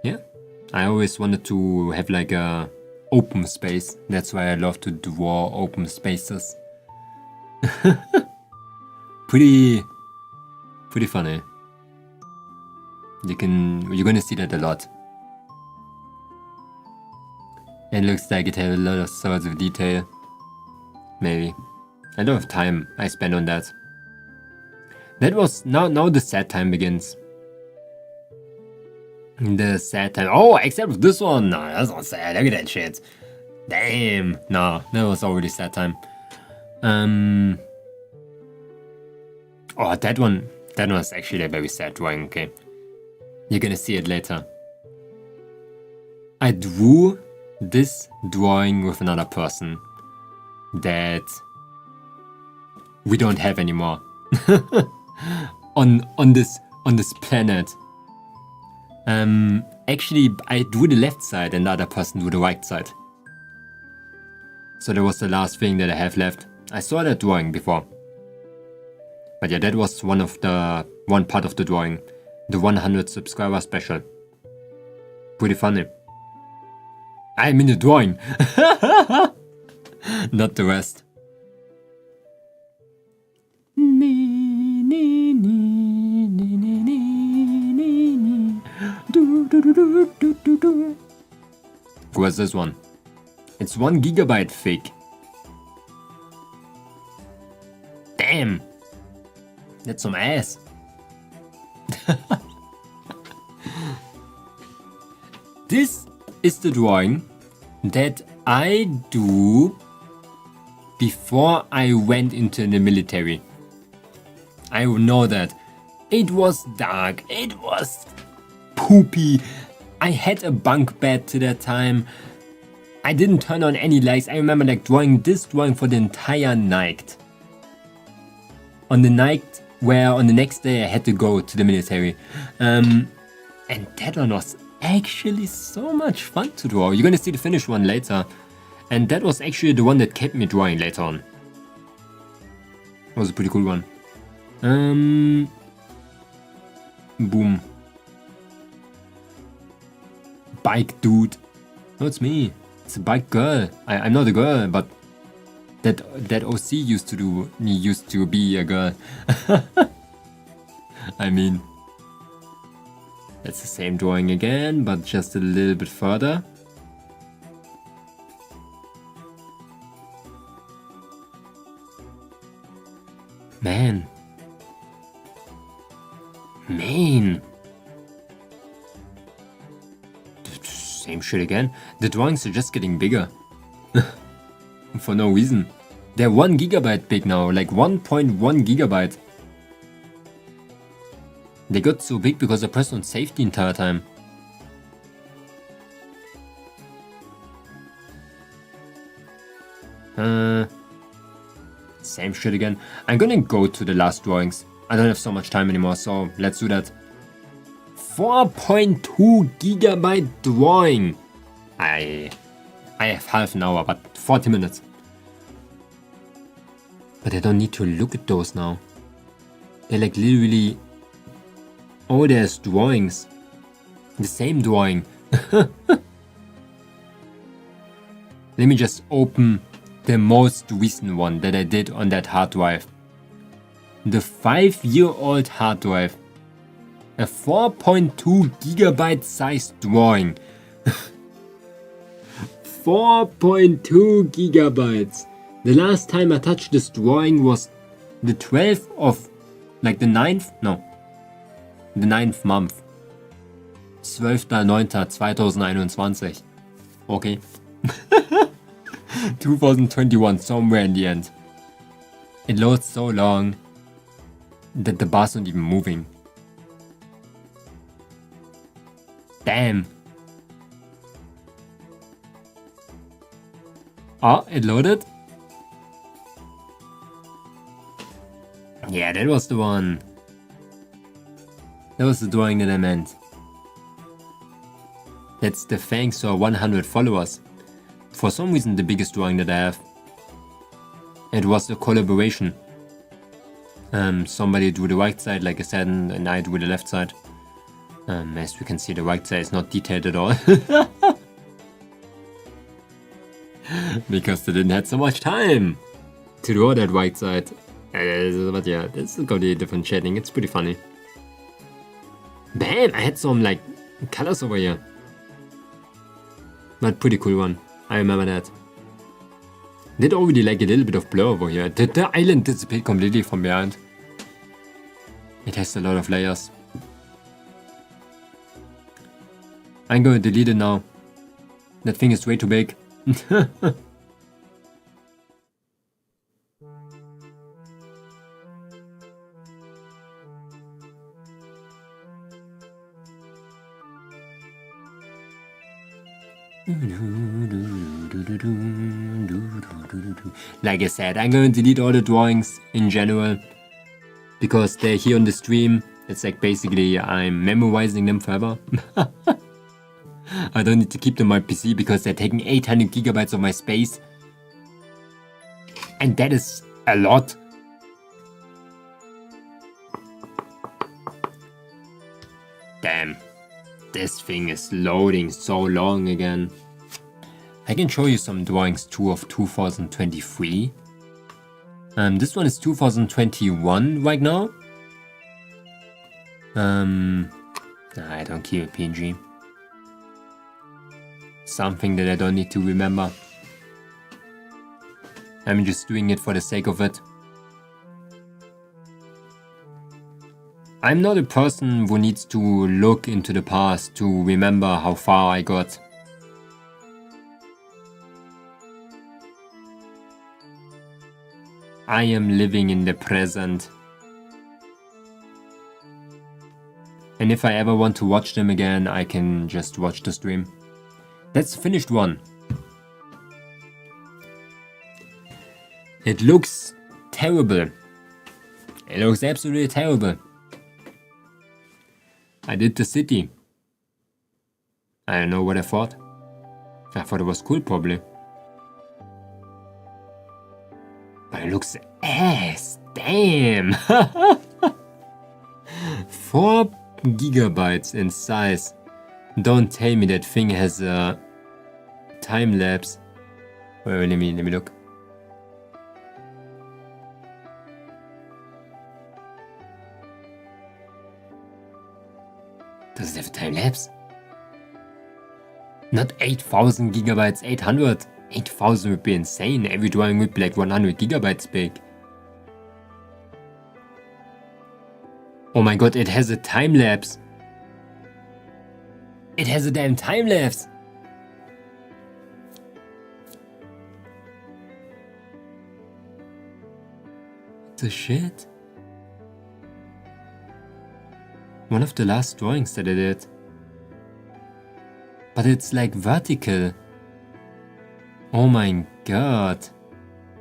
yeah, I always wanted to have like a open space. That's why I love to draw open spaces. Pretty funny. You're gonna see that a lot. It looks like it has a lot of sorts of detail. Maybe. I don't have time I spent on that. That was now the sad time begins. The sad time. Oh, except for this one. No, that's not sad. Look at that shit. Damn. No, that was already sad time. Oh, that one was actually a very sad drawing. Okay, you're gonna see it later. I drew this drawing with another person that we don't have anymore on this planet. Actually, I drew the left side and the other person drew the right side. So that was the last thing that I have left. I saw that drawing before. But yeah, that was one part of the drawing. The 100 subscriber special. Pretty funny. I'm in the drawing. Not the rest. Where's this one? It's 1 gigabyte thick. Damn. That's some ass. This is the drawing that I do before I went into the military. I know that. It was dark. It was poopy. I had a bunk bed to that time. I didn't turn on any lights. I remember like drawing this drawing for the entire night. On the night where on the next day I had to go to the military. And that one was actually so much fun to draw. You're gonna see the finished one later. And that was actually the one that kept me drawing later on. It was a pretty cool one. Boom. Bike dude. No, it's me. It's a bike girl. I'm not a girl, but that OC used to be a girl. I mean, that's the same drawing again, but just a little bit further. Man. Same shit again. The drawings are just getting bigger. For no reason. They're 1 gigabyte big now, like 1.1 gigabyte. They got so big because I pressed on save the entire time. Same shit again. I'm gonna go to the last drawings. I don't have so much time anymore, so let's do that. 4.2 gigabyte drawing. I have half an hour, but 40 minutes. But I don't need to look at those now. They're like literally... Oh, there's drawings. The same drawing. Let me just open the most recent one that I did on that hard drive. The 5-year-old hard drive. A 4.2 gigabyte size drawing. 4.2 gigabytes. The last time I touched this drawing was the 12th of, like the 9th? No. The 9th month. 12.09.2021. Okay. 2021, somewhere in the end. It loads so long that the bar's not even moving. Damn. Oh, it loaded? Yeah, that was the one. That was the drawing that I meant. That's the thanks to our 100 followers. For some reason the biggest drawing that I have. It was a collaboration. Somebody drew the right side, like I said, and I drew the left side. As we can see, the right side is not detailed at all. Because they didn't have so much time to draw that right side. But yeah, this is got a different shading. It's pretty funny. Bam! I had some like colors over here. But pretty cool one. I remember that. Did already like a little bit of blur over here. Did the island disappear completely from behind? It has a lot of layers. I'm going to delete it now. That thing is way too big. Like I said, I'm going to delete all the drawings in general because they're here on the stream. It's like basically I'm memorizing them forever. I don't need to keep them on my PC because they're taking 800 gigabytes of my space. And that is a lot. Damn. This thing is loading so long again. I can show you some drawings too of 2023. This one is 2021 right now. I don't keep a PNG. Something that I don't need to remember. I'm just doing it for the sake of it. I'm not a person who needs to look into the past to remember how far I got. I am living in the present. And if I ever want to watch them again, I can just watch the stream. That's the finished one. It looks terrible. It looks absolutely terrible. I did the city. I don't know what I thought. I thought it was cool probably. But it looks ass. Damn. 4 gigabytes in size. Don't tell me that thing has a time lapse. Wait, let me look. Does it have a time lapse? Not 8000 gigabytes, 800. 8000 would be insane. Every drawing would be like 100 gigabytes big. Oh my god, it has a time lapse. It has a damn time lapse. What the shit? One of the last drawings that I did. But it's like vertical. Oh my god.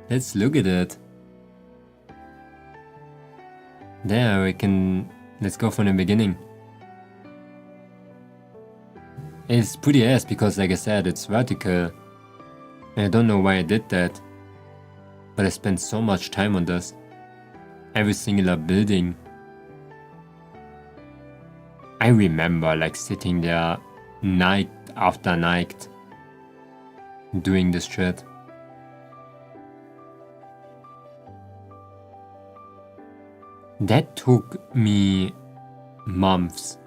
Let's look at it. There we can... Let's go from the beginning. It's pretty ass because like I said, it's vertical. And I don't know why I did that. But I spent so much time on this. Every singular building. I remember like sitting there night after night doing this shit. That took me months,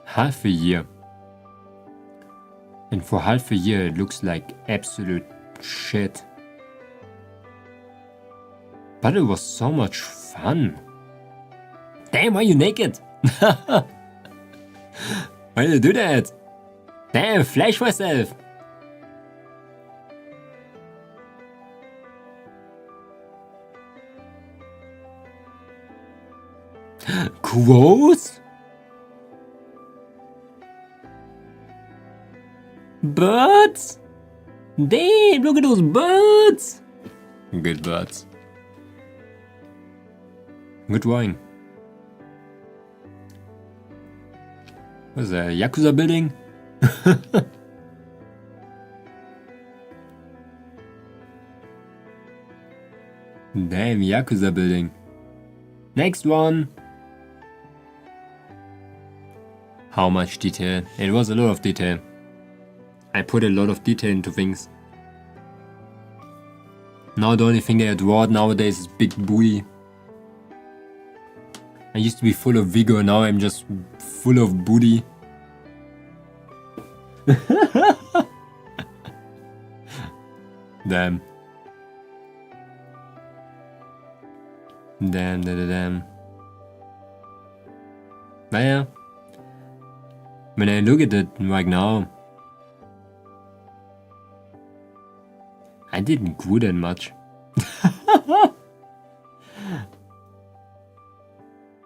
half a year. And for half a year it looks like absolute shit. But it was so much fun. Damn, why are you naked? Why did you do that? Damn, flash myself. Gross? Birds? Damn, look at those birds. Good birds. Good drawing. What's that, a Yakuza building? Damn, Yakuza building. Next one. how much detail. It was a lot of detail. I put a lot of detail into things. Now the only thing I draw nowadays is big booty. I used to be full of vigor, now I'm just full of booty. Damn. Damn. But yeah, when I look at it right now, I didn't do that much.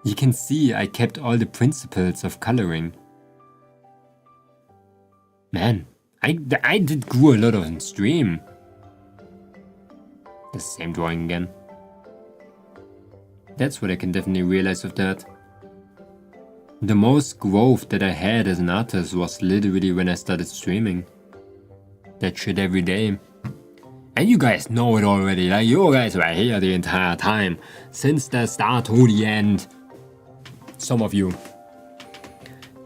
You can see I kept all the principles of coloring. Man, I did grow a lot on stream. The same drawing again. That's what I can definitely realize of that. The most growth that I had as an artist was literally when I started streaming. That shit every day. And you guys know it already, like you guys were here the entire time. Since the start to the end. Some of you.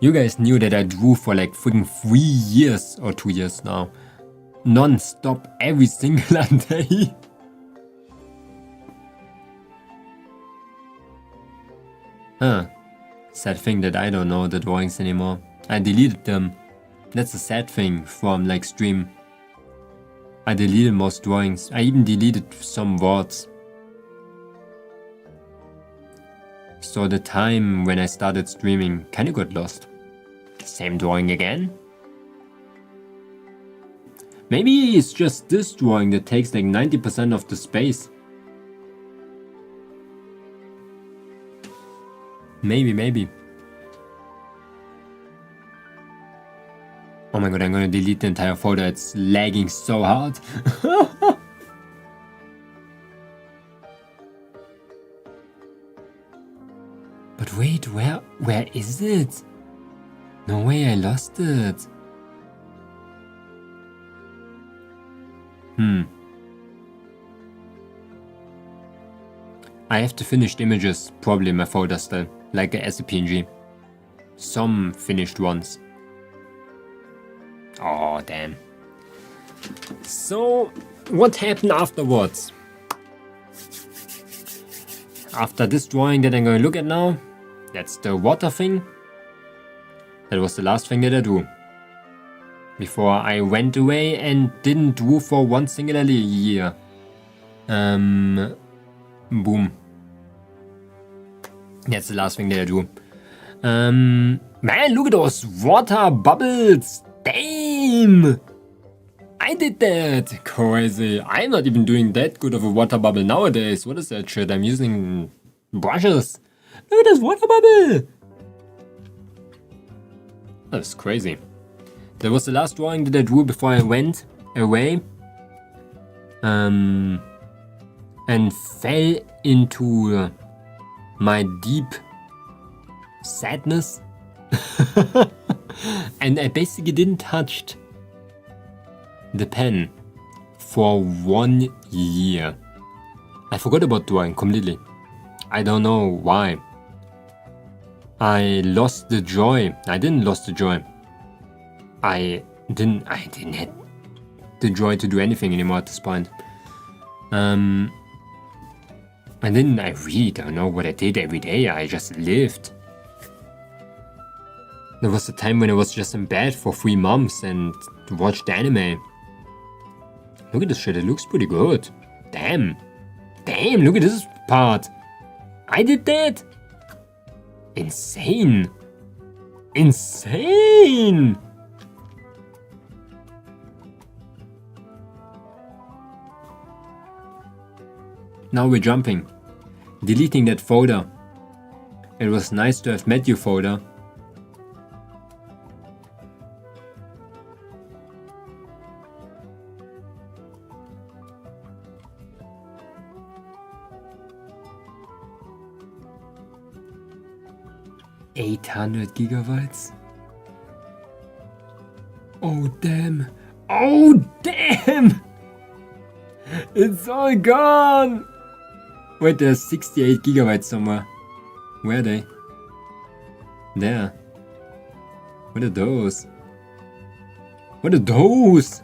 You guys knew that I drew for like freaking 3 years or 2 years now. Non-stop every single day. Huh. Sad thing that I don't know the drawings anymore. I deleted them. That's a sad thing from like stream. I deleted most drawings. I even deleted some words. So the time when I started streaming kinda got lost. Same drawing again? Maybe it's just this drawing that takes like 90% of the space. Maybe. Oh my god, I'm gonna delete the entire photo, it's lagging so hard. But wait, where is it? No way, I lost it. I have to finished images, probably in my folder still, like as a PNG. Some finished ones. Oh, damn. So, what happened afterwards? After this drawing that I'm going to look at now, that's the water thing. That was the last thing that I drew. Before I went away and didn't draw for one singularly year. Boom. That's the last thing that I drew. Man, look at those water bubbles. Damn! I did that! Crazy. I'm not even doing that good of a water bubble nowadays. What is that shit? I'm using brushes. Look at this water bubble! That's crazy. That was the last drawing that I drew before I went away. And fell into my deep sadness. And I basically didn't touch the pen for 1 year. I forgot about drawing completely. I don't know why. I lost the joy. I didn't lose the joy. I didn't have the joy to do anything anymore at this point. And then I really don't know what I did every day. I just lived. There was a time when I was just in bed for 3 months and watched anime. Look at this shit, it looks pretty good. Damn, look at this part. I did that? Insane. Now we're jumping. Deleting that folder. It was nice to have met you folder. $800 gigabytes. Oh damn! It's all gone! Wait, there's 68 gigabytes somewhere. Where are they? There. What are those? What are those?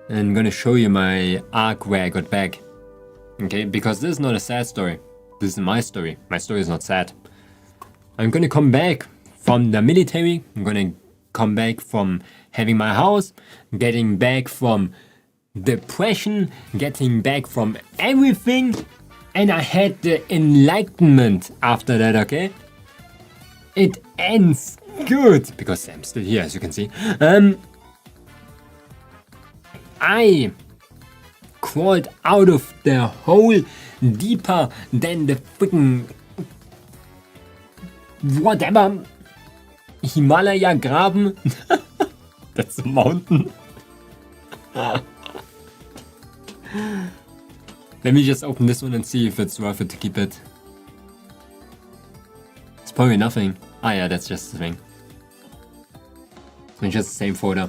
I'm gonna show you my arc where I got back. Okay, because this is not a sad story. This is my story. My story is not sad. I'm gonna come back from the military. I'm gonna come back from having my house, getting back from depression, getting back from everything. And I had the enlightenment after that, okay? It ends good, because I'm still here, as you can see. I crawled out of the hole deeper than the freaking whatever Himalaya graben. That's a mountain. Let me just open this one and see if it's worth it to keep it. It's probably nothing. Ah yeah, that's just the thing. It's just the same folder.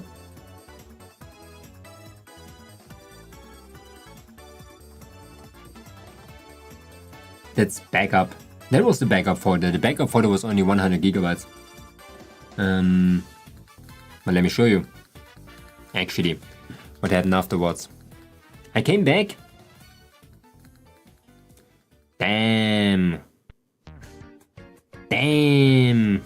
That's backup. That was the backup folder. The backup folder was only 100 gigabytes. But let me show you. Actually, what happened afterwards. I came back. Damn. Damn.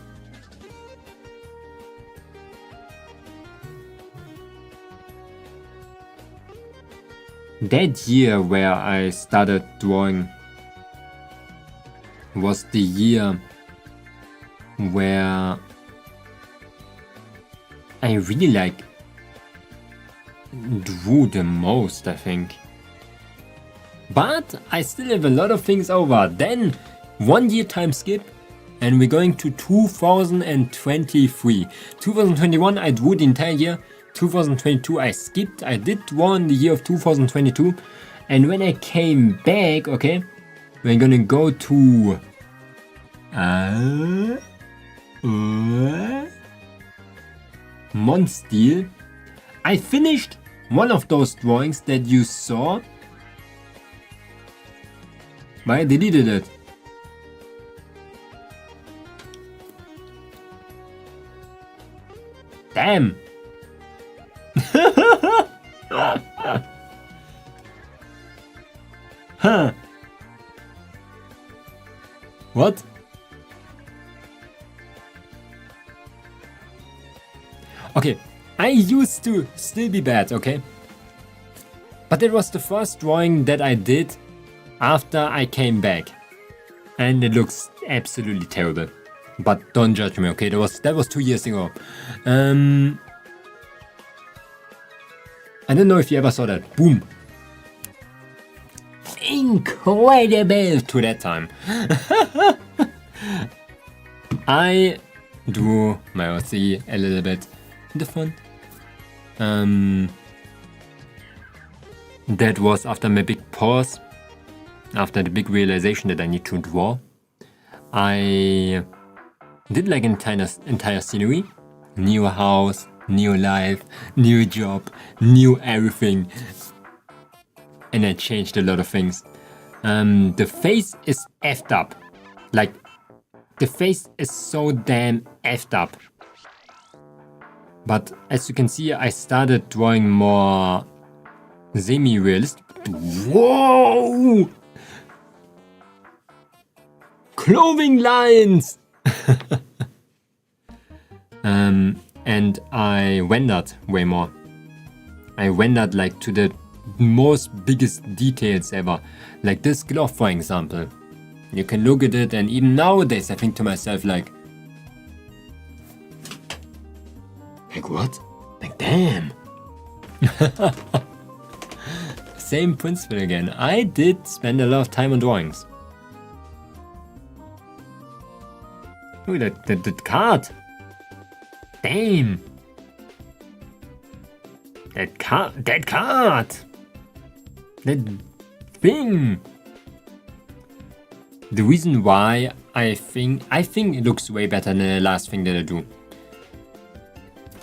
That year where I started drawing was the year where I really drew the most, I think. But I still have a lot of things over. Then 1 year time skip and we're going to 2023. 2021 I drew the entire year. 2022 I skipped. I did draw in the year of 2022. And when I came back, okay, we're gonna go to Monsteel. I finished one of those drawings that you saw. But I deleted it. Damn. Huh. What? Okay, I used to still be bad, okay? But it was the first drawing that I did after I came back. And it looks absolutely terrible. But don't judge me, okay? That was 2 years ago. I don't know if you ever saw that. Boom. Incredible to that time. I drew my OC a little bit different. That was after my big pause. After the big realization that I need to draw. I did like entire scenery. New house, new life, new job, new everything. And I changed a lot of things. The face is effed up. Like, the face is so damn effed up. But as you can see, I started drawing more semi-realistic. Whoa! Clothing lines! And I rendered way more. I rendered like to the most biggest details ever. Like this glove, for example. You can look at it, and even nowadays I think to myself like what? Like damn. Same principle again. I did spend a lot of time on drawings. Ooh, that card. Damn. That card. That thing. The reason why I think it looks way better than the last thing that I do.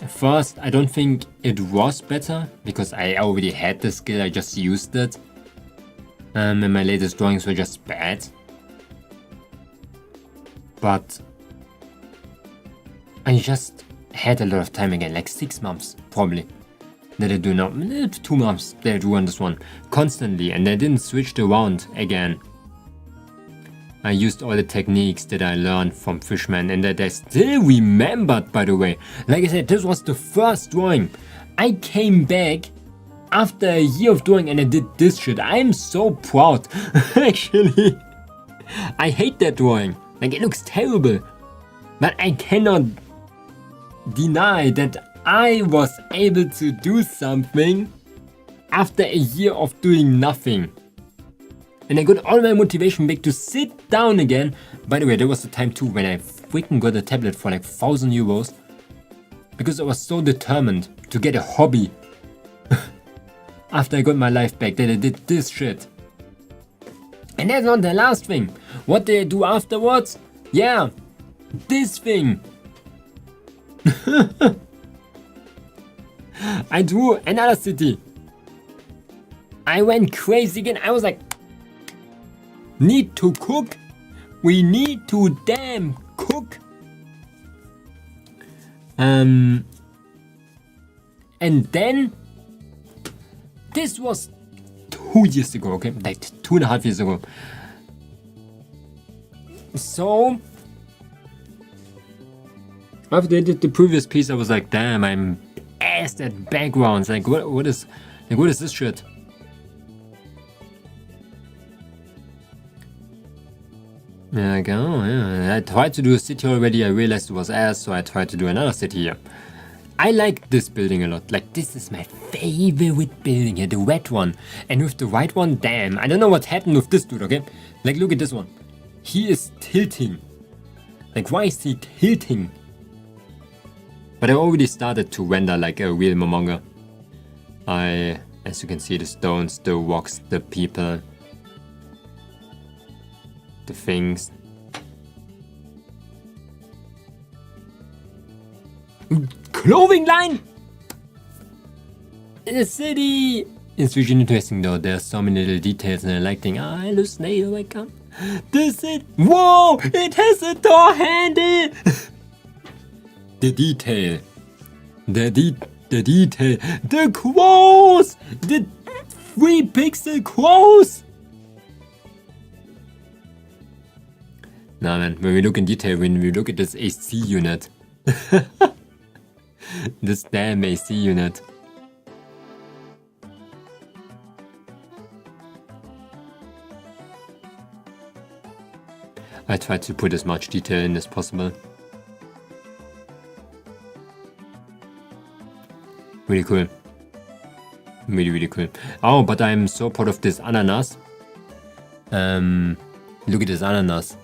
First, I don't think it was better because I already had the skill, I just used it. And my latest drawings were just bad. but I just had a lot of time again, like 6 months probably, that I do now, 2 months that I do on this one constantly, and I didn't switch it around again. I used all the techniques that I learned from Fishman and that I still remembered, by the way. Like I said, this was the first drawing. I came back after a year of drawing and I did this shit. I'm so proud, actually. I hate that drawing. Like, it looks terrible. But I cannot deny that I was able to do something after a year of doing nothing. And I got all my motivation back to sit down again. By the way, there was a time too when I freaking got a tablet for like 1,000 euros. Because I was so determined to get a hobby. After I got my life back, that I did this shit. And that's not the last thing. What did I do afterwards? Yeah, this thing. I drew another city. I went crazy again. I was like, need to cook. We need to damn cook. And then this was 2 years ago, okay? Like 2.5 years ago. So after I did the previous piece, I was like, damn, I'm ass at backgrounds. Like, what is this shit? There I go, yeah. I tried to do a city already, I realized it was ass, so I tried to do another city here. I like this building a lot. Like, this is my favorite building here, the red one. And with the white one, damn, I don't know what happened with this dude, okay? Like, look at this one. He is tilting. Like, why is he tilting? But I already started to render like a real Momonga. As you can see, the stones, the rocks, the people, the things. Clothing line! In the city! It's really interesting though, there's so many little details and I like thinking, hello snail, welcome. This is, whoa! It has a door handle! The detail. The detail. The crows! The 3-pixel crows! Nah man, when we look in detail, when we look at this AC unit. This damn AC unit. I tried to put as much detail in as possible. Really cool. Really, really cool. Oh, but I'm so proud of this ananas. Look at this ananas.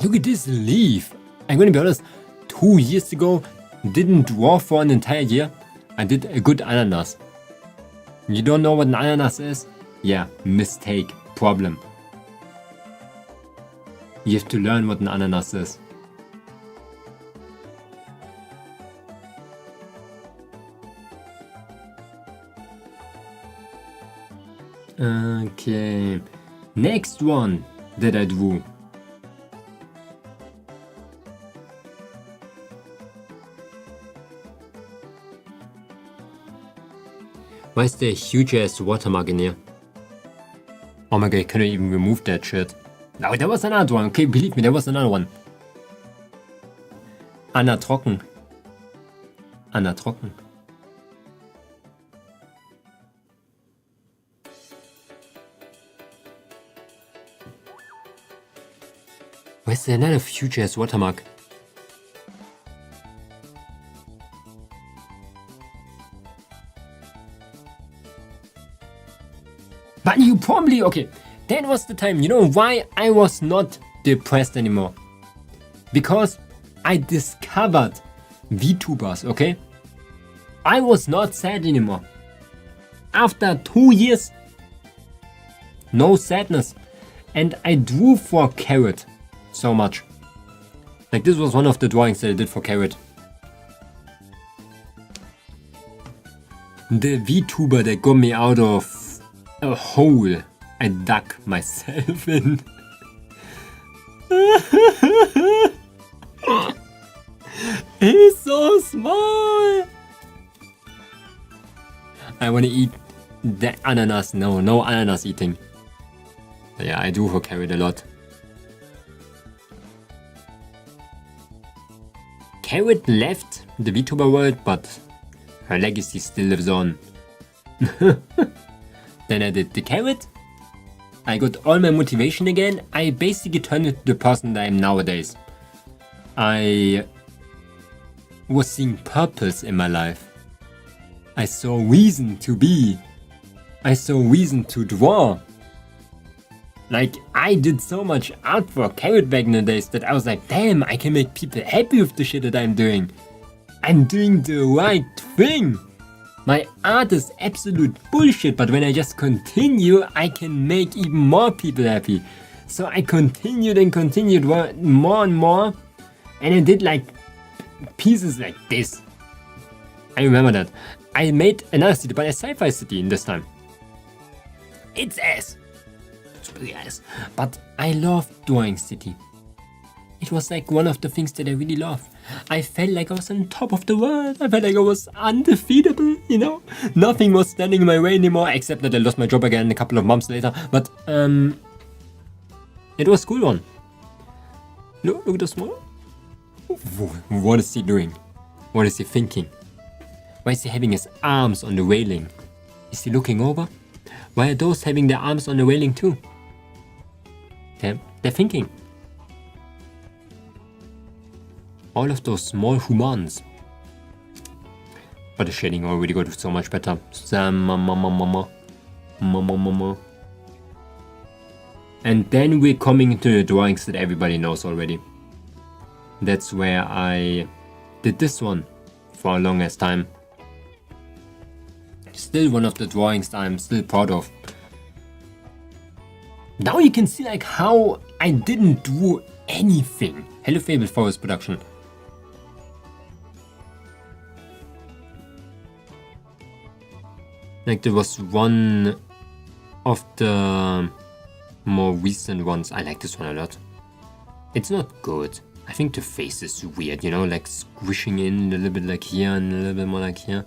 Look at this leaf. I'm gonna be honest, 2 years ago, didn't draw for an entire year. I did a good ananas. You don't know what an ananas is? Yeah, mistake, problem. You have to learn what an ananas is. Okay, next one that I drew. Why is there a huge ass watermark in here? Oh my god, can I even remove that shit? No, there was another one. Okay, believe me, there was another one. Anna Trocken. Anna Trocken. Where's there another huge ass watermark? But you probably, okay, that was the time, you know why I was not depressed anymore? Because I discovered VTubers, okay? I was not sad anymore. After 2 years, no sadness. And I drew for Carrot so much. Like, this was one of the drawings that I did for Carrot. The VTuber that got me out of a hole I dug myself in. He's so small. I want to eat the ananas. No ananas eating. Yeah, I do for Carrot a lot. Carrot left the VTuber world, but her legacy still lives on. Then I did the Carrot. I got all my motivation again. I basically turned into the person that I am nowadays. I was seeing purpose in my life. I saw reason to be. I saw reason to draw. Like, I did so much art for Carrot back in the days that I was like, damn, I can make people happy with the shit that I'm doing. I'm doing the right thing. My art is absolute bullshit, but when I just continue, I can make even more people happy. So I continued and continued more and more, and I did like pieces like this. I remember that. I made another city, but a sci-fi city in this time. It's ass. It's pretty ass. But I loved drawing city. It was like one of the things that I really loved. I felt like I was on top of the world. I felt like I was undefeatable, you know? Nothing was standing in my way anymore, except that I lost my job again a couple of months later. But, it was a cool one. Look at the small. What is he doing? What is he thinking? Why is he having his arms on the railing? Is he looking over? Why are those having their arms on the railing too? They're thinking. All of those small humans. But the shading already got so much better. And then we're coming into the drawings that everybody knows already. That's where I did this one for a longest time. Still one of the drawings I'm still proud of. Now you can see like how I didn't do anything. Hello Fable Forest Production. Like there was one of the more recent ones. I like this one a lot. It's not good. I think the face is weird, you know, like squishing in a little bit like here and a little bit more like here.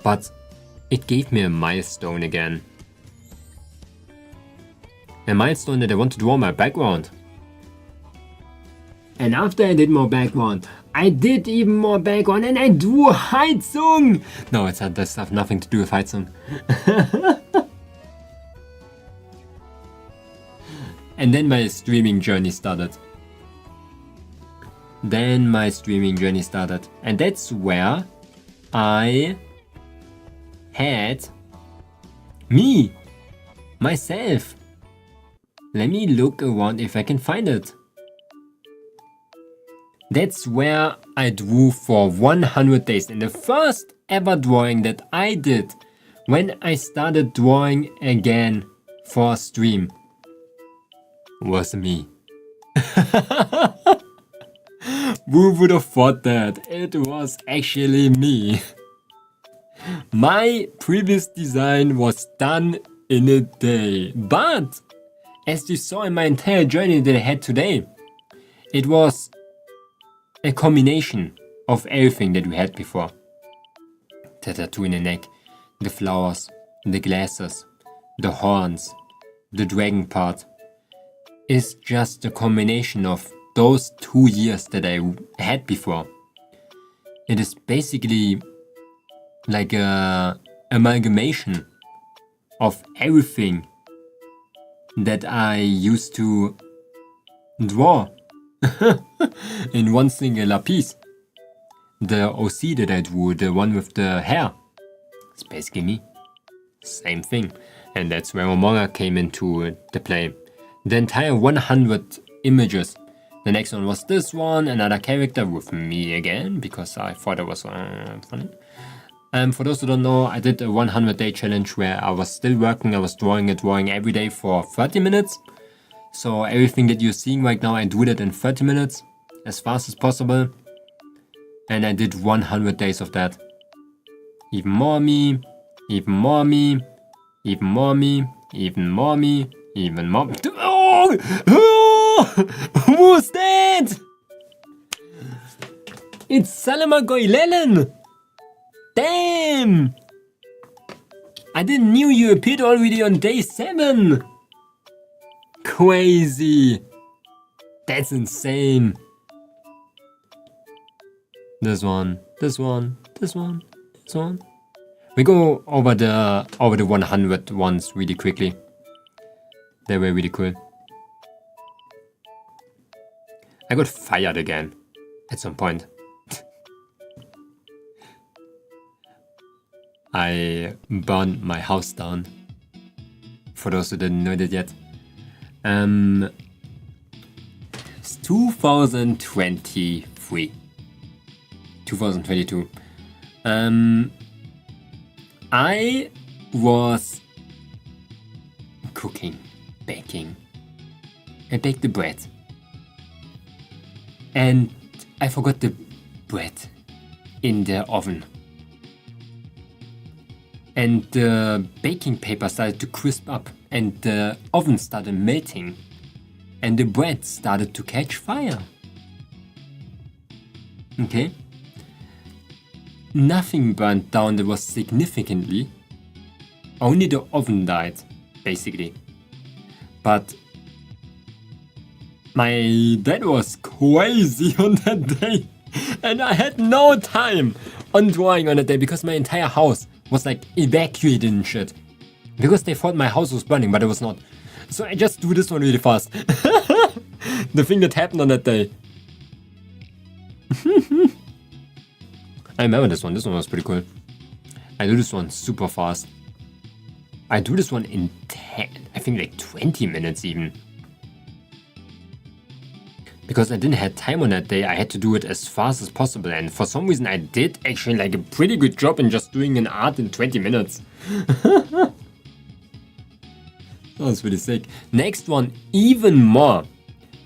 But it gave me a milestone again. A milestone that I want to draw my background. And after I did more background, I did even more background and I drew Heizung! No, it does have nothing to do with Heizung. And then my streaming journey started. And that's where I had me, myself. Let me look around if I can find it. That's where I drew for 100 days. And the first ever drawing that I did when I started drawing again for a stream was me. Who would have thought that? It was actually me. My previous design was done in a day, but as you saw in my entire journey that I had today, it was a combination of everything that we had before. The tattoo in the neck, the flowers, the glasses, the horns, the dragon part. Is just a combination of those 2 years that I had before. It is basically like a amalgamation of everything that I used to draw in one singular piece. The OC that I drew, the one with the hair, it's basically me. Same thing. And that's where Momonga came into the play. The entire 100 images. The next one was this one, another character with me again, because I thought it was funny. For those who don't know, I did a 100-day challenge where I was still working. I was drawing every day for 30 minutes. So everything that you're seeing right now, I do that in 30 minutes, as fast as possible. And I did 100 days of that. Even more me, even more me, even more me, even more me, even more. Oh! Whoa! Who's that? It's Salamagoylelen! Damn! I didn't knew you appeared already on day 7! Crazy! That's insane! This one, this one, this one, this one. We go over the 100 ones really quickly. They were really cool. I got fired again at some point. I burned my house down. For those who didn't know that yet. It's 2023. 2022. I was cooking, baking. I baked the bread. And I forgot the bread in the oven. And the baking paper started to crisp up and the oven started melting. And the bread started to catch fire. Okay? Nothing burnt down that was significantly. Only the oven died, basically. But my dad was crazy on that day. And I had no time on drawing on that day because my entire house was like evacuated and shit. Because they thought my house was burning, but it was not. So I just do this one really fast. The thing that happened on that day. I remember this one was pretty cool. I do this one super fast. I do this one in 10, I think like 20 minutes even. Because I didn't have time on that day, I had to do it as fast as possible, and for some reason I did actually like a pretty good job in just doing an art in 20 minutes. That was really sick. Next one, even more.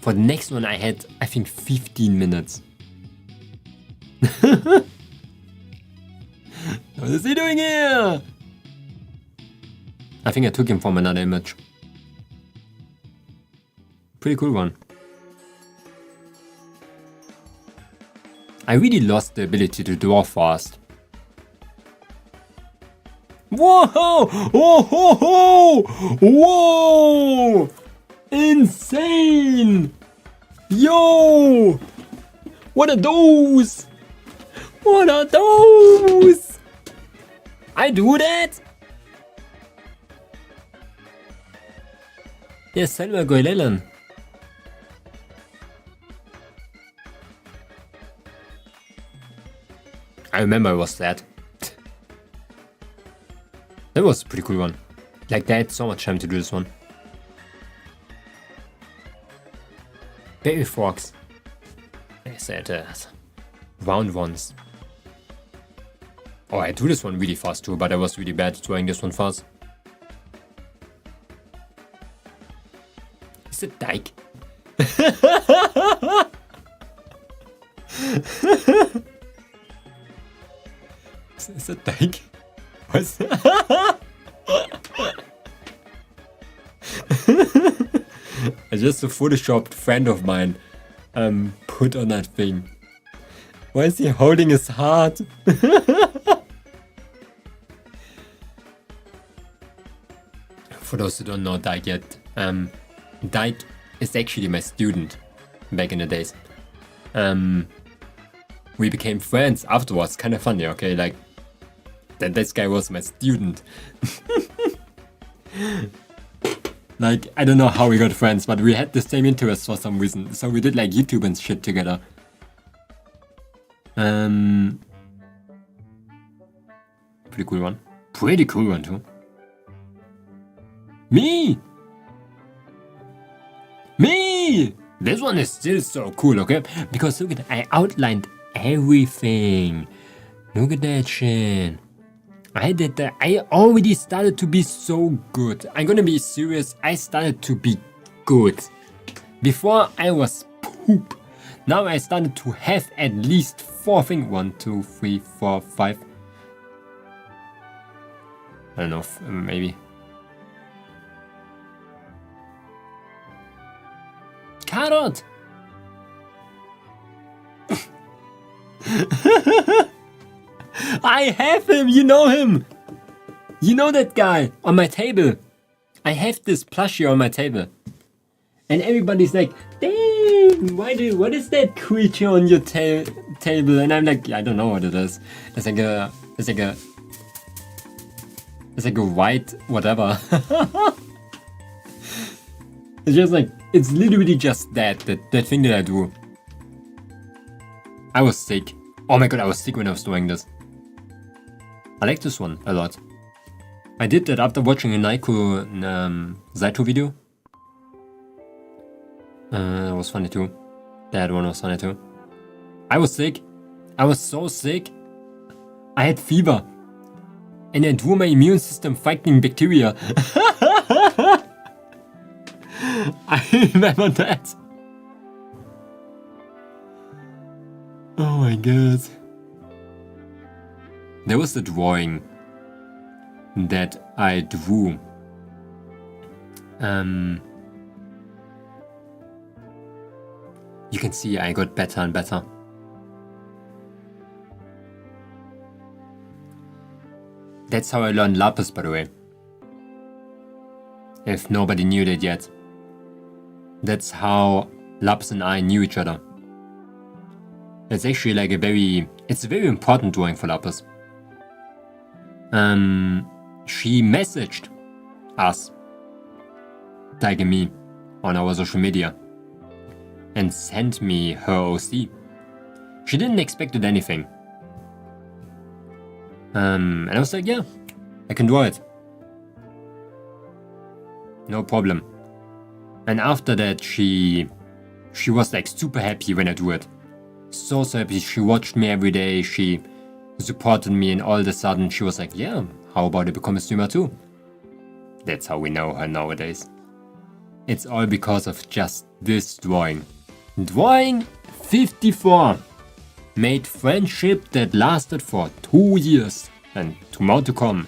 For the next one I had, I think 15 minutes. What is he doing here? I think I took him from another image. Pretty cool one. I really lost the ability to draw fast. Whoa! Whoa! Whoa! Whoa! Insane! Yo! What are those? What are those? I do that? Yes, Selma Goylelan. I remember it was that. That was a pretty cool one. Like, they had so much time to do this one. Baby frogs. I said round ones. Oh, I do this one really fast too, but I was really bad at drawing this one fast. Is it dyke? Is it dyke? What? Just a photoshopped friend of mine put on that thing. Why is he holding his heart? For those who don't know Dyke yet, Dyke is actually my student back in the days. We became friends afterwards, kind of funny, okay? Like, that this guy was my student. Like, I don't know how we got friends, but we had the same interests for some reason. So we did like YouTube and shit together. Pretty cool one. Pretty cool one too. Me! Me! This one is still so cool, okay? Because look at that, I outlined everything. Look at that shit. I did that. I already started to be so good. I'm gonna be serious. I started to be good. Before I was poop. Now I started to have at least 4 things. 1, 2, 3, 4, 5. I don't know, maybe. carrot. I have him, you know him. You know that guy on my table. I have this plushie on my table. And everybody's like, damn, what is that creature on your table? And I'm like, I don't know what it is. It's like a white whatever. It's just like, it's literally just that thing that I do. I was sick. Oh my god, I was sick when I was doing this. I like this one a lot. I did that after watching a Naiko Zaito video. That was funny too. That one was funny too. I was sick. I was so sick. I had fever. And I drew my immune system fighting bacteria. I remember that. Oh my god. There was the drawing that I drew. You can see I got better and better. That's how I learned Lapis, by the way. If nobody knew that yet. That's how Lapis and I knew each other. It's actually like it's a very important drawing for Lapis. She messaged us, tagging me on our social media, and sent me her OC. She didn't expect anything. And I was like, yeah, I can draw it. No problem. And after that, she was like super happy when I drew it. So happy. She watched me every day. She supported me, and all of a sudden she was like, yeah, how about I become a streamer too? That's how we know her nowadays. It's all because of just this drawing. Drawing 54 made friendship that lasted for 2 years and 2 more to come.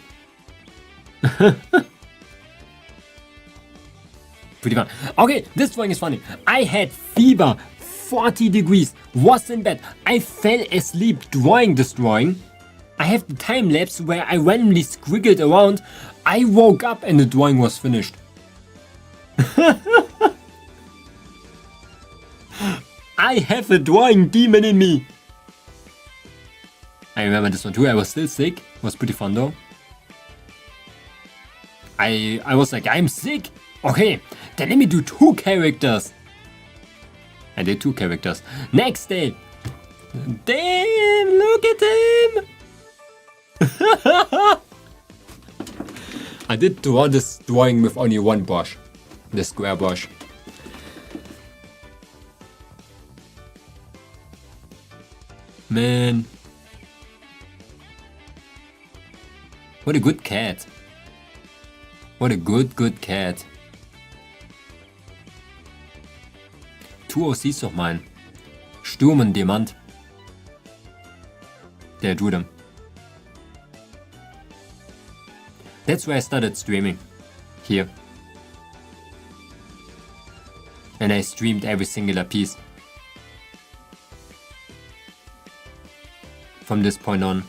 Pretty fun. Okay, this drawing is funny. I had fever, 40 degrees, was in bed. I fell asleep drawing this drawing. I have the time lapse where I randomly squiggled around. I woke up and the drawing was finished. I have a drawing demon in me. I remember this one too. I was still sick. It was pretty fun though. I was like, I'm sick. Okay, then let me do 2 characters. I did 2 characters. Next day. Damn, look at him. I did draw this drawing with only 1 brush. The square brush. Man. What a good cat. What a good cat. 2 OCs of mine. Sturm und Diamant. Der drew them. That's where I started streaming. Here. And I streamed every singular piece. From this point on.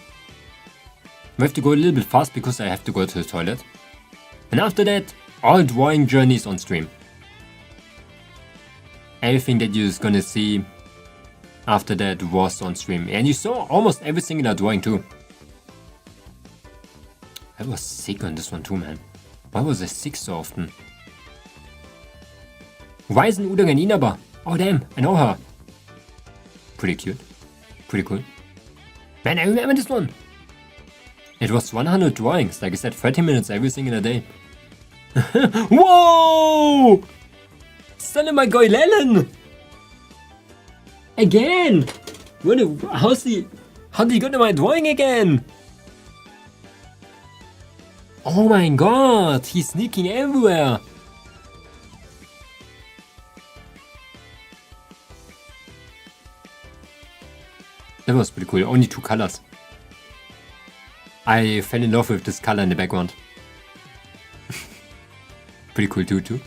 I have to go a little bit fast because I have to go to the toilet. And after that, all drawing journeys on stream. Everything that you're gonna see after that was on stream. And you saw almost every single drawing too. I was sick on this one too, man. Why was I sick so often? Ryzen Udangan Inaba. Oh damn, I know her. Pretty cute. Pretty cool. Man, I remember this one. It was 100 drawings, like I said, 30 minutes every single day. Whoa! Son of my guy Lelen! Again! How did he go to my drawing again? Oh my god, he's sneaking everywhere! That was pretty cool, only 2 colors. I fell in love with this color in the background. Pretty cool too.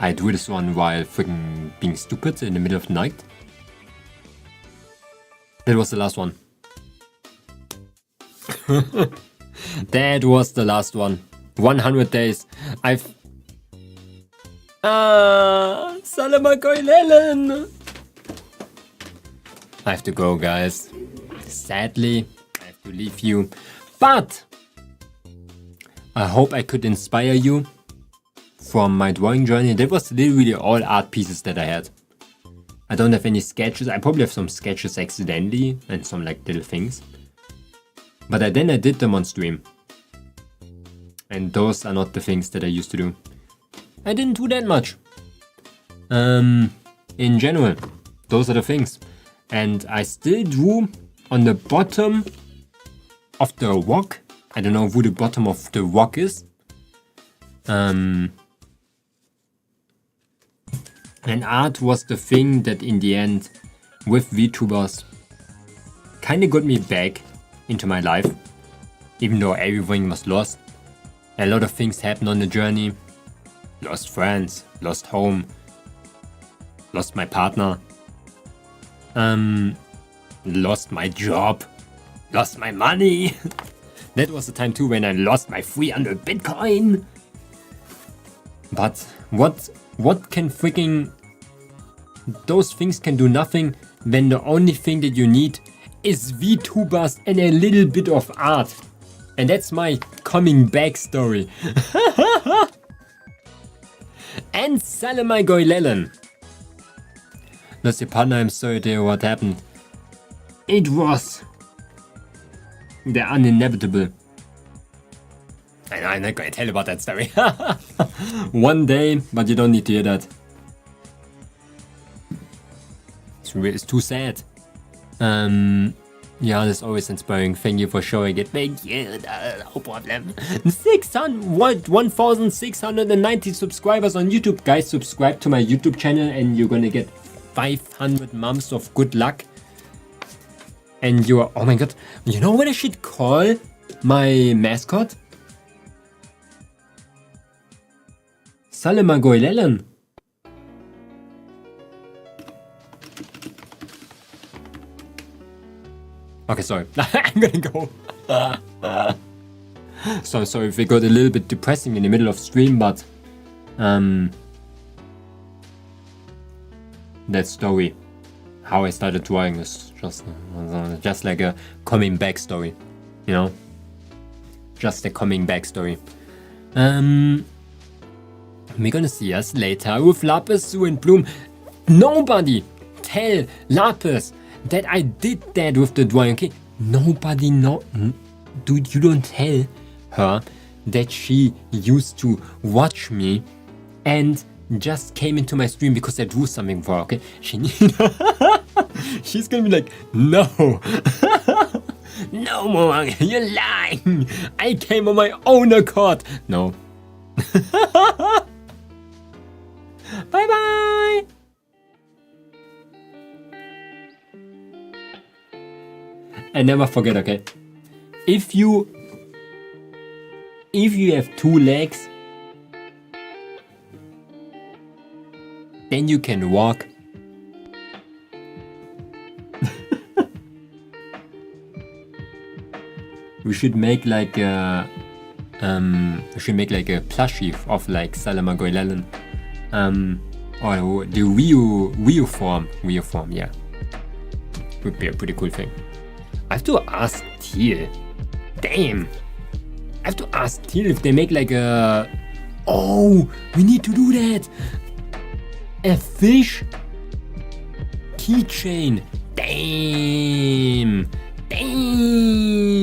I do this one while freaking being stupid in the middle of the night. That was the last one. That was the last one. 100 days. Salamakoilelen. I have to go, guys. Sadly, I have to leave you. But I hope I could inspire you from my drawing journey. That was literally all art pieces that I had. I don't have any sketches. I probably have some sketches accidentally and some like little things. But then I did them on stream. And those are not the things that I used to do. I didn't do that much. In general, those are the things. And I still drew on the bottom of the rock. I don't know who the bottom of the rock is. And art was the thing that in the end, with VTubers, kind of got me back into my life. Even though everything was lost. A lot of things happened on the journey. Lost friends, lost home, lost my partner, lost my job, lost my money. That was the time too when I lost my 300 Bitcoin. But what can freaking... Those things can do nothing when the only thing that you need is VTubers and a little bit of art. And that's my coming back story. And Salamai Goilelen. Lost your partner, I'm sorry to hear what happened. It was the uninevitable. I'm not gonna tell about that story. One day, but you don't need to hear that. It's too sad. Yeah, that's always inspiring. Thank you for showing it. Thank you. No problem. 1,690 subscribers on YouTube. Guys, subscribe to my YouTube channel and you're gonna get 500 months of good luck. And you're... Oh my god. You know what I should call my mascot? Salamagoilelen. Okay, sorry. I'm gonna go. So sorry if it got a little bit depressing in the middle of stream, but that story, how I started drawing, is just like a coming back story, you know, just a coming back story. We're gonna see us later with Lapis, Sue, and Bloom. Nobody tell Lapis that I did that with the drawing, okay? Nobody know. Dude, you don't tell her that she used to watch me and just came into my stream because I drew something for her, okay? She's gonna be like, no. No, Momonga, you're lying. I came on my own accord. No. Bye-bye. And never forget, okay? If you have 2 legs, then you can walk. We should make like a plushie of like Salamagoilelen. Or the Wii form, yeah. Would be a pretty cool thing. I have to ask Teal. Damn. I have to ask Teal if they make like a... Oh, we need to do that. A fish keychain. Damn.